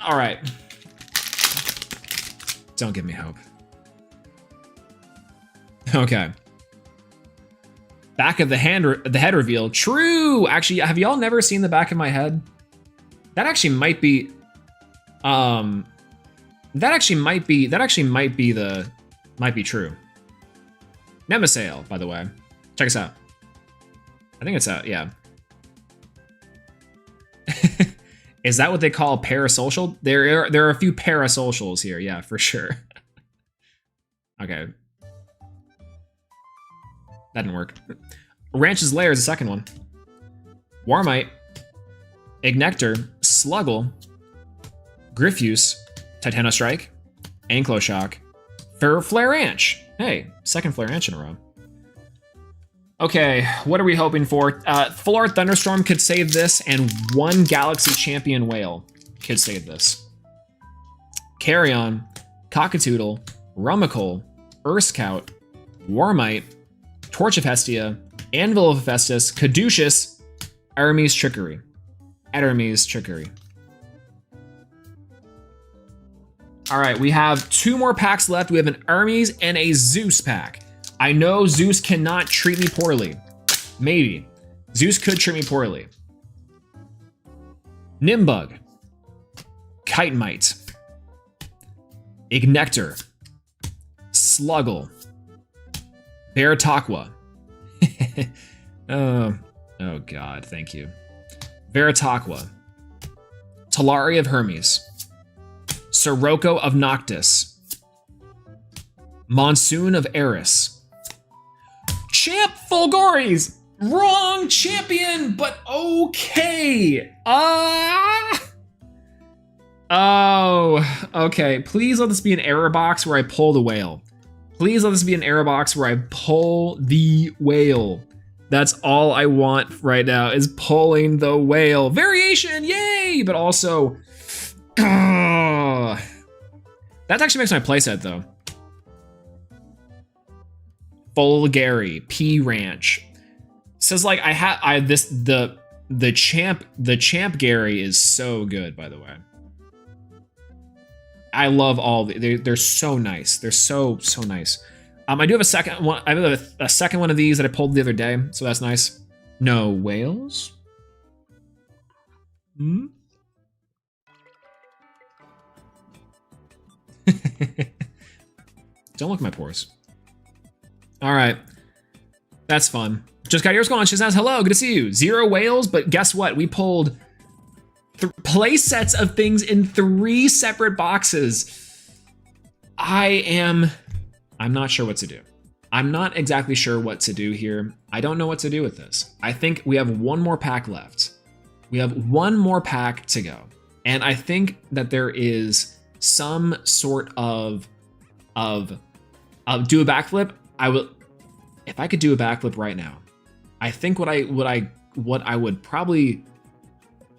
Speaker 1: All right. Don't give me hope. Okay. Back of the head reveal. True. Actually, have y'all never seen the back of my head? That actually might be. That actually might be true. Nemasail, by the way. Check us out. I think it's out. Yeah. Is that what they call parasocial? There are a few parasocials here. Yeah, for sure. Okay. That didn't work. Ranch's Lair is the second one. Warmite, Ignector, Sluggle, Griffuse, Titanostrike, Ankyloshock, Flaranch. Hey, second Flaranch in a row. Okay, what are we hoping for? Full Art Thunderstorm could save this, and one Galaxy Champion Whale could save this. Carrion, Cockatoodle, Rumacole, Urskout, Warmite, Torch of Hestia, Anvil of Hephaestus, Caduceus, Aramis Trickery. Aramis Trickery. All right, we have two more packs left. We have an Hermes and a Zeus pack. I know Zeus cannot treat me poorly. Maybe. Zeus could treat me poorly. Nimbug. Chitemite. Ignector. Sluggle. Veritaqua. Oh god, thank you. Veritaqua. Talari of Hermes. Sirocco of Noctis. Monsoon of Eris. Champ Fulgoris! Wrong champion, but okay. Oh, okay. Please let this be an error box where I pull the whale. Please let this be an error box where I pull the whale. That's all I want right now is pulling the whale. Variation, yay! But also, that actually makes my playset though. Fulgari, P Ranch. Says like the champ Gary is so good, by the way. I love all they're so nice. They're so nice. I do have a second one. I have a second one of these that I pulled the other day, so that's nice. No whales. Hmm. Don't look at my pores. All right, that's fun. Just got yours going. She says hello. Good to see you. 0 whales, but guess what? We pulled play sets of things in 3 separate boxes. I'm not sure what to do. I'm not exactly sure what to do here. I don't know what to do with this. I think we have one more pack left. We have one more pack to go. And I think that there is some sort of do a backflip. If I could do a backflip right now, I think what I would probably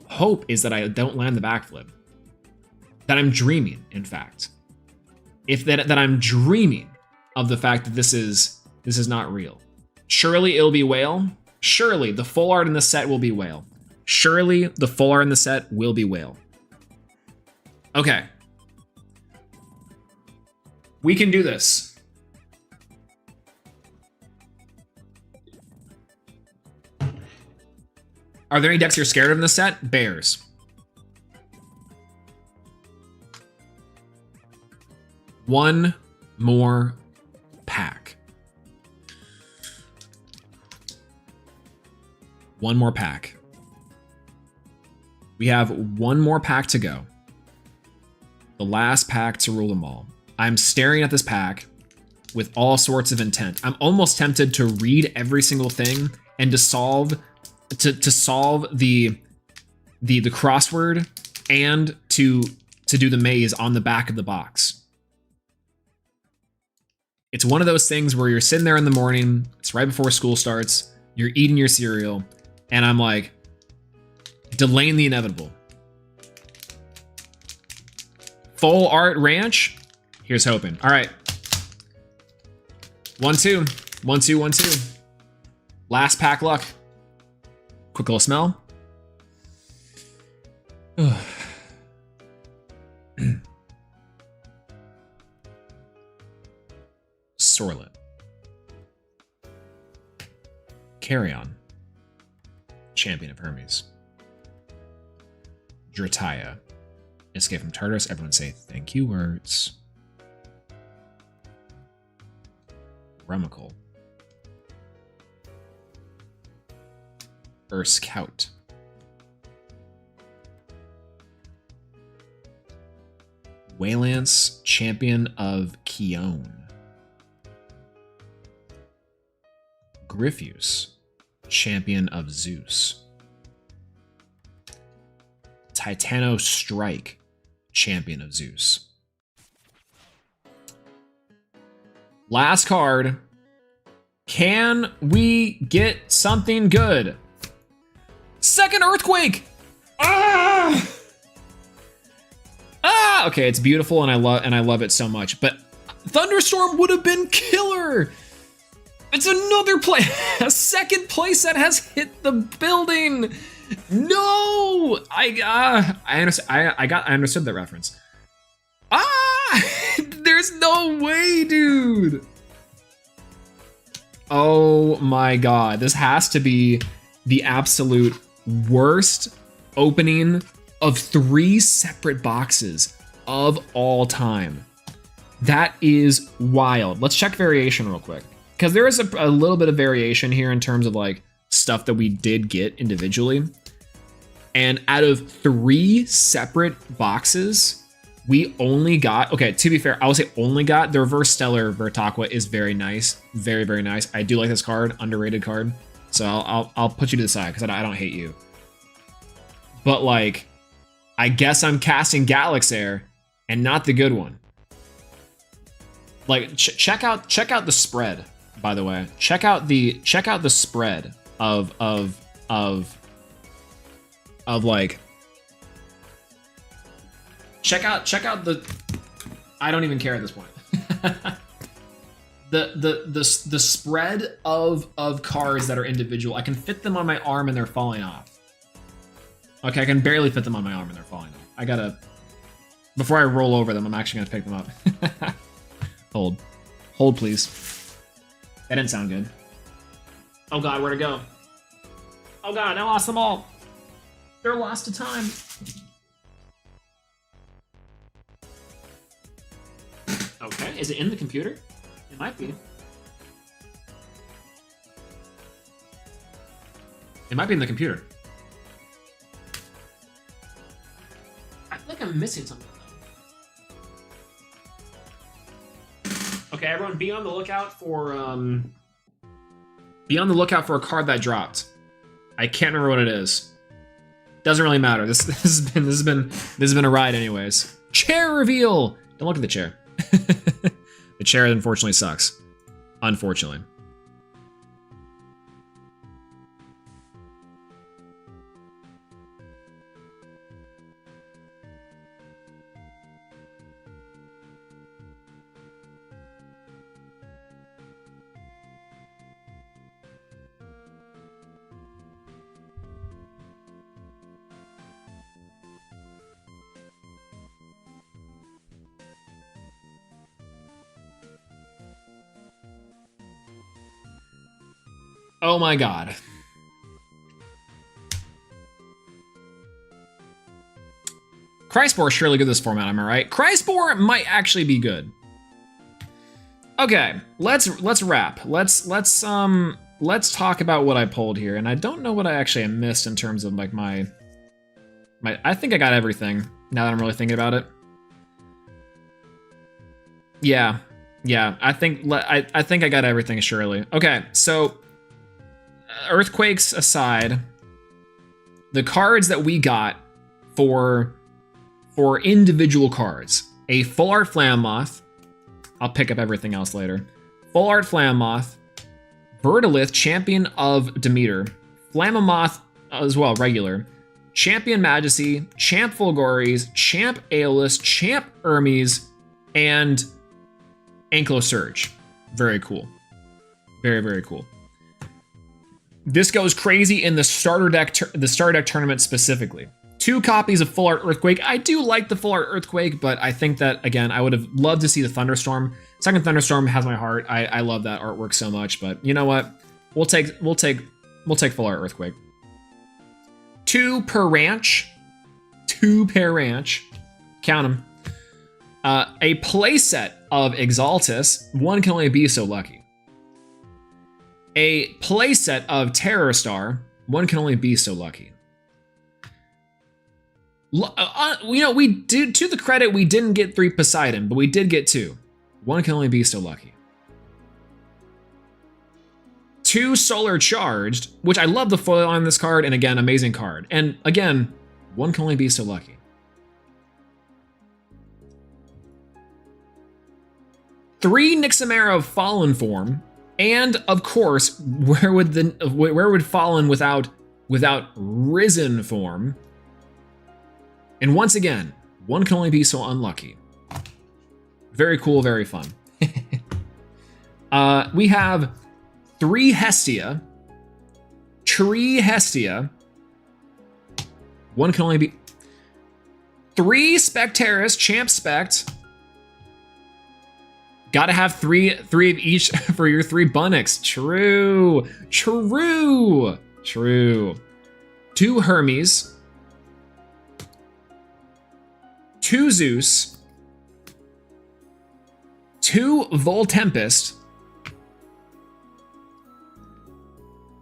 Speaker 1: hope is that I don't land the backflip. That I'm dreaming, in fact. If that I'm dreaming of the fact that this is not real. Surely it'll be whale. Surely the full art in the set will be whale. Surely the full art in the set will be whale. Okay. We can do this. Are there any decks you're scared of in this set? Bears. One more pack. One more pack. We have one more pack to go. The last pack to rule them all. I'm staring at this pack with all sorts of intent. I'm almost tempted to read every single thing and to solve the crossword and to do the maze on the back of the box. It's one of those things where you're sitting there in the morning, it's right before school starts, you're eating your cereal, and I'm like, delaying the inevitable. Full art ranch? Here's hoping. All right. 1, 2. 1, 2, 1, 2. Last pack luck. Quick little smell. Sorlet. Carry on. Champion of Hermes. Drataya. Escape from Tartarus. Everyone say thank you words. Remical. Scout. Waylance, Champion of Keone. Griffeus, Champion of Zeus. Titano Strike, Champion of Zeus. Last card. Can we get something good? Second Earthquake! Ah! Ah! Okay, it's beautiful and I love it so much, but Thunderstorm would have been killer! It's another play. A second playset has hit the building. No, I understood that reference. Ah, there's no way, dude. Oh my god. This has to be the absolute worst opening of 3 separate boxes of all time. That is wild. Let's check variation real quick, because there is a little bit of variation here in terms of like stuff that we did get individually. And out of 3 separate boxes, we only got, okay, to be fair, I would say only got the Reverse Stellar Vertaqua is very nice. Very, very nice. I do like this card, underrated card. So I'll put you to the side because I don't hate you. But like, I guess I'm casting Galaxair and not the good one. Like, check out the spread, by the way. Check out the spread of like, check out the, I don't even care at this point. the spread of cards that are individual. I can fit them on my arm and they're falling off. Okay, I can barely fit them on my arm and they're falling off. I gotta, before I roll over them, I'm actually gonna pick them up. Hold please. That didn't sound good. Oh god, where'd it go? Oh god, I lost them all. They're lost to time. Okay, is it in the computer? It might be. It might be in the computer. I feel like I'm missing something. Okay, everyone, be on the lookout for a card that dropped. I can't remember what it is. Doesn't really matter. This has been a ride anyways. Chair reveal. Don't look at the chair. The chair unfortunately sucks. Unfortunately. Oh my god. Cryspore is surely good this format, am I right? Cryspore might actually be good. Okay, let's wrap. Let's talk about what I pulled here, and I don't know what I actually missed in terms of like my I think I got everything now that I'm really thinking about it. Yeah, I think I got everything surely. Okay, so Earthquakes aside, the cards that we got for individual cards, a Full Art Flammoth, I'll pick up everything else later, Full Art Flammoth, Verdalith, Champion of Demeter, Flammoth as well, regular, Champion Majesty, Champ Fulgores, Champ Aeolus, Champ Hermes, and Ankylossurge. Very cool. Very, very cool. This goes crazy in the starter deck tournament specifically. 2 copies of Full Art Earthquake. I do like the Full Art Earthquake, but I think that, again, I would have loved to see the Thunderstorm. Second Thunderstorm has my heart. I love that artwork so much, but you know what? We'll take Full Art Earthquake. 2 per ranch. 2 per ranch. Count them. A playset of Exaltus. One can only be so lucky. A playset of Terror Star. One can only be so lucky. You know, we did, to the credit, we didn't get 3 Poseidon, but we did get 2. One can only be so lucky. 2 Solar Charged, which I love the foil on this card, and again, amazing card. And again, one can only be so lucky. 3 Nixamera of Fallen form, and of course, where would Fallen without Risen form? And once again, one can only be so unlucky. Very cool, very fun. We have 3 Hestia, Tree Hestia. One can only be 3 Spectaris, Champ Spect. Gotta have three of each for your 3 Bunnocks. True. 2 Hermes. 2 Zeus. 2 Voltempest.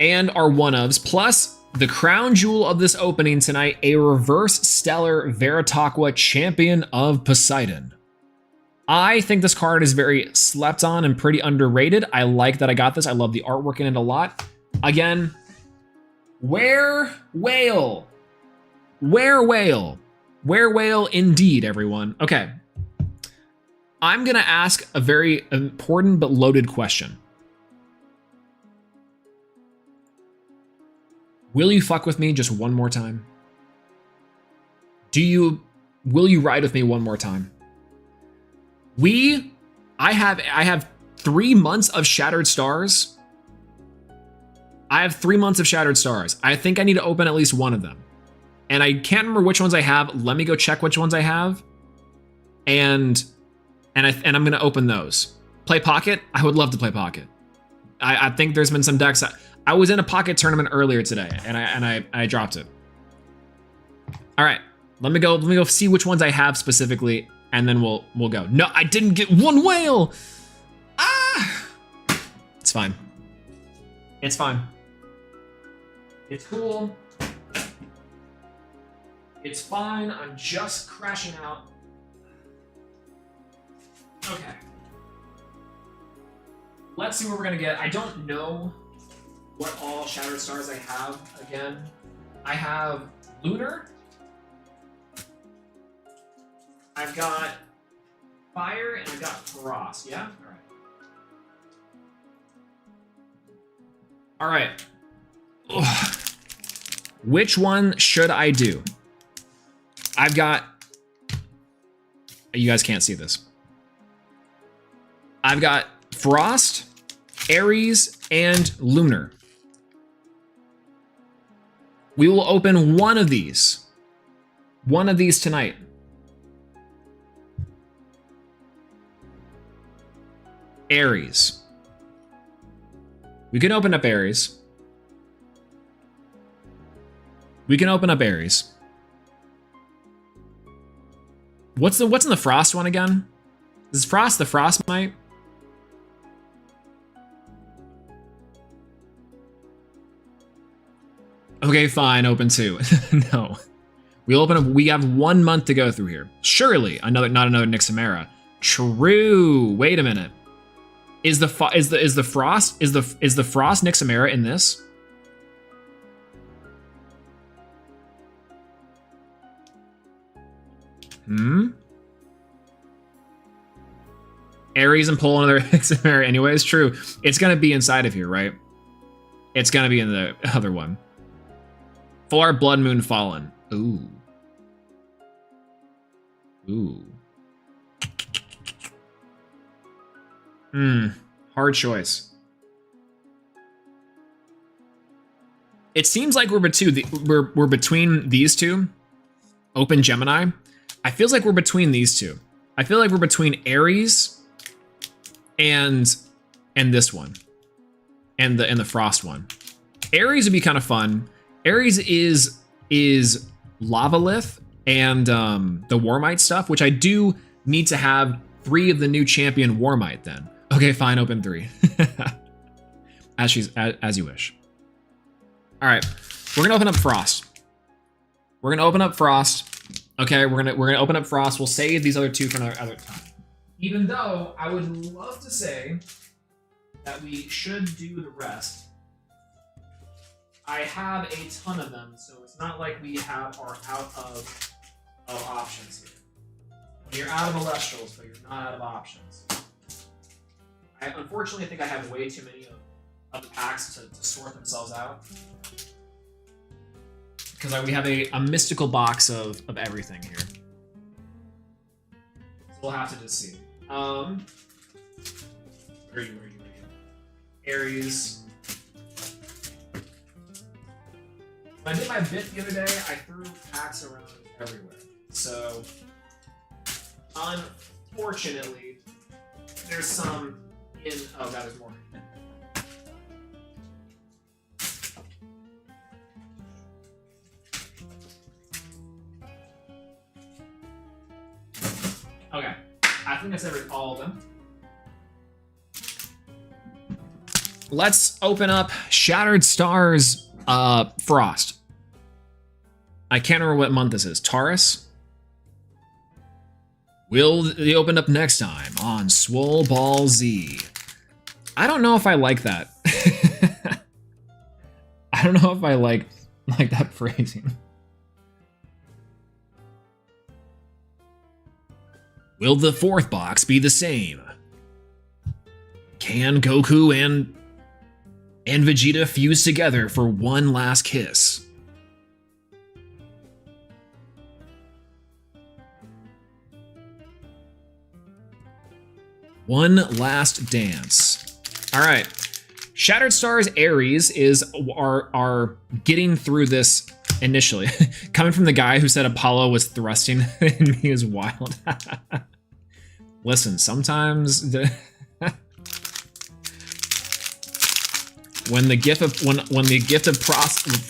Speaker 1: And our one-ofs, plus the crown jewel of this opening tonight, a reverse stellar Veritaqua Champion of Poseidon. I think this card is very slept on and pretty underrated. I like that I got this. I love the artwork in it a lot. Again, Where Whale indeed, everyone. Okay. I'm gonna ask a very important but loaded question. Will you fuck with me just one more time? Will you ride with me one more time? I have 3 months of Shattered Stars. I have 3 months of Shattered Stars. I think I need to open at least one of them. And I can't remember which ones I have. Let me go check which ones I have. And I'm gonna open those. Play Pocket? I would love to play Pocket. I think there's been some decks. I was in a Pocket tournament earlier today and I dropped it. All right, let me go see which ones I have specifically, and then we'll go. No, I didn't get 1 whale. Ah, it's fine. It's fine. It's cool. It's fine. I'm just crashing out. Okay. Let's see what we're gonna get. I don't know what all Shattered Stars I have again. I have Lunar. I've got Fire, and I've got Frost. Yeah? All right. Ugh. Which one should I do? I've got... You guys can't see this. I've got Frost, Aries, and Lunar. We will open one of these. One of these tonight. Aries. We can open up Aries. We can open up Aries. What's in the Frost one again? Is Frost the Frostmite? Okay, fine, open 2. No. We'll open up. We have 1 month to go through here. Surely not another Nixamera. True. Wait a minute. Is the Frost Nixamera in this? Aries and pull another Nixamera anyways. True. It's gonna be inside of here, right? It's gonna be in the other one. For Blood Moon Fallen. Ooh. Ooh. Hard choice. It seems like we're between these two. Open Gemini. I feels like we're between these two. I feel like we're between Aries and this one. And the Frost one. Aries would be kind of fun. Aries is Lavalith and the Warmite stuff, which I do need to have 3 of the new champion Warmite then. Okay, fine, open 3. as you wish. All right, we're gonna open up Frost. We're gonna open up Frost. Okay, we're gonna open up Frost. We'll save these other 2 for another time. Even though I would love to say that we should do the rest. I have a ton of them, so it's not like we are out of options here. You're out of Elestrals, but you're not out of options. I unfortunately think I have way too many of the packs to sort themselves out. Because we have a mystical box of everything here. So we'll have to just see. Where are you? Aries. When I did my bit the other day, I threw packs around everywhere. So, unfortunately, There's some in. Oh god, there's more. Okay, I think that's all of them. Let's open up Shattered Stars Frost. I can't remember what month this is. Taurus? Will they open up next time on Swole Ball Z? I don't know if I like that. I don't know if I like that phrasing. Will the fourth box be the same? Can Goku and Vegeta fuse together for one last kiss? One last dance. All right. Shattered Stars Aries are getting through this initially. Coming from the guy who said Apollo was thrusting in me is wild. Listen, sometimes when the gift of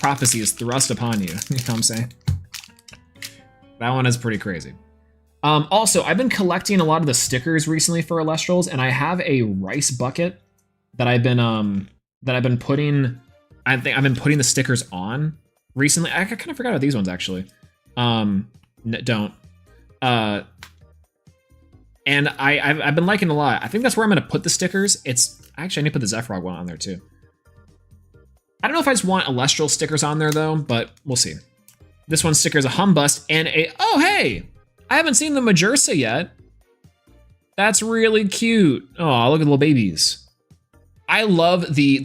Speaker 1: prophecy is thrust upon you, you know what I'm saying? That one is pretty crazy. Also, I've been collecting a lot of the stickers recently for Elestrals, and I have a rice bucket that I've been putting. I think I've been putting the stickers on recently. I kind of forgot about these ones actually. Don't. And I've been liking a lot. I think that's where I'm gonna put the stickers. It's actually I need to put the Zephrog one on there too. I don't know if I just want Elestral stickers on there though, but we'll see. This one sticker is a Humbust and a oh hey. I haven't seen the Majursa yet. That's really cute. Oh, look at the little babies. I love the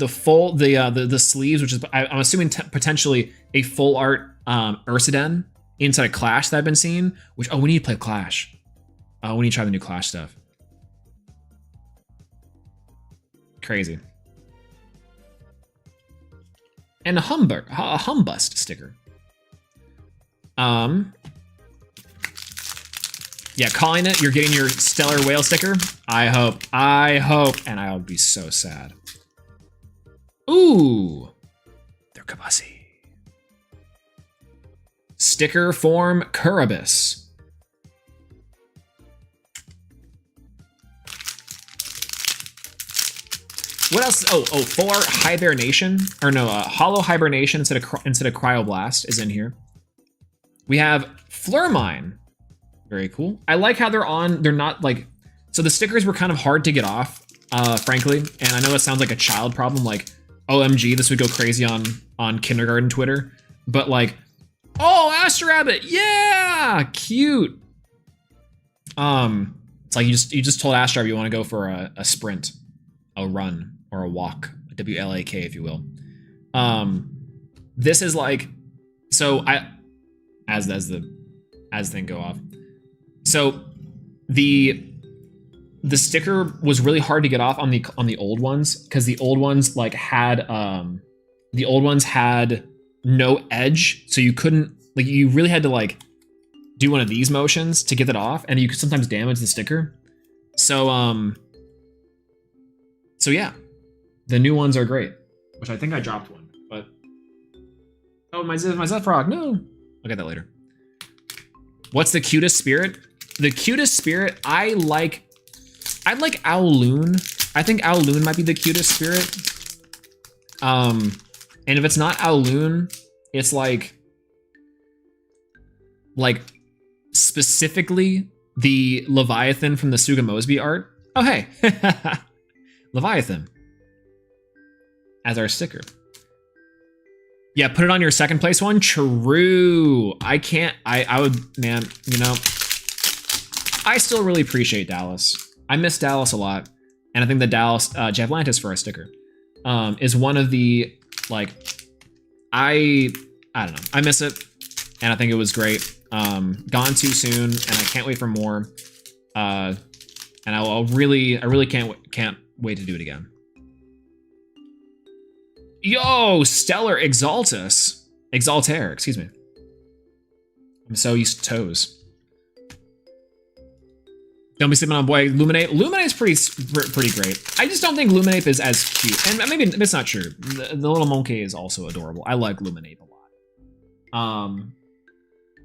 Speaker 1: sleeves, which is I'm assuming potentially a full art Ursaden inside a Clash that I've been seeing. Which we need to play Clash. We need to try the new Clash stuff. Crazy. And a Humbust sticker. Yeah, calling it. You're getting your Stellar Whale sticker. I hope, and I would be so sad. Ooh, they're Kabasi. Sticker form Kurabis. What else? Oh, full art Hibernation, or no, Hollow Hibernation instead of Cryoblast is in here. We have Flurmine. Very cool. I like how they're not like, so the stickers were kind of hard to get off, frankly. And I know it sounds like a child problem, like, OMG, this would go crazy on kindergarten Twitter. But like, oh, Astro Rabbit, yeah, cute. It's like you just told Astro Rabbit you want to go for a sprint, a run, or a walk, a WLAK, if you will. This is like, so as the thing go off. So the sticker was really hard to get off on the old ones because the old ones had no edge, so you couldn't you really had to do one of these motions to get it off, and you could sometimes damage the sticker. So yeah, the new ones are great, which I think I dropped one, but oh my Zephrog, no, I'll get that later. What's the cutest spirit? The cutest spirit, I like Owloon. I think Owloon might be the cutest spirit. And if it's not Owloon, it's like specifically the Leviathan from the Suga Mosby art. Oh hey, Leviathan as our sticker. Yeah, put it on your second place one. True. I can't. I would, man. You know, I still really appreciate Dallas. I miss Dallas a lot, and I think the Dallas Javlantis for our sticker is one of the I don't know. I miss it, and I think it was great. Gone too soon, and I can't wait for more. And I really can't wait to do it again. Yo, Stellar Exaltaire, excuse me. I'm so used to toes. Don't be sleeping on boy Luminate. Luminate's pretty great. I just don't think Luminate is as cute. And maybe it's not true. The little monkey is also adorable. I like Luminate a lot.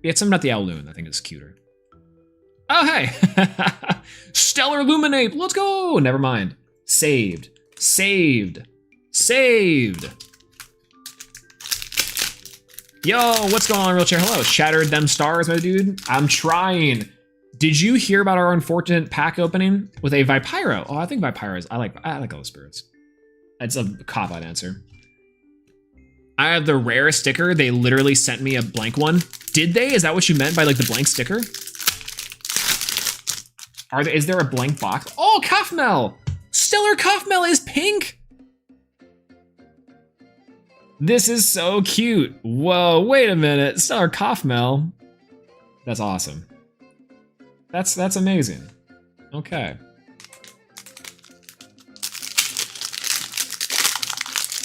Speaker 1: Yeah, it's something about the Owloon I think is cuter. Oh, hey. Stellar Luminate. Let's go. Never mind. Saved. Yo, what's going on, Realchair? Hello. Shattered them stars, my dude. I'm trying. Did you hear about our unfortunate pack opening with a Vipyro? Oh, I think Vipyros. I like all the spirits. That's a cop-out answer. I have the rarest sticker. They literally sent me a blank one. Did they? Is that what you meant by like the blank sticker? Is there a blank box? Oh, Kafmel! Stellar Kafmel is pink! This is so cute. Whoa, wait a minute. Stellar Kafmel. That's awesome. That's amazing. Okay.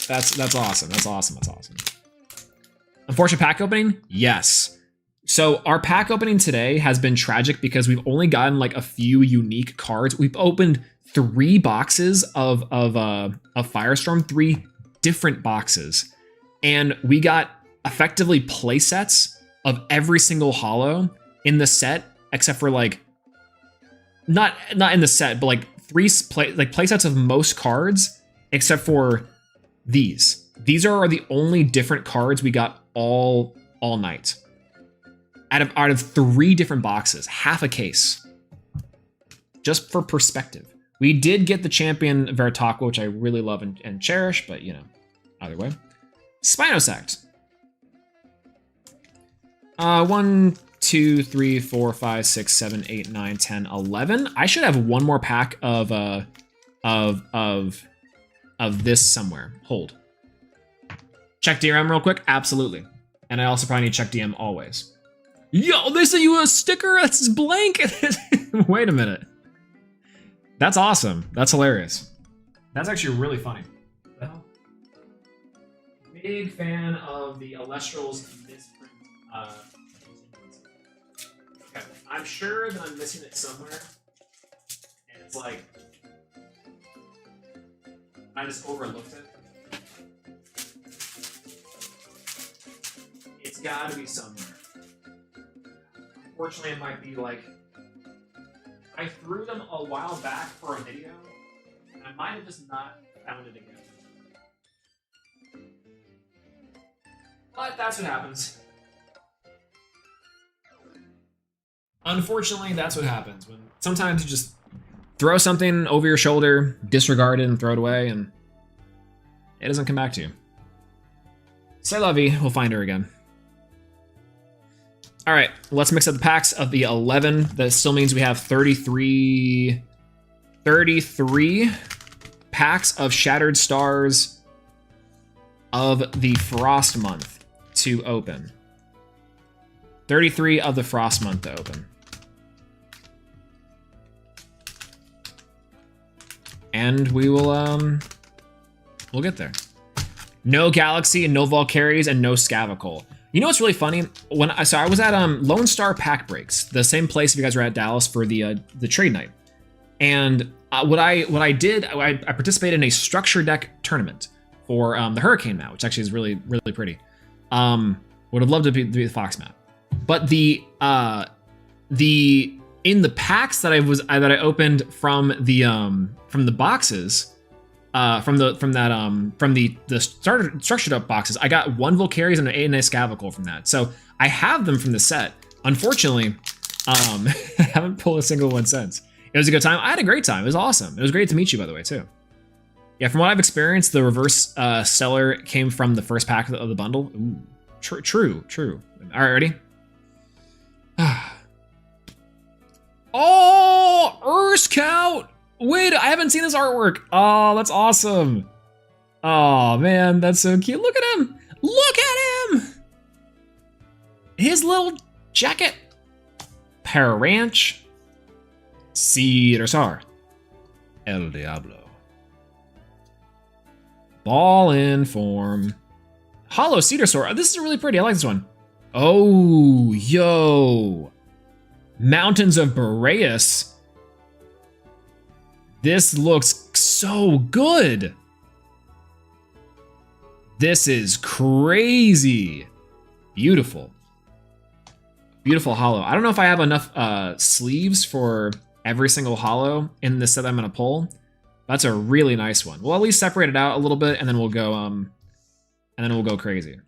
Speaker 1: That's awesome. That's awesome. Unfortunate pack opening? Yes. So our pack opening today has been tragic because we've only gotten like a few unique cards. We've opened 3 boxes of Firestorm, 3 different boxes. And we got effectively play sets of every single holo in the set, except for like, not in the set, but like 3 play sets of most cards, except for these. These are the only different cards we got all night. Out of 3 different boxes, half a case. Just for perspective. We did get the champion Veritaqua, which I really love and cherish, but you know, either way. Spinosect. 1, 2, 3, 4, 5, 6, 7, 8, 9, 10, 11. I should have one more pack of this somewhere. Hold. Check DRM real quick. Absolutely. And I also probably need to check DM always. Yo, they sent you a sticker that's blank. Wait a minute. That's awesome. That's hilarious. That's actually really funny. What the hell? Big fan of the Elestrals misprint. Okay, I'm sure that I'm missing it somewhere. And it's like, I just overlooked it. It's gotta be somewhere. Unfortunately, it might be like, I threw them a while back for a video, and I might have just not found it again. But that's what happens. Unfortunately, that's what happens. When sometimes you just throw something over your shoulder, disregard it, and throw it away, and it doesn't come back to you. C'est la vie, we'll find her again. All right, let's mix up the packs of the 11. That still means we have 33 packs of Shattered Stars of the Frost Month to open. 33 of the Frost Month to open. And we will, we'll get there. No Galaxy and no Valkyries and no Scavicle. You know what's really funny? So I was at Lone Star Pack Breaks, the same place if you guys were at Dallas for the trade night. And what I did, I participated in a structure deck tournament for the Hurricane map, which actually is really really pretty. Would have loved to be the Fox map, but the in the packs that I opened from the boxes. From the structured up boxes, I got 1 Valkyries and an Scavicle from that. So I have them from the set. Unfortunately, I haven't pulled a single one since. It was a good time. I had a great time. It was awesome. It was great to meet you, by the way, too. Yeah, from what I've experienced, the reverse stellar came from the first pack of the bundle. Ooh, true. All right, ready? Oh, Urscout! Wait, I haven't seen this artwork. Oh, that's awesome. Oh, man, that's so cute. Look at him. Look at him. His little jacket. Pararanch. Cedar Star. El Diablo. Ball in form. Hollow Cedar Star. This is really pretty. I like this one. Oh, yo. Mountains of Boreas. This looks so good. This is crazy. Beautiful. Beautiful holo. I don't know if I have enough sleeves for every single holo in the set I'm gonna pull. That's a really nice one. We'll at least separate it out a little bit and then we'll go crazy.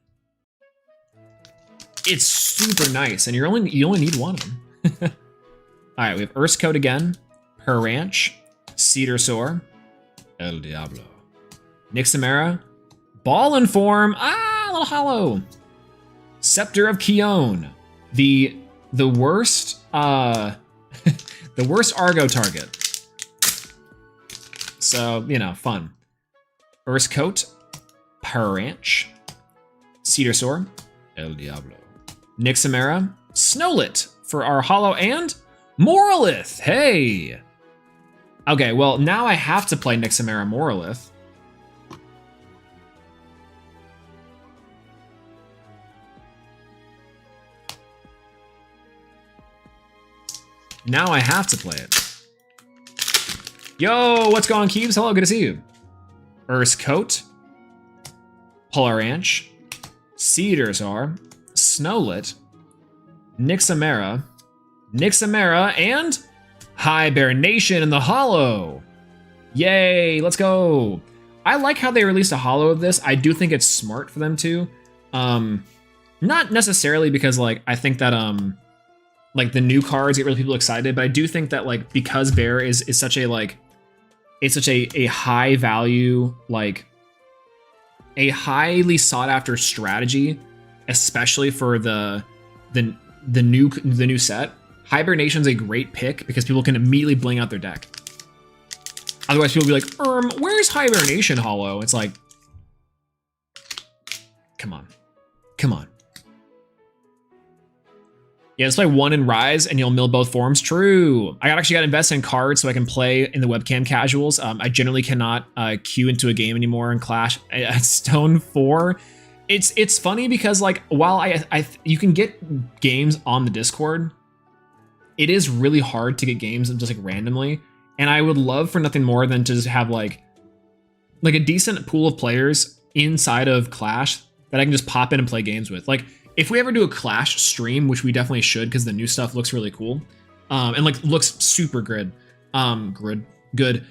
Speaker 1: It's super nice, and you only need one of them. All right, we have Earth's Coat again, Per Ranch, Cedar Soar, El Diablo, Nixamera, Ball and Form, a little hollow, Scepter of Kion, the worst the worst Argo target. So, you know, fun. Earth's Coat, Per Ranch, Cedar Soar, El Diablo, Nixamera, Snowlit for our holo, and Moralith. Hey. Okay, well, now I have to play Nixamera Moralith. Now I have to play it. Yo, what's going on, Keebs? Hello, good to see you. Earth's Coat, Polar Ranch, Cedar Soar, Snowlit, Nixamera, and Hibernation in the holo. Yay, let's go. I like how they released a holo of this. I do think it's smart for them to. Not necessarily because like I think that like the new cards get really people excited, but I do think that like because Bear is such a like it's such a high value, like a highly sought after strategy, especially for the new set. Hibernation's a great pick because people can immediately bling out their deck. Otherwise people will be like, where's Hibernation holo? It's like, come on. Yeah, let's play one in Rise and you'll mill both forms. True. I actually got to invest in cards so I can play in the webcam casuals. I generally cannot queue into a game anymore in Clash. At Stone 4, it's funny because like while you can get games on the Discord, it is really hard to get games just like randomly. And I would love for nothing more than to just have like a decent pool of players inside of Clash that I can just pop in and play games with. Like if we ever do a Clash stream, which we definitely should because the new stuff looks really cool, and like looks super good, good.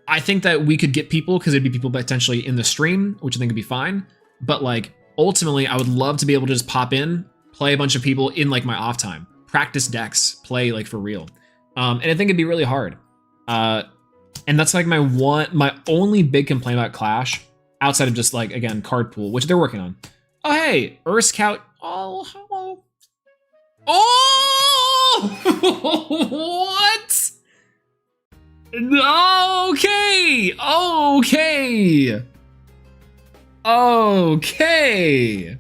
Speaker 1: I think that we could get people because it'd be people potentially in the stream, which I think would be fine. But like ultimately, I would love to be able to just pop in, play a bunch of people in like my off time, practice decks, play like for real. And I think it'd be really hard. And that's like my only big complaint about Clash, outside of just like again card pool, which they're working on. Oh hey, Earth Scout. Oh hello. Oh what? Okay.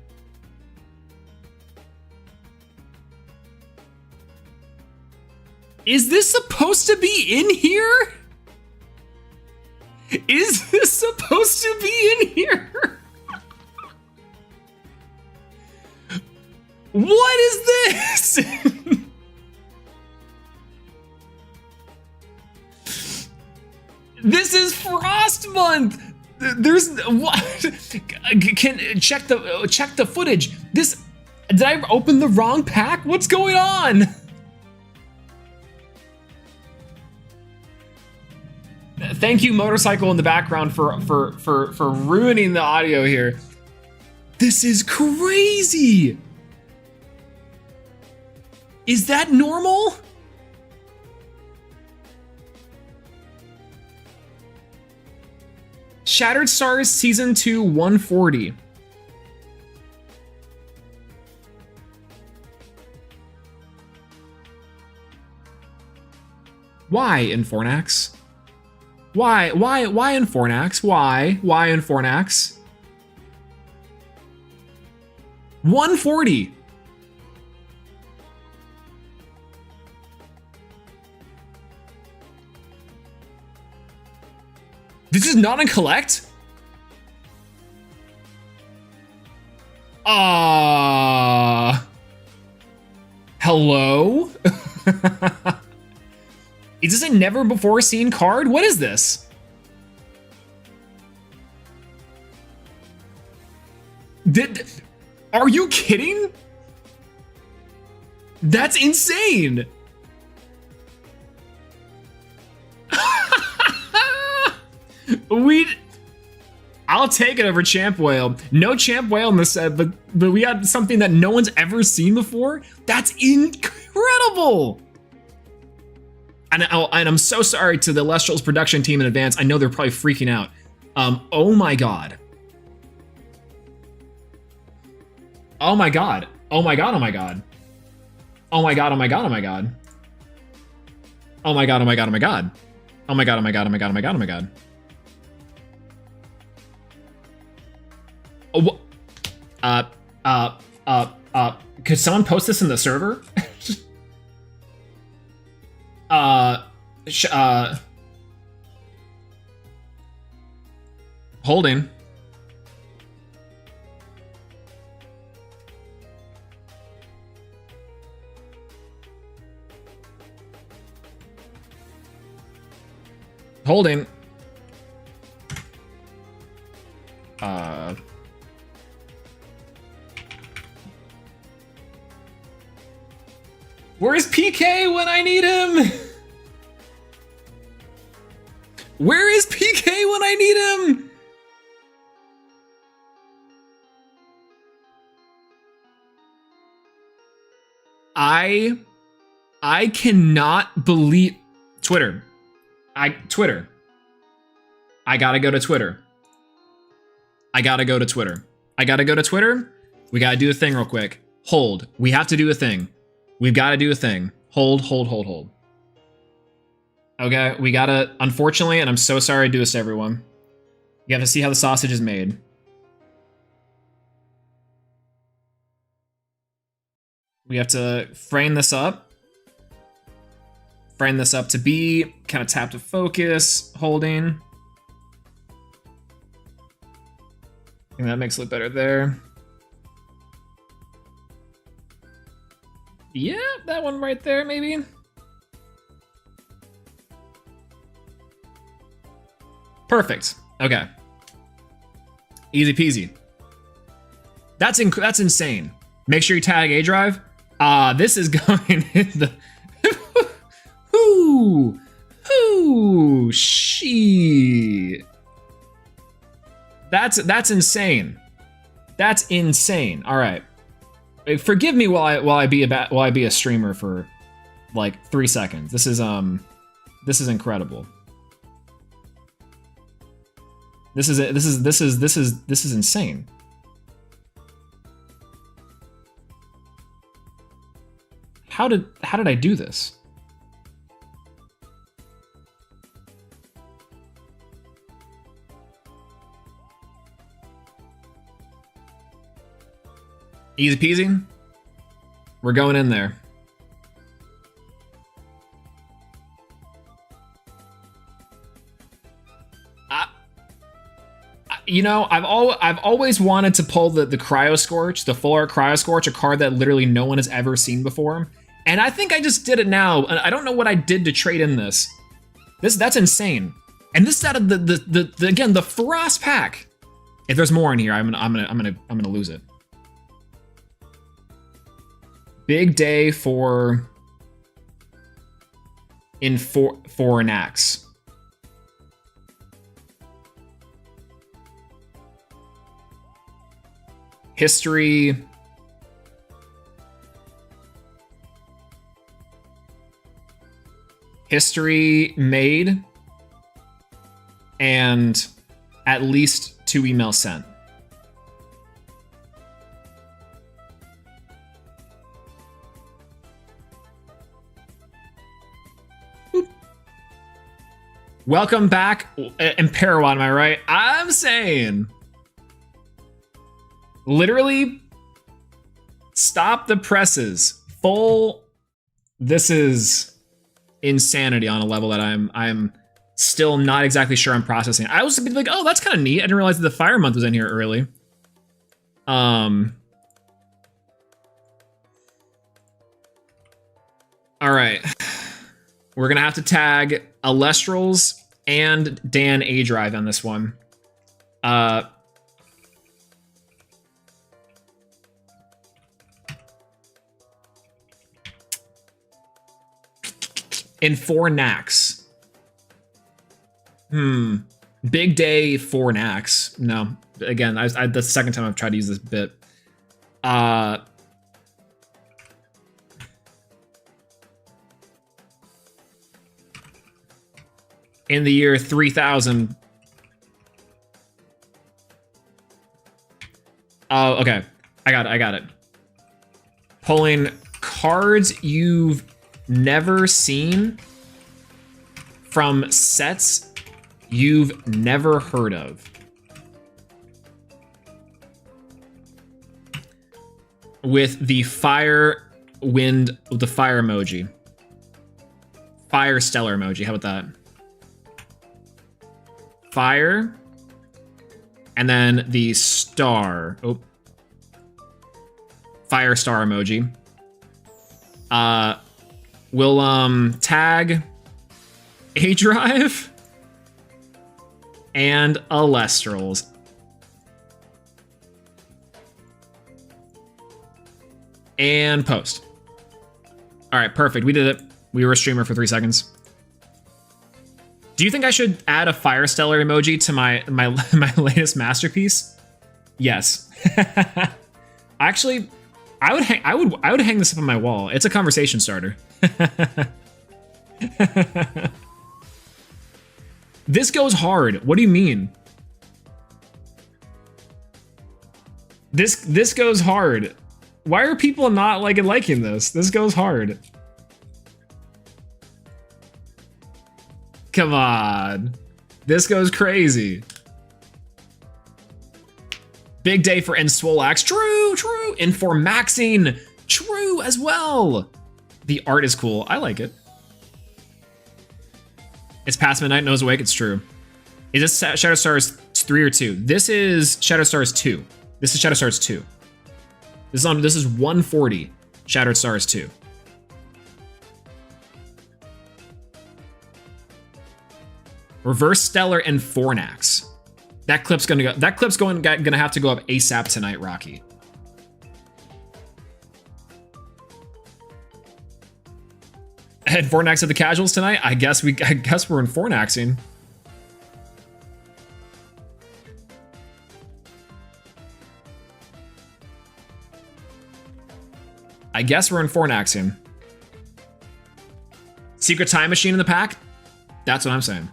Speaker 1: Is this supposed to be in here? Is this supposed to be in here? What is this? This is Frost Month. There's what? Can check the footage. This, did I open the wrong pack? What's going on? Thank you, Motorcycle in the background, for ruining the audio here. This is crazy. Is that normal? Shattered Stars Season 2 140. Why in Fornax? Why in Fornax? Why in Fornax? 140. This is not in collect? Hello? Is this a never before seen card? What is this? Are you kidding? That's insane. I'll take it over Champ Whale. No Champ Whale in this set, but we got something that no one's ever seen before. That's incredible. And I'm so sorry to the Elestrals production team in advance. I know they're probably freaking out. Oh my god. Oh my god. Oh my god. Oh my god. Oh my god. Oh my god. Oh my god. Oh my god. Oh my god. Oh my god. Oh my god. Oh my god. Oh my god. Oh my god. Oh my god. Could someone post this in the server? Holding. Holding. Where's PK when I need him? Where is PK when I need him? I cannot believe Twitter. Twitter. I gotta go to Twitter. I gotta go to Twitter. I gotta go to Twitter. We gotta do a thing real quick. Hold. We have to do a thing. We've got to do a thing. Hold. Okay, we gotta, unfortunately, and I'm so sorry to do this to everyone. You have to see how the sausage is made. We have to frame this up. Frame this up to be, kind of tap to focus, holding. I think that makes it look better there. Yeah, that one right there, maybe. Perfect. Okay. Easy peasy. That's insane. Make sure you tag A Drive. This is going in the. Ooh, she. That's insane. That's insane. All right. Forgive me while I be a streamer for like 3 seconds. This is incredible. This is insane. How did I do this? Easy peasy. We're going in there. You know, I've always wanted to pull the Cryo Scorch, the full art Cryo Scorch, a card that literally no one has ever seen before. And I think I just did it now. I don't know what I did to trade in this. That's insane. And this is out of again the Frost pack. If there's more in here, I'm gonna lose it. Big day for an axe. History. History made. And at least 2 emails sent. Welcome back, Imperawan, am I right? I'm saying, literally, stop the presses. Full, this is insanity on a level that I'm still not exactly sure I'm processing. I was like, oh, that's kind of neat. I didn't realize that the Fire Month was in here early. All right. We're gonna have to tag Elestrals and Dan A Drive on this one. In 4 knacks. Big day 4 knacks. No. Again, that's the second time I've tried to use this bit. In the year 3000. Oh, okay. I got it. Pulling cards you've never seen from sets you've never heard of. With the fire emoji. Fire stellar emoji. How about that? Fire. And then the star. Oh. Fire star emoji. We'll tag A Drive and Elestrals. And post. All right, perfect. We did it. We were a streamer for 3 seconds. Do you think I should add a fire stellar emoji to my latest masterpiece? Yes. Actually, I would hang this up on my wall. It's a conversation starter. This goes hard. What do you mean? This goes hard. Why are people not liking this? This goes hard. Come on. This goes crazy. Big day for Enswolax. True, true. And for Maxing. True as well. The art is cool. I like it. It's past midnight, nose awake. It's true. Is this Shadow Stars 3 or 2? This is Shadow Stars 2. This is Shadow Stars 2. This is 140 Shattered Stars 2. Reverse Stellar and Fornax. That clip's gonna have to go up ASAP tonight, Rocky. And Fornax at the casuals tonight? I guess we're in Fornaxing. I guess we're in Fornaxing. Secret Time Machine in the pack? That's what I'm saying.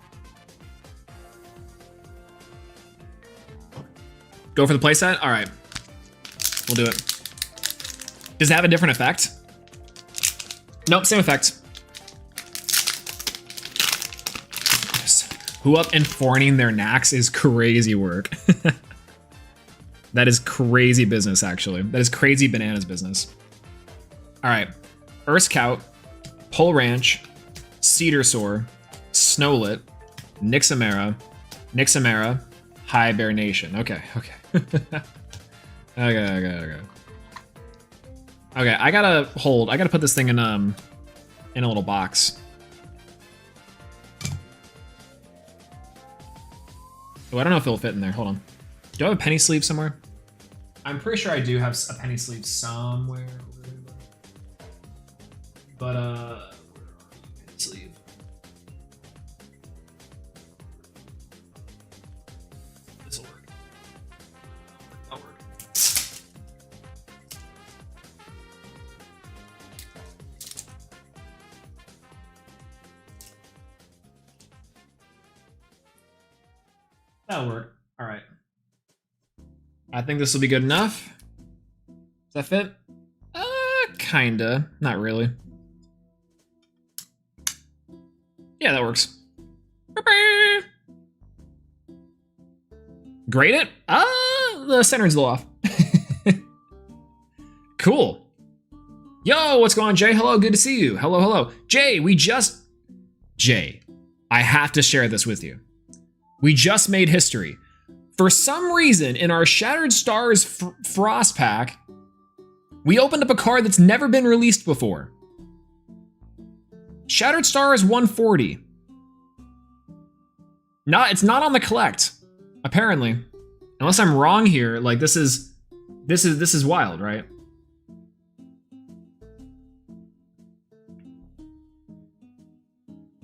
Speaker 1: Go for the playset? All right. We'll do it. Does it have a different effect? Nope, same effect. Who up and forning their knacks is crazy work. That is crazy business, actually. That is crazy bananas business. All right. Urskout, Pole Ranch, Cedar Soar, Snowlit, Nixamera, High Bear Nation. Okay. Okay, I gotta put this thing in a little box. Oh, I don't know if it'll fit in there. Hold on. Do I have a penny sleeve somewhere? I'm pretty sure I do have a penny sleeve somewhere. But, penny sleeve. This'll work. That'll work. That'll work. All right. I think this will be good enough. Does that fit? Kinda. Not really. Yeah, that works. Grade it? The center's a little off. Cool. Yo, what's going on, Jay? Hello, good to see you. Hello, hello. Jay, Jay, I have to share this with you. We just made history. For some reason, in our Shattered Stars Frost pack, we opened up a card that's never been released before. Shattered Star is 140. It's not on the collect, apparently. Unless I'm wrong here, like this is wild, right?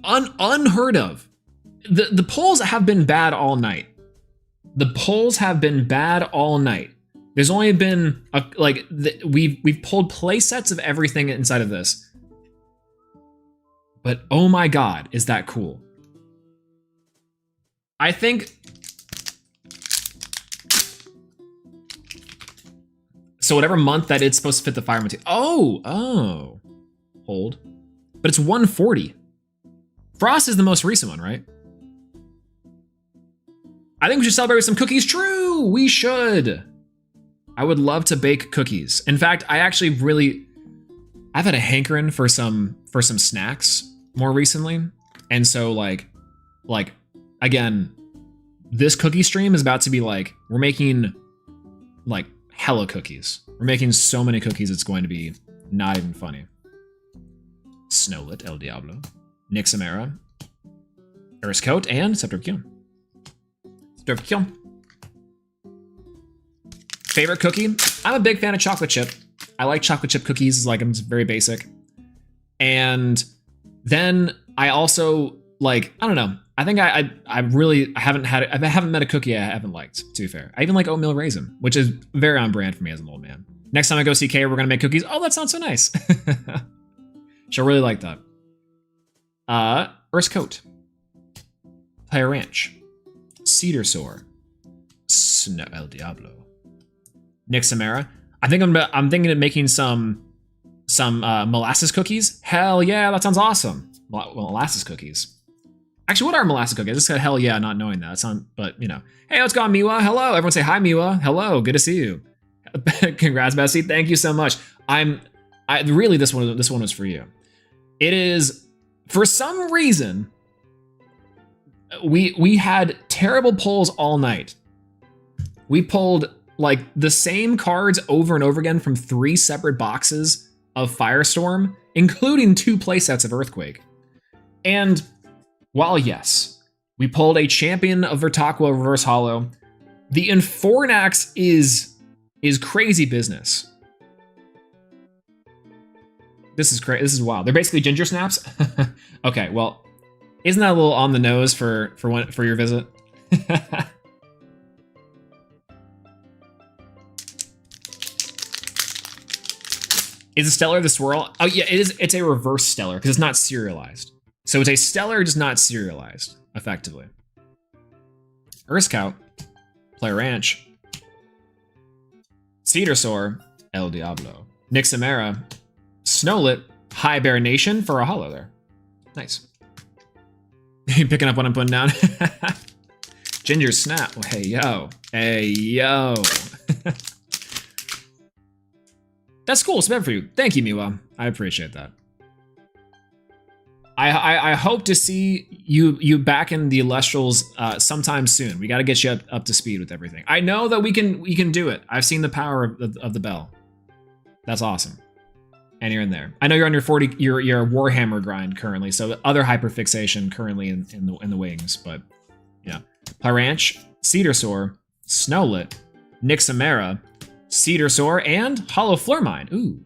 Speaker 1: Unheard of. The polls have been bad all night. The polls have been bad all night. There's only been we've pulled play sets of everything inside of this. But oh my god, is that cool? I think so whatever month that it's supposed to fit the fire material. Oh. Hold. But it's 140. Frost is the most recent one, right? I think we should celebrate with some cookies. True, we should. I would love to bake cookies. In fact, I've had a hankering for some snacks more recently. And so like again, this cookie stream is about to be like, we're making like hella cookies. We're making so many cookies, it's going to be not even funny. Snowlet, El Diablo, Nixamera, Eris Coat, and Scepterkion. Favorite cookie? I'm a big fan of chocolate chip. I like chocolate chip cookies. It's very basic. And then I also like, I don't know. I think I haven't met a cookie I haven't liked, to be fair. I even like oatmeal raisin, which is very on brand for me as an old man. Next time I go see Kay, we're gonna make cookies. Oh, that sounds so nice. She'll really like that. Earth's Coat, Player Ranch, Cedar Soar, Snow El Diablo, Nixamera. I'm thinking of making some molasses cookies. Hell yeah, that sounds awesome. Molasses cookies. Actually, what are molasses cookies? I just said hell yeah, not knowing that. But you know. Hey, what's going on, Miwa? Hello. Everyone say hi, Miwa. Hello. Good to see you. Congrats, Bessie. Thank you so much. Really this one was for you. It is, for some reason, we had terrible polls all night. We pulled like the same cards over and over again from 3 separate boxes of Firestorm, including 2 playsets of Earthquake. And while yes, we pulled a Champion of Vertaqua Reverse Hollow, the Infornax is crazy business. This is crazy. This is wild. They're basically ginger snaps. Okay, well, isn't that a little on the nose for your visit? Is a stellar the swirl? Oh yeah, it is. It's a reverse stellar because it's not serialized. So it's a stellar, just not serialized, effectively. Earth Scout, Player Ranch, Cedar Soar, El Diablo, Nixamera, Snowlet, High Bear Nation for a hollow there. Nice. Picking up what I'm putting down. Ginger Snap. Oh, hey, yo. Hey, yo. That's cool. It's meant for you. Thank you, Miwa. I appreciate that. I hope to see you back in the Elestrals sometime soon. We got to get you up to speed with everything. I know that we can do it. I've seen the power of the bell. That's awesome. And you're in there. I know you're on your your Warhammer grind currently, so other hyperfixation currently in the wings, but yeah. Player Ranch, Cedar Soar, Snowlet, Nixamera, Cedar Soar, and Hollow Flurmine. Ooh.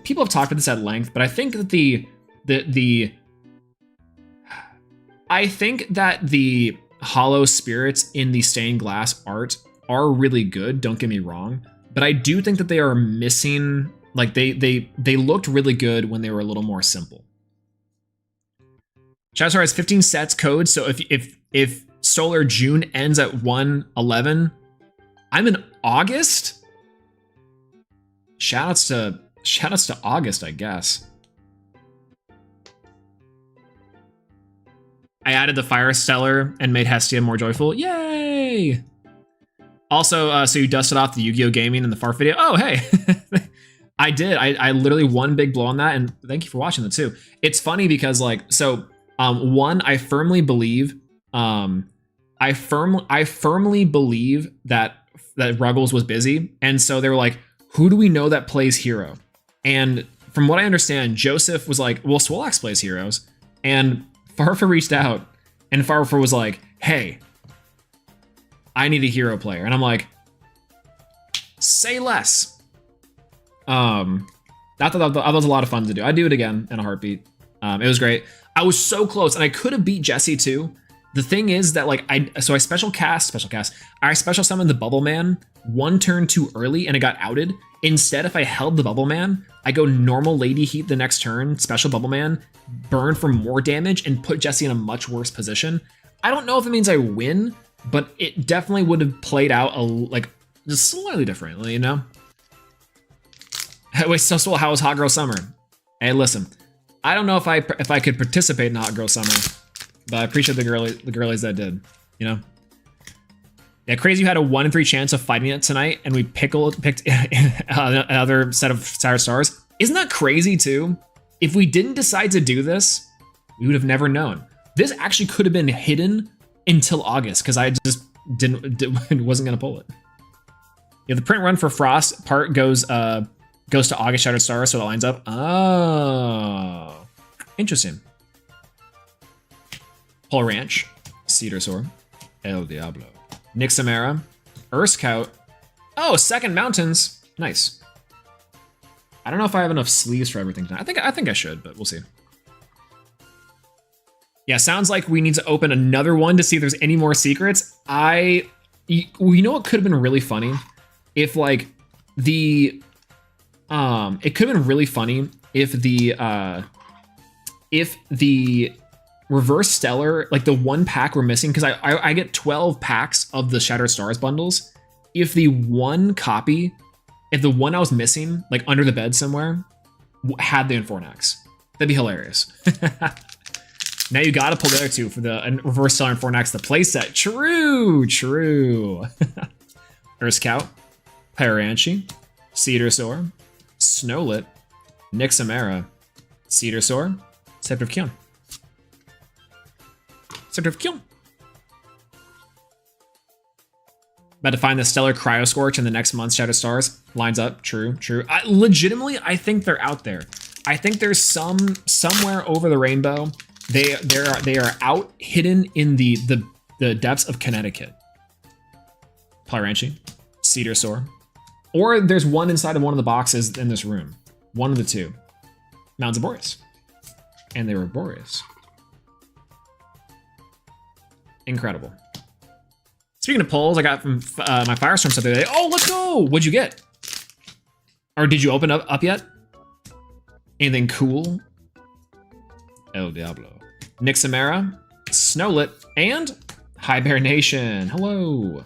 Speaker 1: People have talked about this at length, but I think that the hollow spirits in the stained glass art are really good, don't get me wrong, but I do think that they are missing, like they looked really good when they were a little more simple. Charizard has 15 sets code, so if Solar June ends at 1/11, I'm in August. Shoutouts to August, I guess. I added the Fire Stellar and made Hestia more joyful. Yay! Also, so you dusted off the Yu-Gi-Oh! Gaming in the FARF video. Oh, hey! I did. I literally one big blow on that, and thank you for watching that too. It's funny because one, I firmly believe that Ruggles was busy, and so they were like, who do we know that plays hero? And from what I understand, Joseph was like, well, Swolax plays heroes. And Farfa reached out and Farfa was like, hey, I need a hero player. And I'm like, say less. That was a lot of fun to do. I'd do it again in a heartbeat. It was great. I was so close, and I could have beat Jesse too. The thing is that like I special summoned the Bubble Man one turn too early, and it got outed. Instead, if I held the Bubble Man, I go normal Lady Heat the next turn, special Bubble Man, burn for more damage, and put Jesse in a much worse position. I don't know if it means I win, but it definitely would have played out just slightly differently, you know? Wait, so how was Hot Girl Summer? Hey, listen, I don't know if I could participate in Hot Girl Summer, but I appreciate the girlies that did, you know? Yeah, crazy you had a 1 in 3 chance of fighting it tonight, and we picked another set of Sire Stars. Isn't that crazy too? If we didn't decide to do this, we would have never known. This actually could have been hidden until August, because I just wasn't gonna pull it. Yeah, the print run for Frost part goes to August Shattered Stars, so it lines up. Oh, interesting. Paul Ranch, Cedar Sword, El Diablo, Nixamera, Urskout. Oh, Second Mountains. Nice. I don't know if I have enough sleeves for everything tonight. I think I should, but we'll see. Yeah, sounds like we need to open another one to see if there's any more secrets. You know what could have been really funny? If like it could have been really funny if the Reverse Stellar, like the one pack we're missing, because I get 12 packs of the Shattered Stars bundles. If the one I was missing, like under the bed somewhere, had the Infornax, that'd be hilarious. Now you gotta pull the other two for the Reverse Stellar Infornax, the playset. True. Urskout, Pyranchi, Cedar Soar, Snowlit, Nixamera, Cedar Soar, Scepter of Kion. Scepter of Kion. About to find the Stellar Cryo Scorch in the next month's Shattered Stars. Lines up. True. Legitimately, I think they're out there. I think there's somewhere over the rainbow. They are out hidden in the depths of Connecticut. Pyranchi, Cedar Soar. Or there's one inside of one of the boxes in this room. One of the two. Mounds of Boreas. And they were Boreas. Incredible. Speaking of polls, I got from my Firestorm stuff the other day. Oh, let's go! What'd you get? Or did you open up yet? Anything cool? El Diablo. Nixamera, Snowlit, and Hibernation. Hello.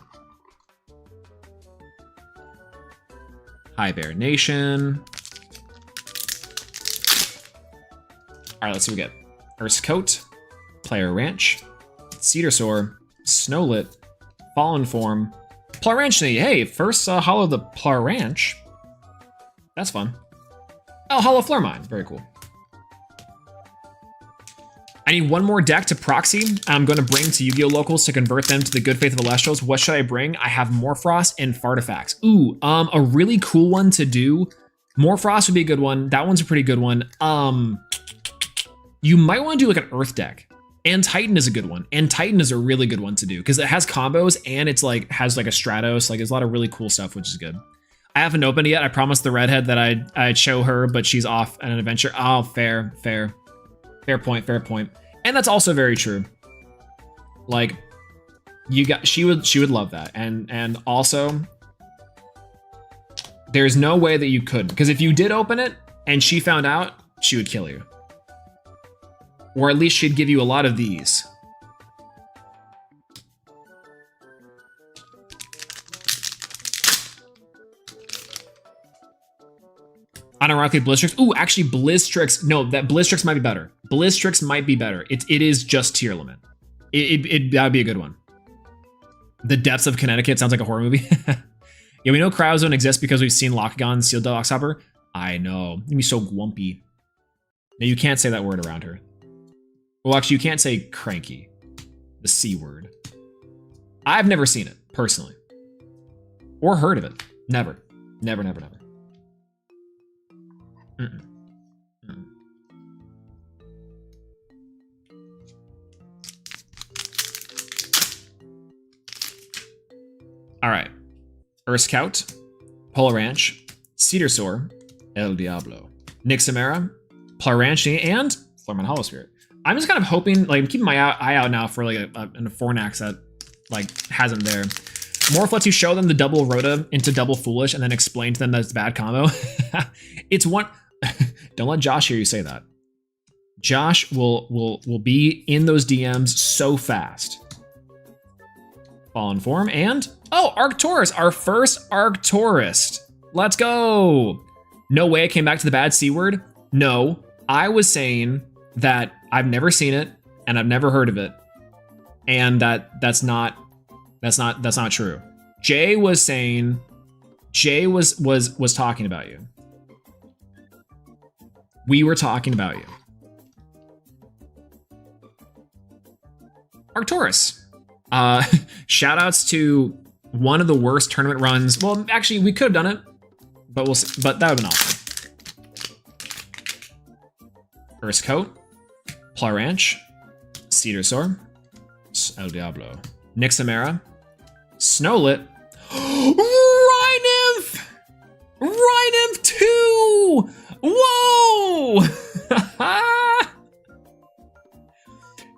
Speaker 1: Hibernation. All right, let's see what we get. Urskoat, Player Ranch, Cedar Soar, Snowlit, Fallen Form, Plaranchi. Hey, first hollow the Plaranch. That's fun. Oh, hollow Flormine. Very cool. I need one more deck to proxy. I'm going to bring to Yu-Gi-Oh! Locals to convert them to the good faith of Elestrals. What should I bring? I have Morfrost and Fartifacts. Ooh, a really cool one to do. Morfrost would be a good one. That one's a pretty good one. You might want to do like an Earth deck. And Titan is a good one. And Titan is a really good one to do because it has combos and it's like has like a Stratos. Like there's a lot of really cool stuff, which is good. I haven't opened it yet. I promised the redhead that I'd show her, but she's off on an adventure. Oh, fair. Fair point. And that's also very true. Like she would love that. And also there's no way that you could, because if you did open it and she found out, she would kill you. Or at least she'd give you a lot of these. Unironically, Blizztrix. Ooh, actually, Blizztrix. No, that Blizztrix might be better. Blizztrix might be better. It is just tier limit. That would be a good one. The Depths of Connecticut sounds like a horror movie. Yeah, we know Cryozone exists because we've seen Lockgon, Seal Deluxe Hopper. I know. It'd be so glumpy. No, you can't say that word around her. Well, actually, you can't say cranky. The C word. I've never seen it, personally. Or heard of it. Never. Mm-mm. All right. Earth Scout, Polar Ranch, Cedar Soar, El Diablo, Nixamera, Plaranchi, and Florman Hollow Spirit. I'm just kind of hoping, like, I'm keeping my eye out now for like a Fornax that like has him there. Morph lets you show them the double Rhoda into double Foolish and then explain to them that it's a bad combo. It's one. Don't let Josh hear you say that. Josh will be in those DMs so fast. Fallen Form and Arcturus, our first Arcturus. Let's go. No way I came back to the bad C word. No, I was saying that I've never seen it and I've never heard of it, and that's not true. Jay was saying, Jay was talking about you. We were talking about you. Arcturus. Shout outs to one of the worst tournament runs. Well, actually, we could have done it, but we'll see. But that would have been awesome. Earth Coat, Plaranch, Cedar Soar, El Diablo, Nixamera, Snowlit, Rhynymph! Rhynymph 2! Whoa!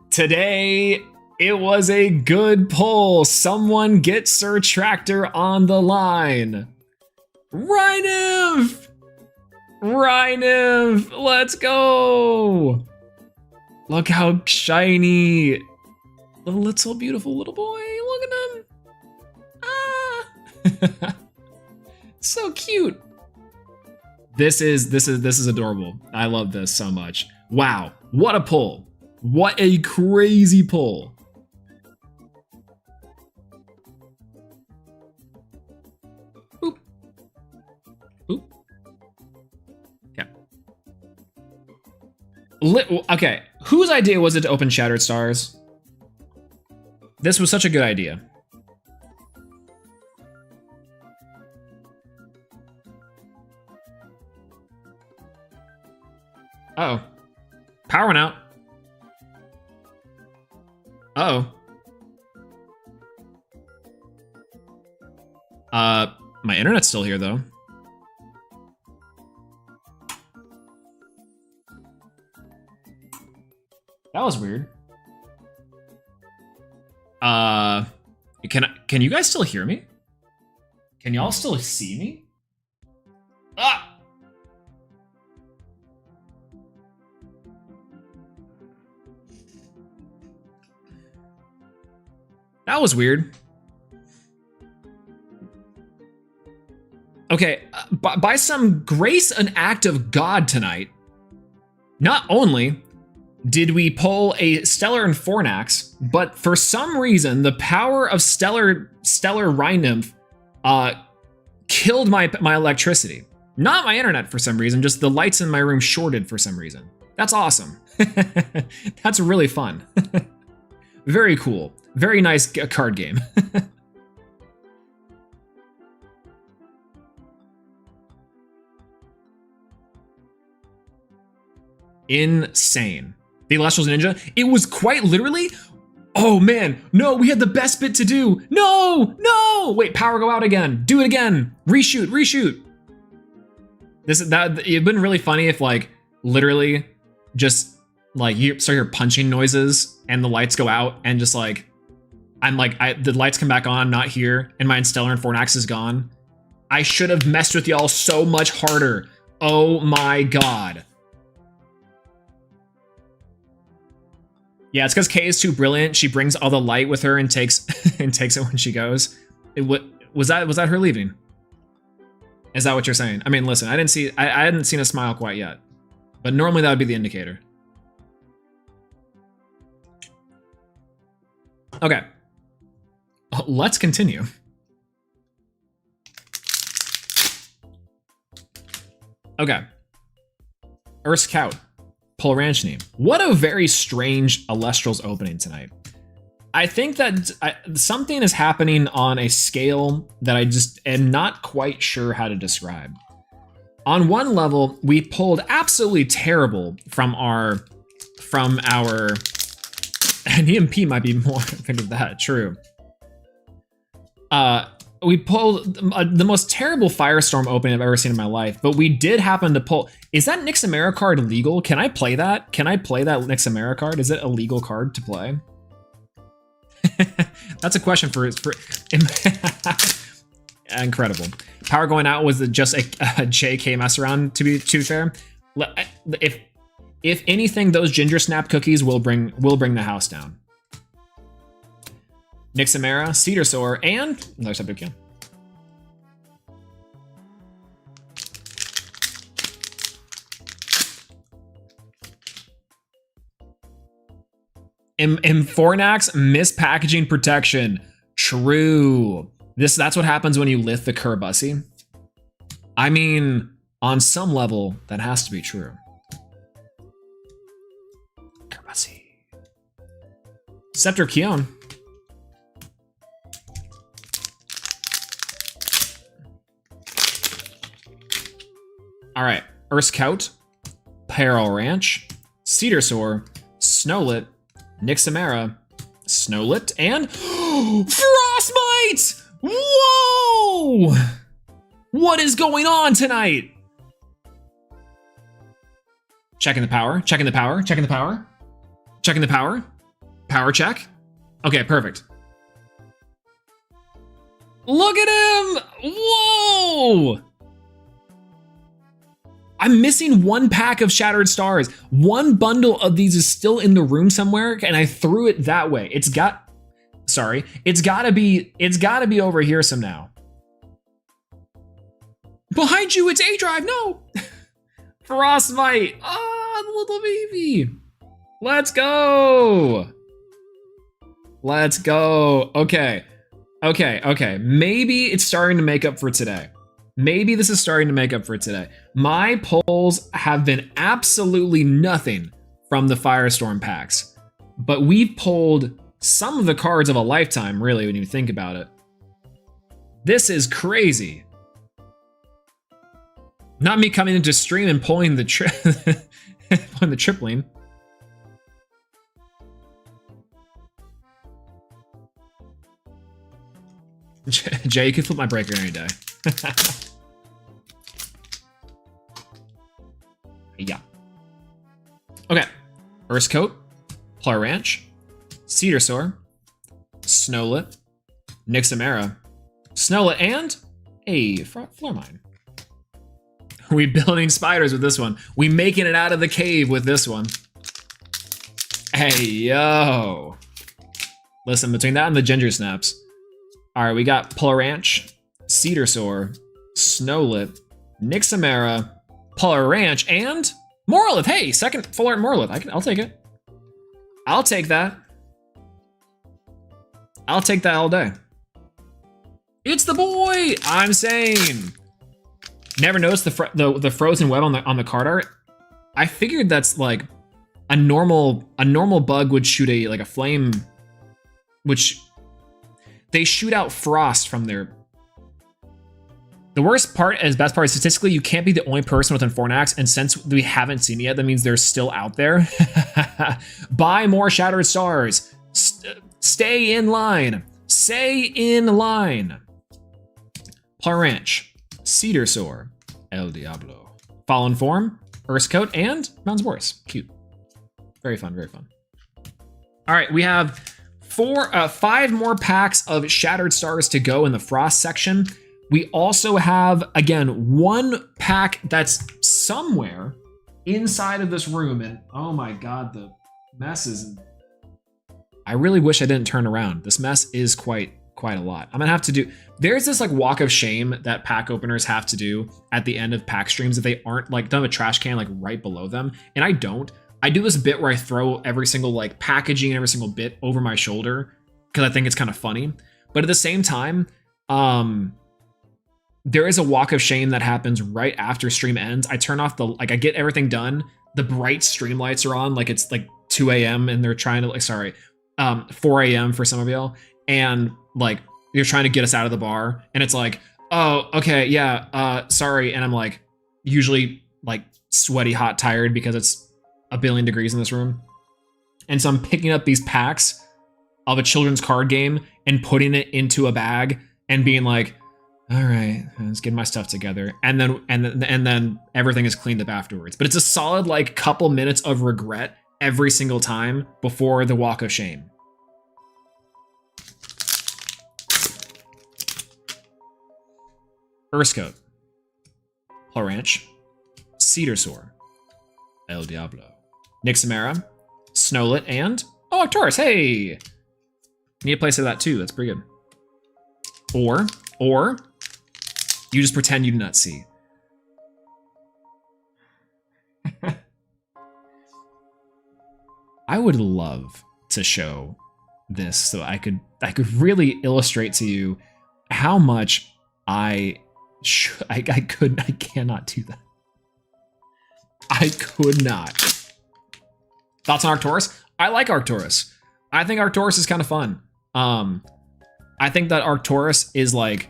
Speaker 1: Today, it was a good pull. Someone get Sir Tractor on the line. Rhynymph! Rhynymph! Let's go! Look how shiny. The little beautiful little boy. Look at him. Ah! So cute. This is adorable. I love this so much. Wow, what a pull. What a crazy pull. Boop. Boop. Okay. Okay, whose idea was it to open Shattered Stars? This was such a good idea. Uh-oh. Power went out. Uh-oh. My internet's still here, though. That was weird. Can you guys still hear me? Can y'all still see me? Ah! That was weird. Okay, by some grace and act of God tonight, not only did we pull a Stellar and Fornax, but for some reason, the power of Stellar Rhynymph killed my electricity. Not my internet for some reason, just the lights in my room shorted for some reason. That's awesome. That's really fun. Very cool. Very nice card game. Insane. The Elestrals Ninja, it was quite literally, oh man, no, we had the best bit to do. No, no, wait, power go out again. Do it again. Reshoot, reshoot. It'd been really funny if like literally just like you start hearing punching noises and the lights go out and just like, the lights come back on, I'm not here, and my Stellar and Fornax is gone. I should have messed with y'all so much harder. Oh my God. Yeah, it's because Kay is too brilliant. She brings all the light with her and takes it when she goes. Was that her leaving? Is that what you're saying? I mean, listen, I hadn't seen a smile quite yet, but normally that would be the indicator. Okay, let's continue. Okay, Earth Scout. Polar Ranch name. What a very strange Elestrals opening tonight. I think that something is happening on a scale that I just am not quite sure how to describe. On one level, we pulled absolutely terrible from our and EMP might be more, think of that, true. we pulled the most terrible Firestorm opening I've ever seen in my life, but we did happen to pull. Is that Nixamera card illegal? Can I play that? Can I play that Nixamera card? Is it a legal card to play? That's a question for incredible. Power going out was just a JK mess around, to be fair. If anything, those ginger snap cookies will bring the house down. Nixamera, Cedar Soar, and another Septic. In Fornax, mispackaging protection. True. That's what happens when you lift the Kerbussy. I mean, on some level, that has to be true. Kerbussy. Scepter Keon. All right, Urskout, Peril Ranch, Cedar Soar, Snowlit, Nixamera, Snowlit, and Frostbite! Whoa! What is going on tonight? Checking the power, checking the power, checking the power, checking the power. Power check. Okay, perfect. Look at him! Whoa! I'm missing one pack of Shattered Stars. One bundle of these is still in the room somewhere, and I threw it that way. It's gotta be over here somehow. Behind you, it's A-Drive, no! Frostbite, the little baby. Let's go. Let's go. Okay. Maybe it's starting to make up for today. Maybe this is starting to make up for today. My pulls have been absolutely nothing from the Firestorm packs, but we've pulled some of the cards of a lifetime, really, when you think about it. This is crazy. Not me coming into stream and pulling the pulling the tripling. Jay, you can flip my breaker any day. Yeah. Okay. Urskoat, Plar Ranch, Cedar Soar, Snowlit, Nixamera, Snowlit, and a Floor Mine. We building spiders with this one. We making it out of the cave with this one. Hey, yo. Listen, between that and the ginger snaps. All right, we got Plar Ranch, Cedar Soar, Snowlit, Nixamera, Plar Ranch, and Morlith. Hey, second full art Morlith. I'll take it. I'll take that. I'll take that all day. It's the boy. I'm saying. Never noticed the frozen web on the card art. I figured that's like a normal bug would shoot a flame, which they shoot out frost from their. The worst part and best part is statistically, you can't be the only person within Fornax, and since we haven't seen it yet, that means they're still out there. Buy more Shattered Stars. Stay in line. Stay in line. Plar Ranch, Cedar Soar, El Diablo, Fallen Form, Urskoat, and Mountains Boris. Cute. Very fun, very fun. All right, we have 5 more packs of Shattered Stars to go in the Frost section. We also have, again, 1 pack that's somewhere inside of this room, and oh my god, the mess is... I really wish I didn't turn around. This mess is quite a lot. I'm gonna have to do... There's this like walk of shame that pack openers have to do at the end of pack streams if they aren't like, don't have a trash can like right below them, and I don't. I do this bit where I throw every single like packaging, every single bit over my shoulder because I think it's kind of funny. But at the same time, there is a walk of shame that happens right after stream ends. I turn off I get everything done. The bright stream lights are on, like it's like 2 a.m. and they're trying to 4 a.m. for some of y'all. And like, you're trying to get us out of the bar. And it's like, oh, okay, yeah, sorry. And I'm like, usually like sweaty, hot, tired because it's a billion degrees in this room. And so I'm picking up these packs of a children's card game and putting it into a bag and being like, all right, let's get my stuff together, and then everything is cleaned up afterwards. But it's a solid like couple minutes of regret every single time before the walk of shame. Urskote, Ranch, Cedar Soar, El Diablo, Nixamera, Snowlet, and Arcturus. Hey, need a place of that too. That's pretty good. Or you just pretend you do not see. I would love to show this so I could really illustrate to you how much I cannot do that. I could not. Thoughts on Arcturus? I like Arcturus. I think Arcturus is kind of fun. I think that Arcturus is like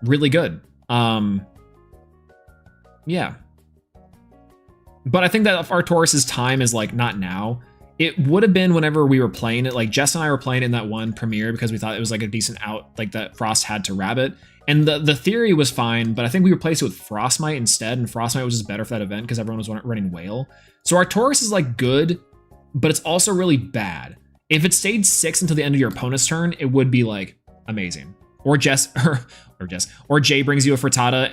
Speaker 1: really good. Yeah. But I think that Arcturus's time is like not now. It would have been whenever we were playing it. Like Jess and I were playing in that one premiere because we thought it was like a decent out, like that Frost had to rabbit. And the theory was fine, but I think we replaced it with Frostmite instead, and Frostmite was just better for that event because everyone was running Whale. So Arcturus is like good, but it's also really bad. If it stayed 6 until the end of your opponent's turn, it would be like amazing. Or Jay brings you a frittata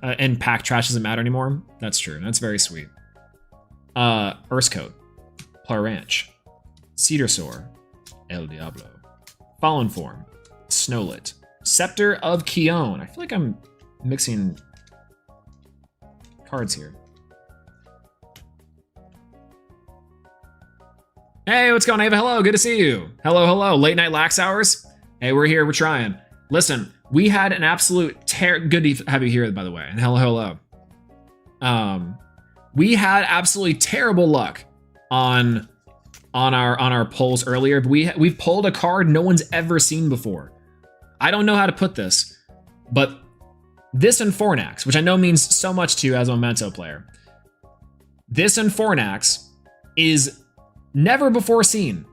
Speaker 1: and pack trash doesn't matter anymore. That's true. That's very sweet. Urskote, Ranch, Cedar Soar, El Diablo, Fallen Form, Snowlet, Scepter of Kion. I feel like I'm mixing cards here. Hey, what's going on, Ava? Hello, good to see you. Hello. Late night lax hours. Hey, we're here, we're trying. Listen, we had an absolute good to have you here, by the way. And hello. We had absolutely terrible luck on our polls earlier, but we've pulled a card no one's ever seen before. I don't know how to put this, but this and Fornax, which I know means so much to you as a Memento player. This and Fornax is never before seen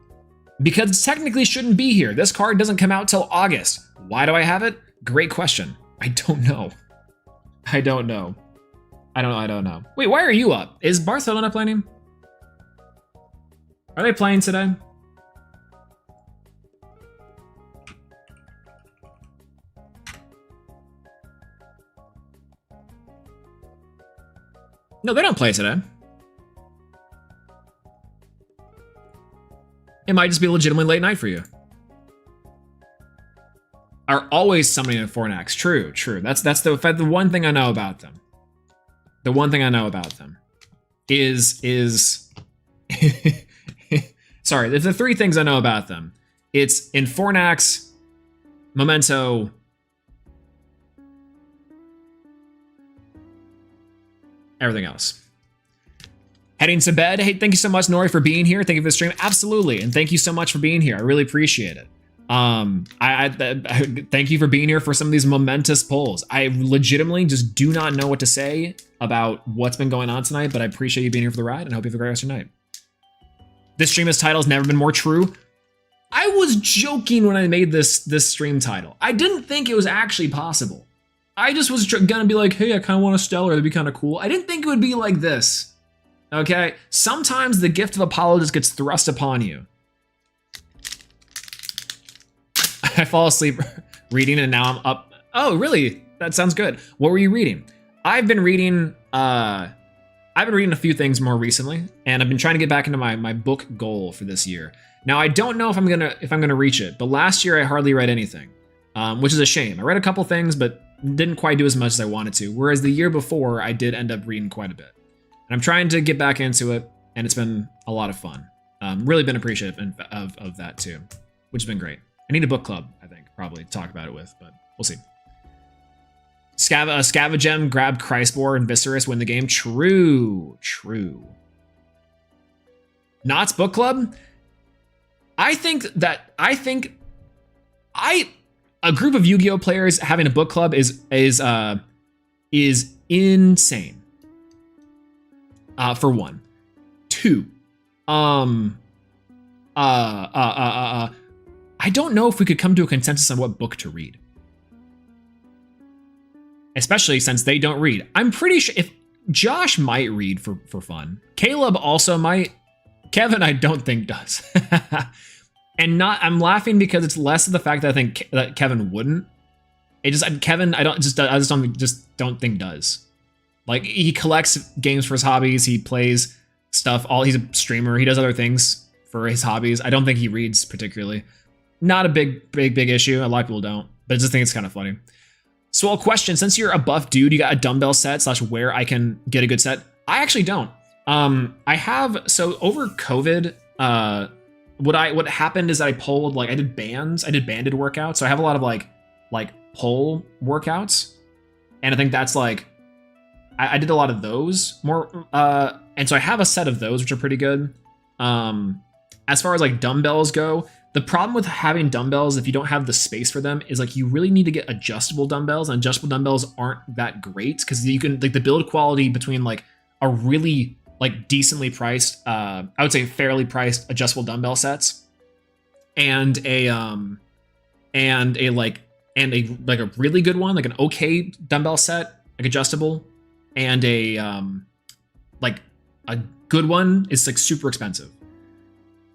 Speaker 1: because it technically shouldn't be here. This card doesn't come out till August. Why do I have it? Great question. I don't know. I don't know. Wait, why are you up? Is Barcelona playing? Are they playing today? No, they don't play today. It might just be a legitimately late night for you. Are always summoning a Fornax. True. That's the one thing I know about them. The one thing I know about them is sorry, there's the 3 things I know about them. It's in Fornax, Memento, everything else. Heading to bed. Hey, thank you so much, Nori, for being here. Thank you for the stream. Absolutely. And thank you so much for being here. I really appreciate it. I thank you for being here for some of these momentous polls. I legitimately just do not know what to say about what's been going on tonight, but I appreciate you being here for the ride and hope you have a great rest of your night. This stream's title has never been more true. I was joking when I made this stream title. I didn't think it was actually possible. I just was gonna be like, hey, I kind of want a stellar. That'd be kind of cool. I didn't think it would be like this. Okay? Sometimes the gift of Apollo just gets thrust upon you. I fall asleep reading and now I'm up. Oh, really? That sounds good. What were you reading? I've been reading a few things more recently, and I've been trying to get back into my book goal for this year. Now, I don't know if I'm gonna reach it, but last year I hardly read anything, which is a shame. I read a couple things, but didn't quite do as much as I wanted to. Whereas the year before, I did end up reading quite a bit. And I'm trying to get back into it, and it's been a lot of fun. Really been appreciative of that too, which has been great. I need a book club, I think, probably to talk about it with, but we'll see. Scavagem, grab Christbore and Viserys, win the game. True. Knott's book club? I think a group of Yu-Gi-Oh players having a book club is insane. For one. 2. I don't know if we could come to a consensus on what book to read. Especially since they don't read. I'm pretty sure if Josh might read for fun. Caleb also might. Kevin, I don't think does. And I'm laughing because it's less of the fact that I think that Kevin wouldn't. It just Kevin, I just don't think does. Like, he collects games for his hobbies, he plays stuff, he's a streamer, he does other things for his hobbies. I don't think he reads particularly. Not a big issue. A lot of people don't, but I just think it's kind of funny. So a question, since you're a buff dude, you got a dumbbell set / where I can get a good set. I actually don't. I have, so over COVID, what happened is that I pulled, like, I did banded workouts. So I have a lot of like pull workouts. And I think that's like, I did a lot of those more. And so I have a set of those, which are pretty good. As far as like dumbbells go, the problem with having dumbbells, if you don't have the space for them, is like you really need to get adjustable dumbbells, and adjustable dumbbells aren't that great because you can, like, the build quality between like a really like decently priced, I would say fairly priced adjustable dumbbell sets, and a really good one, like an okay dumbbell set, like adjustable, and a good one is like super expensive.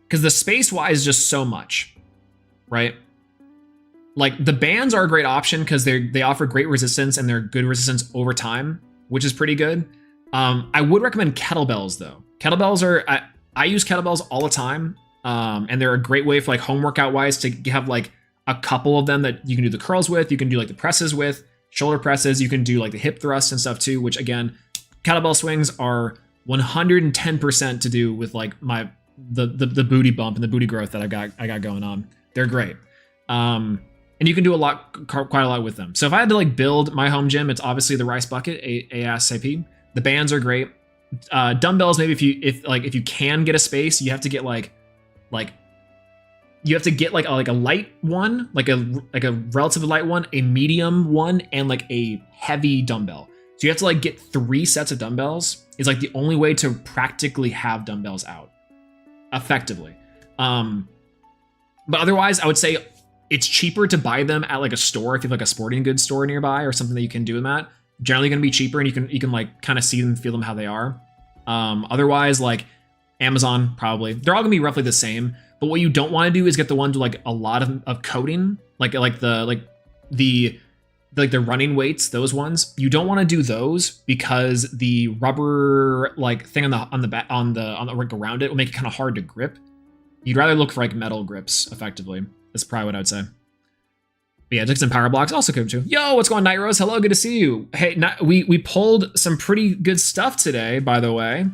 Speaker 1: Because the space-wise is just so much, right? Like, the bands are a great option because they offer great resistance and they're good resistance over time, which is pretty good. I would recommend kettlebells though. Kettlebells are, I use kettlebells all the time, and they're a great way for like home workout-wise to have like a couple of them that you can do the curls with, you can do like the presses with, shoulder presses, you can do like the hip thrusts and stuff too. Which again, kettlebell swings are 110% to do with like the booty bump and the booty growth that I got going on. They're great. And you can do quite a lot with them. So if I had to like build my home gym, it's obviously the rice bucket ASAP. The bands are great. Dumbbells, maybe if you can get a space, you have to get like you have to get like a light one, like a relatively light one, a medium one, and like a heavy dumbbell. So you have to like get 3 sets of dumbbells. Is like the only way to practically have dumbbells out effectively. But otherwise, I would say it's cheaper to buy them at like a store if you have like a sporting goods store nearby or something that you can do them at. Generally going to be cheaper, and you can like kind of see them, feel them how they are. Otherwise, like Amazon, probably they're all gonna be roughly the same. But what you don't want to do is get the ones with like a lot of coating, like the running weights. Those ones you don't want to do those because the rubber like thing on the ring around it will make it kind of hard to grip. You'd rather look for like metal grips effectively. That's probably what I would say. But yeah, Dixon Power Blocks also good too. Yo, what's going on, Night Rose? Hello, good to see you. Hey, we pulled some pretty good stuff today, by the way.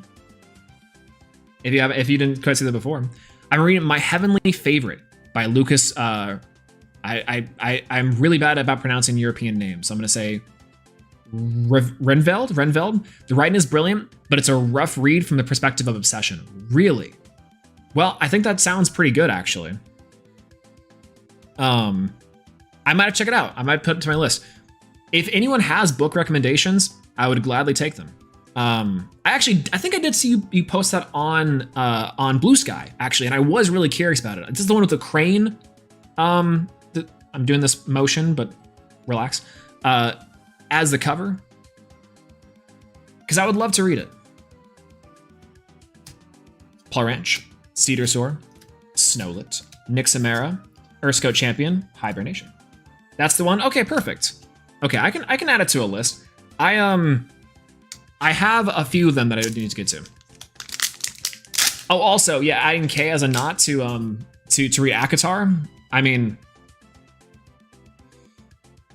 Speaker 1: If you didn't quite see that before, I'm reading My Heavenly Favorite by Lucas. I'm really bad about pronouncing European names, so I'm gonna say Renveld. The writing is brilliant, but it's a rough read from the perspective of obsession. Really? Well, I think that sounds pretty good, actually. I might check it out. I might put it to my list. If anyone has book recommendations, I would gladly take them. I think I did see you post that on Blue Sky, actually, and I was really curious about it. This is the one with the crane. I'm doing this motion, but relax. As the cover, because I would love to read it. Paul Ranch, Cedar Soar, Snowlet, Nixamera, Erskot Champion, Hibernation. That's the one. Okay, perfect. Okay, I can add it to a list. I have a few of them that I need to get to. Oh, also, yeah, adding K as a knot to read ACOTAR. I mean,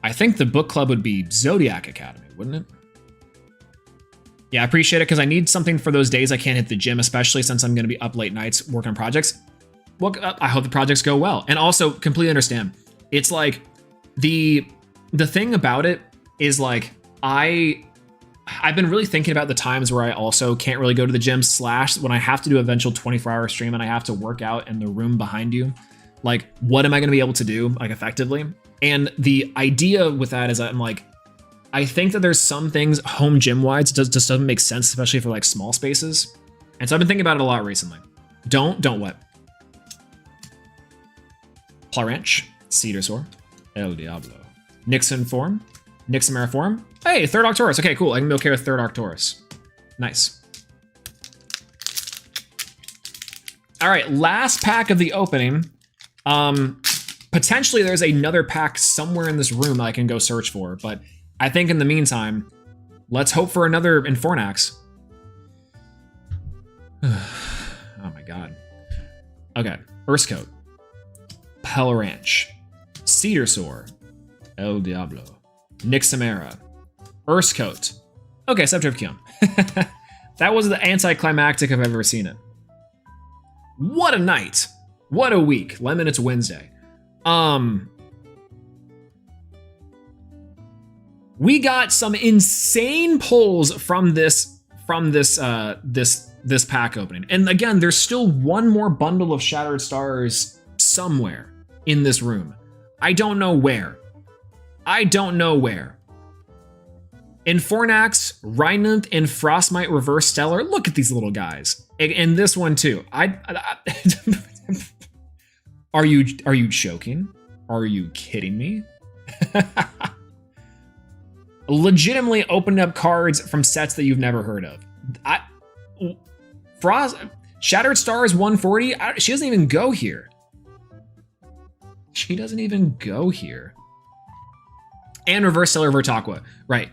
Speaker 1: I think the book club would be Zodiac Academy, wouldn't it? Yeah, I appreciate it because I need something for those days I can't hit the gym, especially since I'm going to be up late nights working on projects. Well, I hope the projects go well. And also, completely understand. It's like, the thing about it is like, I've been really thinking about the times where I also can't really go to the gym / when I have to do an eventual 24-hour stream and I have to work out in the room behind you. Like, what am I going to be able to do, like, effectively? And the idea with that is that I'm like, I think that there's some things home gym-wise just doesn't make sense, especially for like small spaces. And so I've been thinking about it a lot recently. Don't what? Clarench, Cedarsaur, El Diablo, Nixon form, Nixamera form. Hey, third Arcturus. Okay, cool. I can be okay with third Arcturus. Nice. All right, last pack of the opening. Potentially there's another pack somewhere in this room I can go search for, but I think in the meantime, let's hope for another Infornax. Oh my god. Okay, Urskote, Pelranch, Cedarsaur, El Diablo, Nixamera, Urskote. Okay, Subterfuge. That was the anticlimactic if I've ever seen it. What a night. What a week. Lemon, it's Wednesday. We got some insane pulls from this pack opening. And again, there's still one more bundle of Shattered Stars somewhere in this room. I don't know where. I don't know where. Infornax, Rhynanth, and Frostmite Reverse Stellar. Look at these little guys. And this one too. Are you joking? Are you kidding me? Legitimately opened up cards from sets that you've never heard of. Shattered Stars 140. She doesn't even go here. She doesn't even go here. And Reverse Stellar Vertaqua. Right.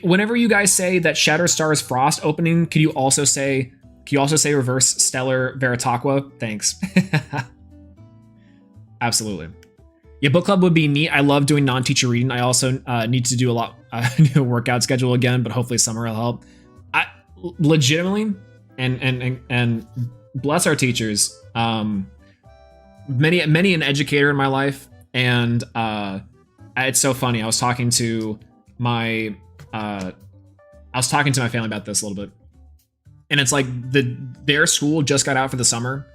Speaker 1: Whenever you guys say that Shattered Stars Frost opening, could you also say Reverse Stellar Veritaqua? Thanks. Absolutely. Yeah, book club would be neat. I love doing non-teacher reading. I also need to do a workout schedule again, but hopefully summer will help. I legitimately, and bless our teachers. Many an educator in my life, and it's so funny. I was talking to my family about this a little bit, and it's like their school just got out for the summer,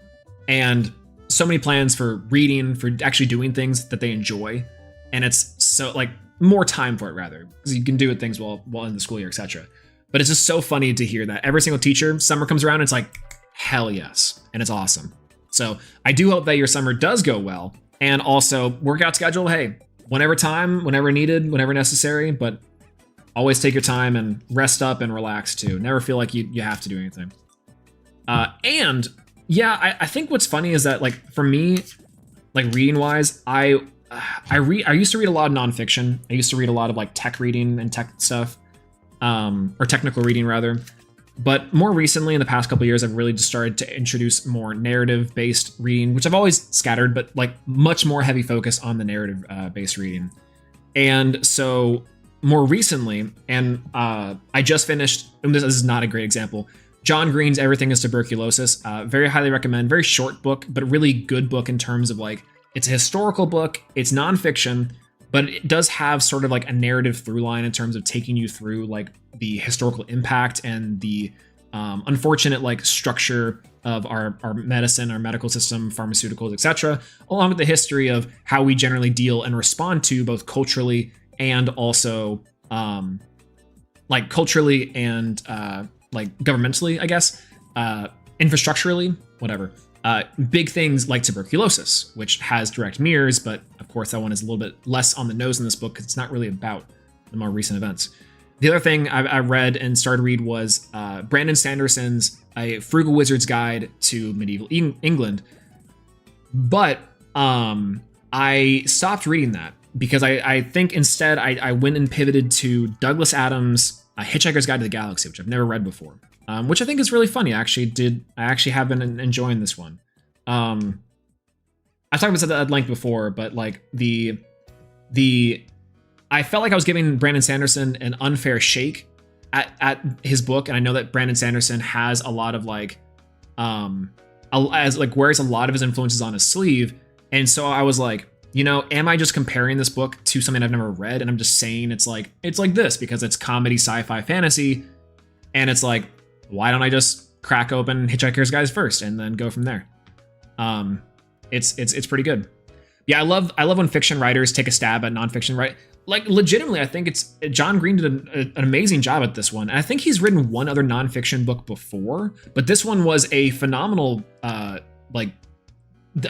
Speaker 1: and so many plans for reading, for actually doing things that they enjoy, and it's so like more time for it rather, because you can do things while in the school year, etc. But it's just so funny to hear that every single teacher, summer comes around, it's like hell yes, and it's awesome. So I do hope that your summer does go well, and also workout schedule. Hey, whenever needed, whenever necessary, but always take your time and rest up and relax too. Never feel like you have to do anything. And yeah, I think what's funny is that, like, for me, like reading wise, I used to read a lot of nonfiction. I used to read a lot of like tech reading and tech stuff, or technical reading rather. But more recently, in the past couple of years, I've really just started to introduce more narrative-based reading, which I've always scattered, but like much more heavy focus on the narrative-based reading. And so more recently, and I just finished, and this is not a great example, John Green's Everything is Tuberculosis. Very highly recommend. Very short book, but really good book in terms of like, it's a historical book, it's nonfiction, but it does have sort of like a narrative through line in terms of taking you through like the historical impact and the unfortunate like structure of our medicine, our medical system, pharmaceuticals, etc., along with the history of how we generally deal and respond to both culturally and also like culturally and like governmentally, I guess, infrastructurally, whatever. Big things like tuberculosis, which has direct mirrors, but of course that one is a little bit less on the nose in this book because it's not really about the more recent events. The other thing I read and started to read was Brandon Sanderson's A Frugal Wizard's Guide to Medieval England. But I stopped reading that because I think instead I went and pivoted to Douglas Adams' A Hitchhiker's Guide to the Galaxy, which I've never read before, which I think is really funny. I actually have been enjoying this one. I talked about that at length before, but like I felt like I was giving Brandon Sanderson an unfair shake at his book, and I know that Brandon Sanderson has a lot of like, wears a lot of his influences on his sleeve, and so I was like, you know, am I just comparing this book to something I've never read, and I'm just saying it's like this because it's comedy, sci-fi, fantasy, and it's like, why don't I just crack open Hitchhiker's Guide first and then go from there? It's pretty good. Yeah, I love when fiction writers take a stab at nonfiction, right? Like legitimately, I think John Green did an amazing job at this one. And I think he's written one other nonfiction book before, but this one was a phenomenal,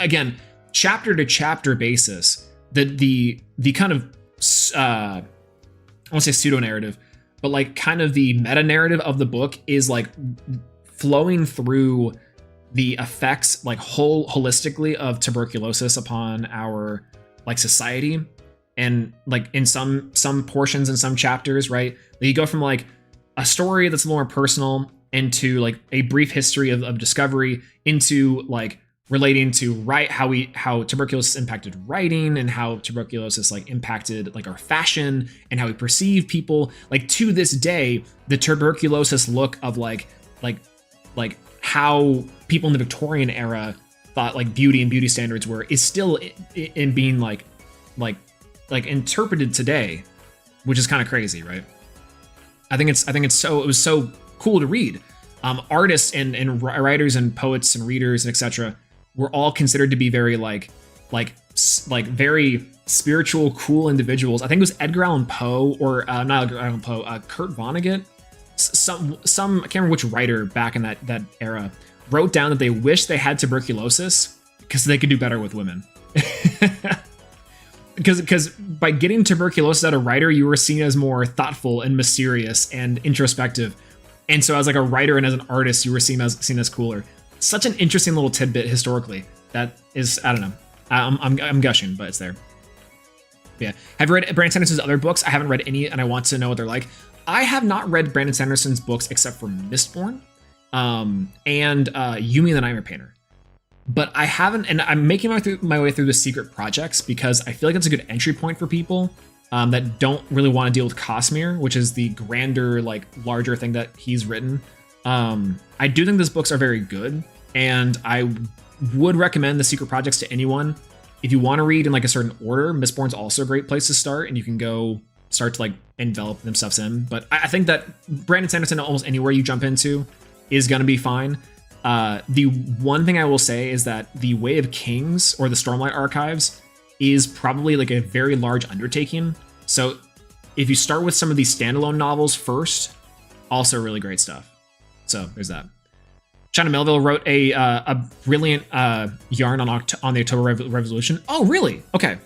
Speaker 1: again, chapter to chapter basis, the kind of I won't say pseudo narrative, but like kind of the meta narrative of the book is like flowing through the effects like holistically of tuberculosis upon our like society, and like in some portions in some chapters, right? You go from like a story that's a little more personal into like a brief history of discovery into like relating to how tuberculosis impacted writing, and how tuberculosis like impacted like our fashion and how we perceive people. Like to this day, the tuberculosis look of like how people in the Victorian era thought like beauty and beauty standards were is still in being like interpreted today, which is kind of crazy, right? I think it was so cool to read. Artists and writers and poets and readers and etc. were all considered to be very like very spiritual, cool individuals. I think it was Edgar Allan Poe or not Edgar Allan Poe, Kurt Vonnegut. Some I can't remember which writer back in that era wrote down that they wished they had tuberculosis because they could do better with women. Because by getting tuberculosis out of a writer, you were seen as more thoughtful and mysterious and introspective, and so as like a writer and as an artist, you were seen as cooler. Such an interesting little tidbit historically. That is, I don't know. I'm gushing, but it's there. But yeah, have you read Brandon Sanderson's other books? I haven't read any, and I want to know what they're like. I have not read Brandon Sanderson's books except for Mistborn, and Yumi the Nightmare Painter. But I haven't, and I'm making my way through the secret projects because I feel like it's a good entry point for people that don't really want to deal with Cosmere, which is the grander, like larger thing that he's written. I do think those books are very good, and I would recommend the secret projects to anyone. If you want to read in like a certain order, Mistborn's also a great place to start, and you can go start to like envelop themselves in. But I think that Brandon Sanderson, almost anywhere you jump into, is going to be fine. The one thing I will say is that the Way of Kings or the Stormlight Archives is probably like a very large undertaking. So if you start with some of these standalone novels first, also really great stuff. So there's that. China Melville wrote a brilliant yarn on the October Revolution. Oh, really? Okay.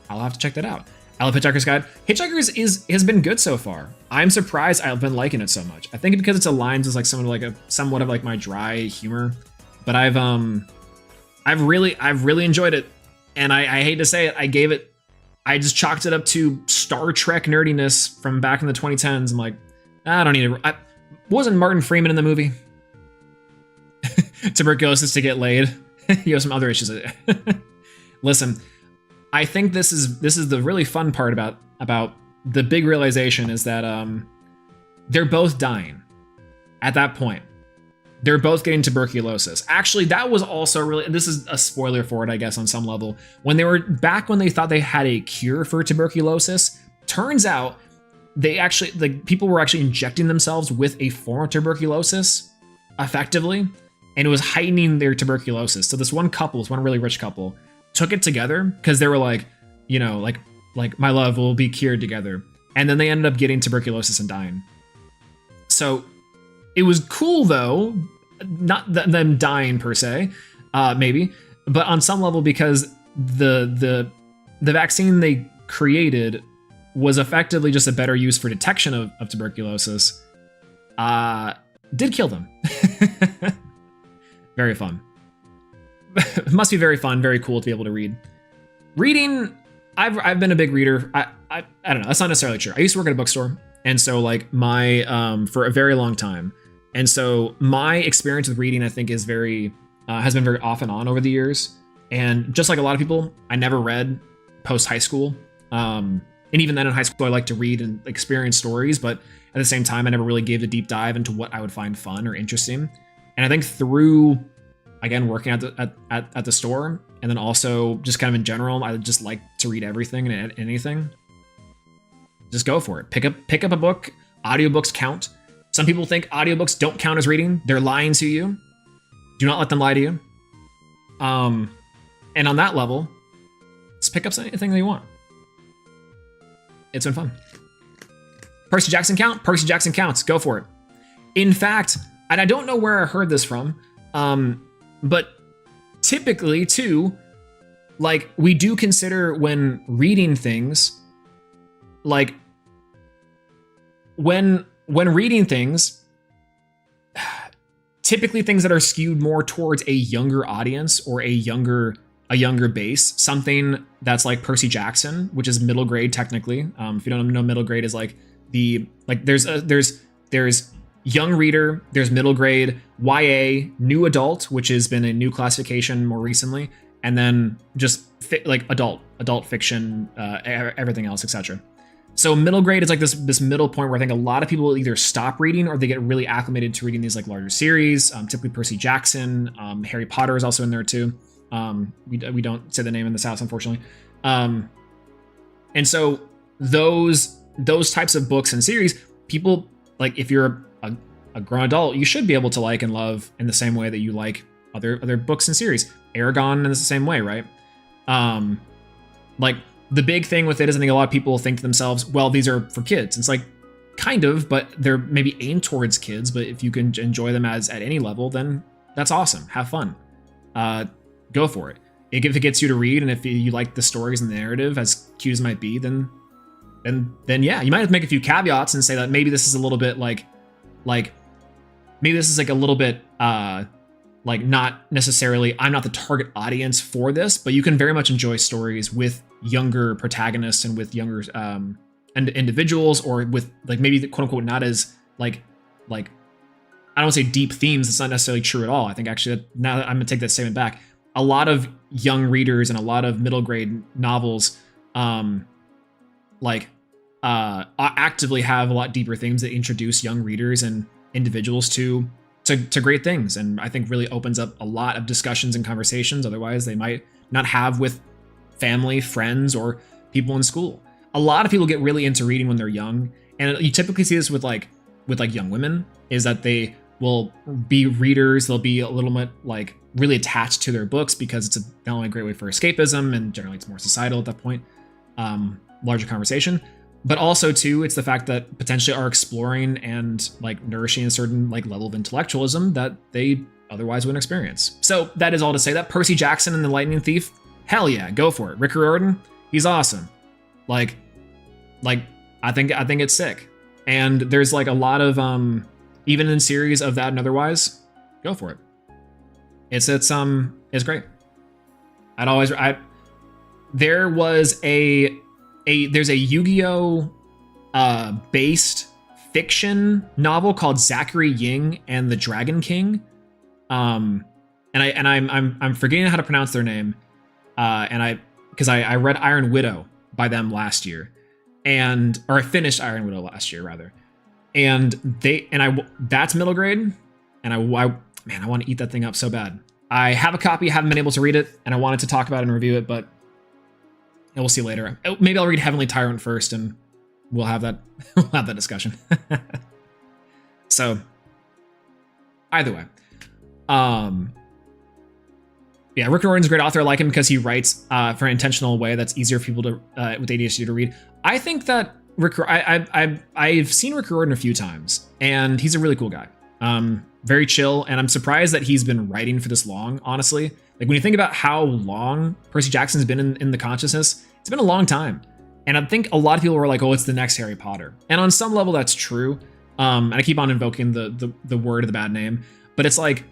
Speaker 1: I'll have to check that out. I love Hitchhiker's Guide. Hitchhiker's has been good so far. I'm surprised I've been liking it so much. I think because it's aligns with like somewhat of like my dry humor, but I've really enjoyed it, and I hate to say it, I just chalked it up to Star Trek nerdiness from back in the 2010s. I'm like, I don't need it. Wasn't Martin Freeman in the movie? Tuberculosis to get laid. You have some other issues. Listen. I think this is the really fun part about the big realization is that they're both dying at that point. They're both getting tuberculosis. Actually, that was also really, this is a spoiler for it, I guess, on some level. When they thought they had a cure for tuberculosis, turns out people were actually injecting themselves with a form of tuberculosis effectively, and it was heightening their tuberculosis. So this one really rich couple, took it together because they were like, you know, like my love will be cured together. And then they ended up getting tuberculosis and dying. So it was cool though, not them dying per se, maybe, but on some level because the vaccine they created was effectively just a better use for detection of tuberculosis, did kill them. Very fun. It must be very fun, very cool to be able to read. Reading, I've been a big reader. I don't know, that's not necessarily true. I used to work at a bookstore, and so like my for a very long time, and so my experience with reading, I think, is has been very off and on over the years. And just like a lot of people, I never read post high school. And even then in high school, I like to read and experience stories, but at the same time, I never really gave a deep dive into what I would find fun or interesting. And I think through, again, working at the store, and then also just kind of in general, I just like to read everything and anything. Just go for it. Pick up a book. Audiobooks count. Some people think audiobooks don't count as reading. They're lying to you. Do not let them lie to you. And on that level, just pick up anything that you want. It's been fun. Percy Jackson count? Percy Jackson counts. Go for it. In fact, and I don't know where I heard this from, but typically too, like we do consider when reading things, like when reading things, typically things that are skewed more towards a younger audience or a younger base, something that's like Percy Jackson, which is middle grade technically. If you don't know, middle grade is like there's young reader, there's middle grade, YA, new adult, which has been a new classification more recently, and then just like adult fiction, everything else, etc. So middle grade is like this middle point where I think a lot of people will either stop reading or they get really acclimated to reading these like larger series. Typically Percy Jackson, Harry Potter is also in there too. We don't say the name in this house, unfortunately. And so those types of books and series, people like, if you're a grown adult, you should be able to like and love in the same way that you like other books and series. Aragon is the same way, right? Like the big thing with it is I think a lot of people think to themselves, well, these are for kids. It's like kind of, but they're maybe aimed towards kids. But if you can enjoy them at any level, then that's awesome. Have fun. Go for it. If it gets you to read, and if you like the stories and the narrative, as cute as it might be, then yeah, you might have to make a few caveats and say that maybe this is a little bit like maybe this is like a little bit like not necessarily, I'm not the target audience for this, but you can very much enjoy stories with younger protagonists and with younger and individuals, or with like maybe the quote unquote not as like I don't want to say deep themes. It's not necessarily true at all. I think actually now that I'm gonna take that statement back, a lot of young readers and a lot of middle grade novels actively have a lot deeper themes that introduce young readers and individuals to great things, and I think really opens up a lot of discussions and conversations otherwise they might not have with family, friends, or people in school. A lot of people get really into reading when they're young, and you typically see this with young women, is that they will be readers. They'll be a little bit like really attached to their books because it's not only a great way for escapism, and generally it's more societal at that point, larger conversation, but also too, it's the fact that potentially are exploring and like nourishing a certain like level of intellectualism that they otherwise wouldn't experience. So that is all to say that Percy Jackson and the Lightning Thief, hell yeah, go for it. Rick Riordan, he's awesome. Like I think it's sick. And there's like a lot of even in series of that and otherwise, go for it. It's great. There's a Yu-Gi-Oh based fiction novel called Zachary Ying and the Dragon King. And I'm forgetting how to pronounce their name. Because I read Iron Widow by them last year, or I finished Iron Widow last year rather. And that's middle grade, and I want to eat that thing up so bad. I have a copy, haven't been able to read it, and I wanted to talk about it and review it, but we'll see later. Maybe I'll read Heavenly Tyrant first, and we'll have that discussion. So, either way, yeah, Rick Riordan's a great author. I like him because he writes for an intentional way that's easier for people to with ADHD to read. I think that I've seen Rick Riordan a few times, and he's a really cool guy. Very chill, and I'm surprised that he's been writing for this long, honestly. Like when you think about how long Percy Jackson's been in the consciousness, it's been a long time. And I think a lot of people were like, oh, it's the next Harry Potter. And on some level that's true. And I keep on invoking the word of the bad name, but it's like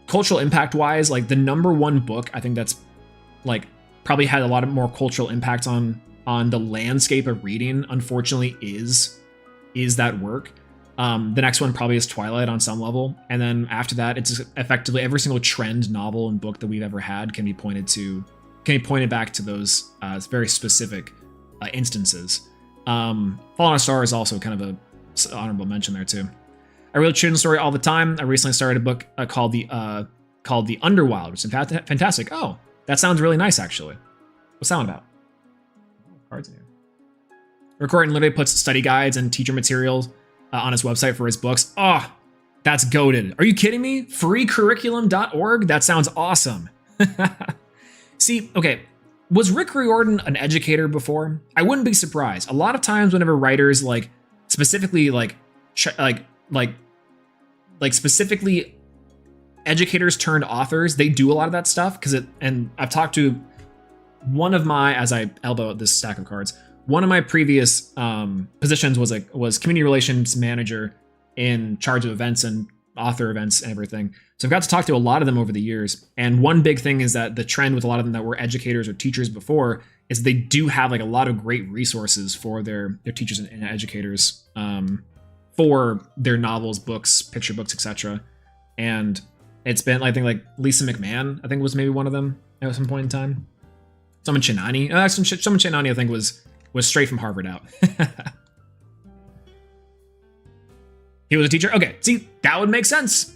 Speaker 1: cultural impact wise, like the #1 book, I think that's like probably had a lot of more cultural impact on the landscape of reading, unfortunately, is that work. The next one probably is Twilight on some level. And then after that, it's effectively every single trend novel and book that we've ever had can be pointed back to those very specific instances. Fallen on a Star is also kind of a honorable mention there too. I read children's story all the time. I recently started a book called The Underwild, which is fantastic. Oh, that sounds really nice, actually. What's that one about? Cards in here. Rick Riordan literally puts study guides and teacher materials on his website for his books. Oh, that's goated. Are you kidding me? Freecurriculum.org? That sounds awesome. See, okay, was Rick Riordan an educator before? I wouldn't be surprised. A lot of times whenever writers like specifically specifically educators turned authors, they do a lot of that stuff and I've talked to one of my, as I elbow this stack of cards, one of my previous positions was community relations manager in charge of events and author events and everything. So I've got to talk to a lot of them over the years. And one big thing is that the trend with a lot of them that were educators or teachers before is they do have like a lot of great resources for their teachers and educators for their novels, books, picture books, etc. And it's been, I think, like Lisa McMahon, I think was maybe one of them at some point in time. Someone Chinani, someone Chinani, I think was straight from Harvard out. He was a teacher. Okay, see, that would make sense.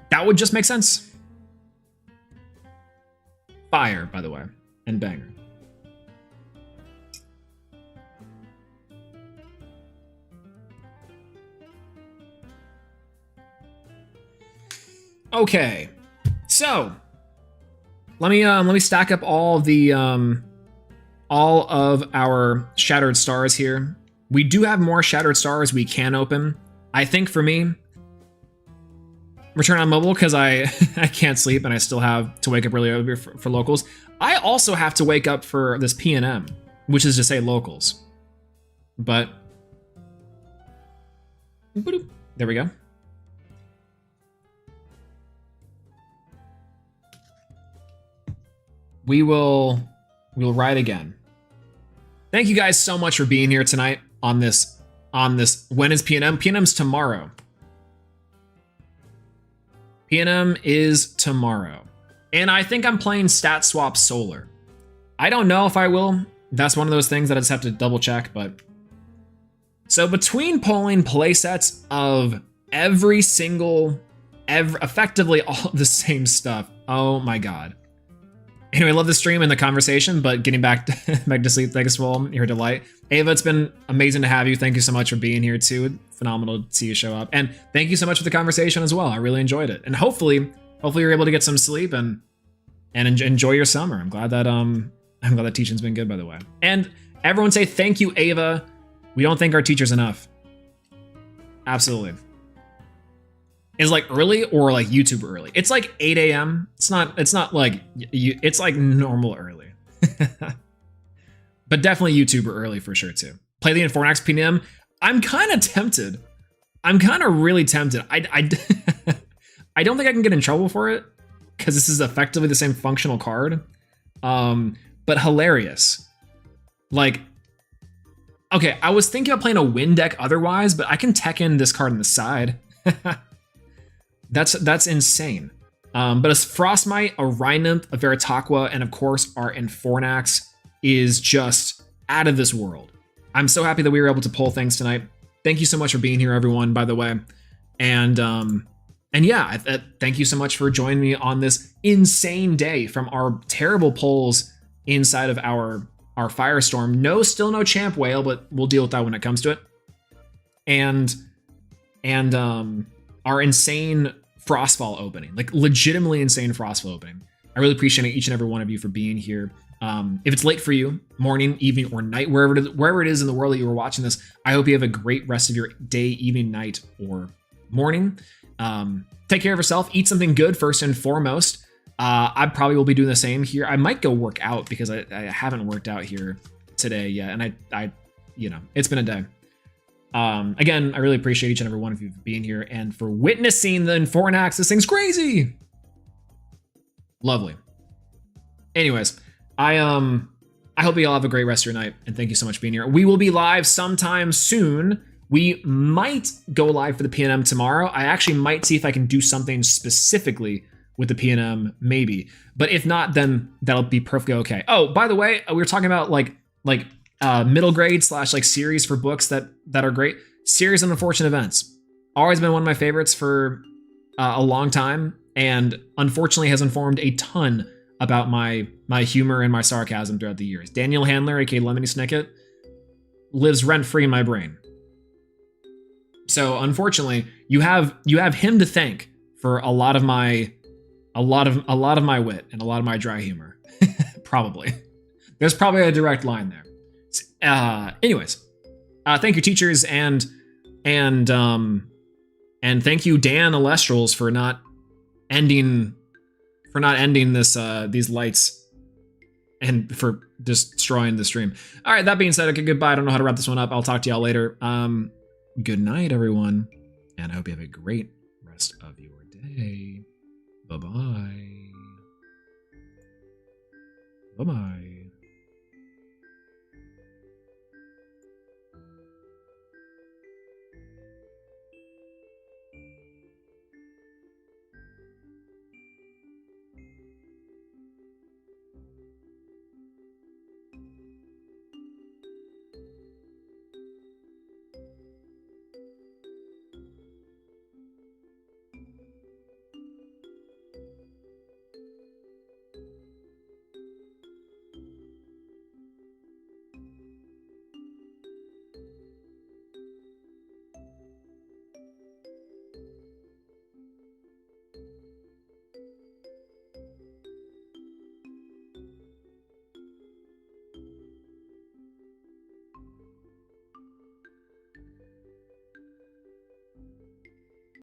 Speaker 1: That would just make sense. Fire, by the way, and banger. Okay, so let me stack up all of our Shattered Stars here. We do have more Shattered Stars we can open. I think for me, return on mobile because I can't sleep and I still have to wake up really early for locals. I also have to wake up for this PNM, which is to say locals. But there we go. We'll ride again. Thank you guys so much for being here tonight on this. When is PNM? PNM's tomorrow. PNM is tomorrow. And I think I'm playing Stat Swap Solar. I don't know if I will. That's one of those things that I just have to double check, but. So between pulling playsets of effectively all the same stuff. Oh my God. Anyway, love the stream and the conversation, but getting back to sleep, thanks for your delight. Ava, it's been amazing to have you. Thank you so much for being here too. Phenomenal to see you show up. And thank you so much for the conversation as well. I really enjoyed it. And hopefully you're able to get some sleep and enjoy your summer. I'm glad that teaching's been good, by the way. And everyone say thank you, Ava. We don't thank our teachers enough. Absolutely. Is like early or like YouTube early? It's like 8 a.m. It's not like it's like normal early. But definitely YouTuber early for sure too. Play the Infornax PNM. I'm kind of tempted. I'm kind of really tempted. I don't think I can get in trouble for it because this is effectively the same functional card. But hilarious. Like, okay, I was thinking of playing a win deck otherwise, but I can tech in this card on the side. That's insane. But a Frostmite, a Rhinymph, a Veritaqua, and of course our Infornax is just out of this world. I'm so happy that we were able to pull things tonight. Thank you so much for being here, everyone, by the way. And yeah, thank you so much for joining me on this insane day from our terrible pulls inside of our Firestorm. Still no Champ Whale, but we'll deal with that when it comes to it. And our insane Frostfall opening, like legitimately insane Frostfall opening. I really appreciate each and every one of you for being here. If it's late for you, morning, evening, or night, wherever it is in the world that you were watching this, I hope you have a great rest of your day, evening, night, or morning. Take care of yourself. Eat something good first and foremost. I probably will be doing the same here. I might go work out because I haven't worked out here today yet, and I it's been a day. Again, I really appreciate each and every one of you for being here and for witnessing the Infornax. This thing's crazy. Lovely. Anyways, I hope you all have a great rest of your night, and thank you so much for being here. We will be live sometime soon. We might go live for the PNM tomorrow. I actually might see if I can do something specifically with the PNM, maybe. But if not, then that'll be perfectly okay. Oh, by the way, we were talking about like middle grade / like series for books that are great. Series on Unfortunate Events. Always been one of my favorites for a long time, and unfortunately has informed a ton about my humor and my sarcasm throughout the years. Daniel Handler, aka Lemony Snicket, lives rent-free in my brain. So unfortunately, you have him to thank for a lot of my wit and a lot of my dry humor. Probably. There's probably a direct line there. Anyways, thank you, teachers, and thank you, Dan Elestrals, for not ending this these lights and for destroying the stream. All right, that being said, okay, goodbye. I don't know how to wrap this one up. I'll talk to y'all later. Good night, everyone, and I hope you have a great rest of your day. Bye-bye. Bye-bye.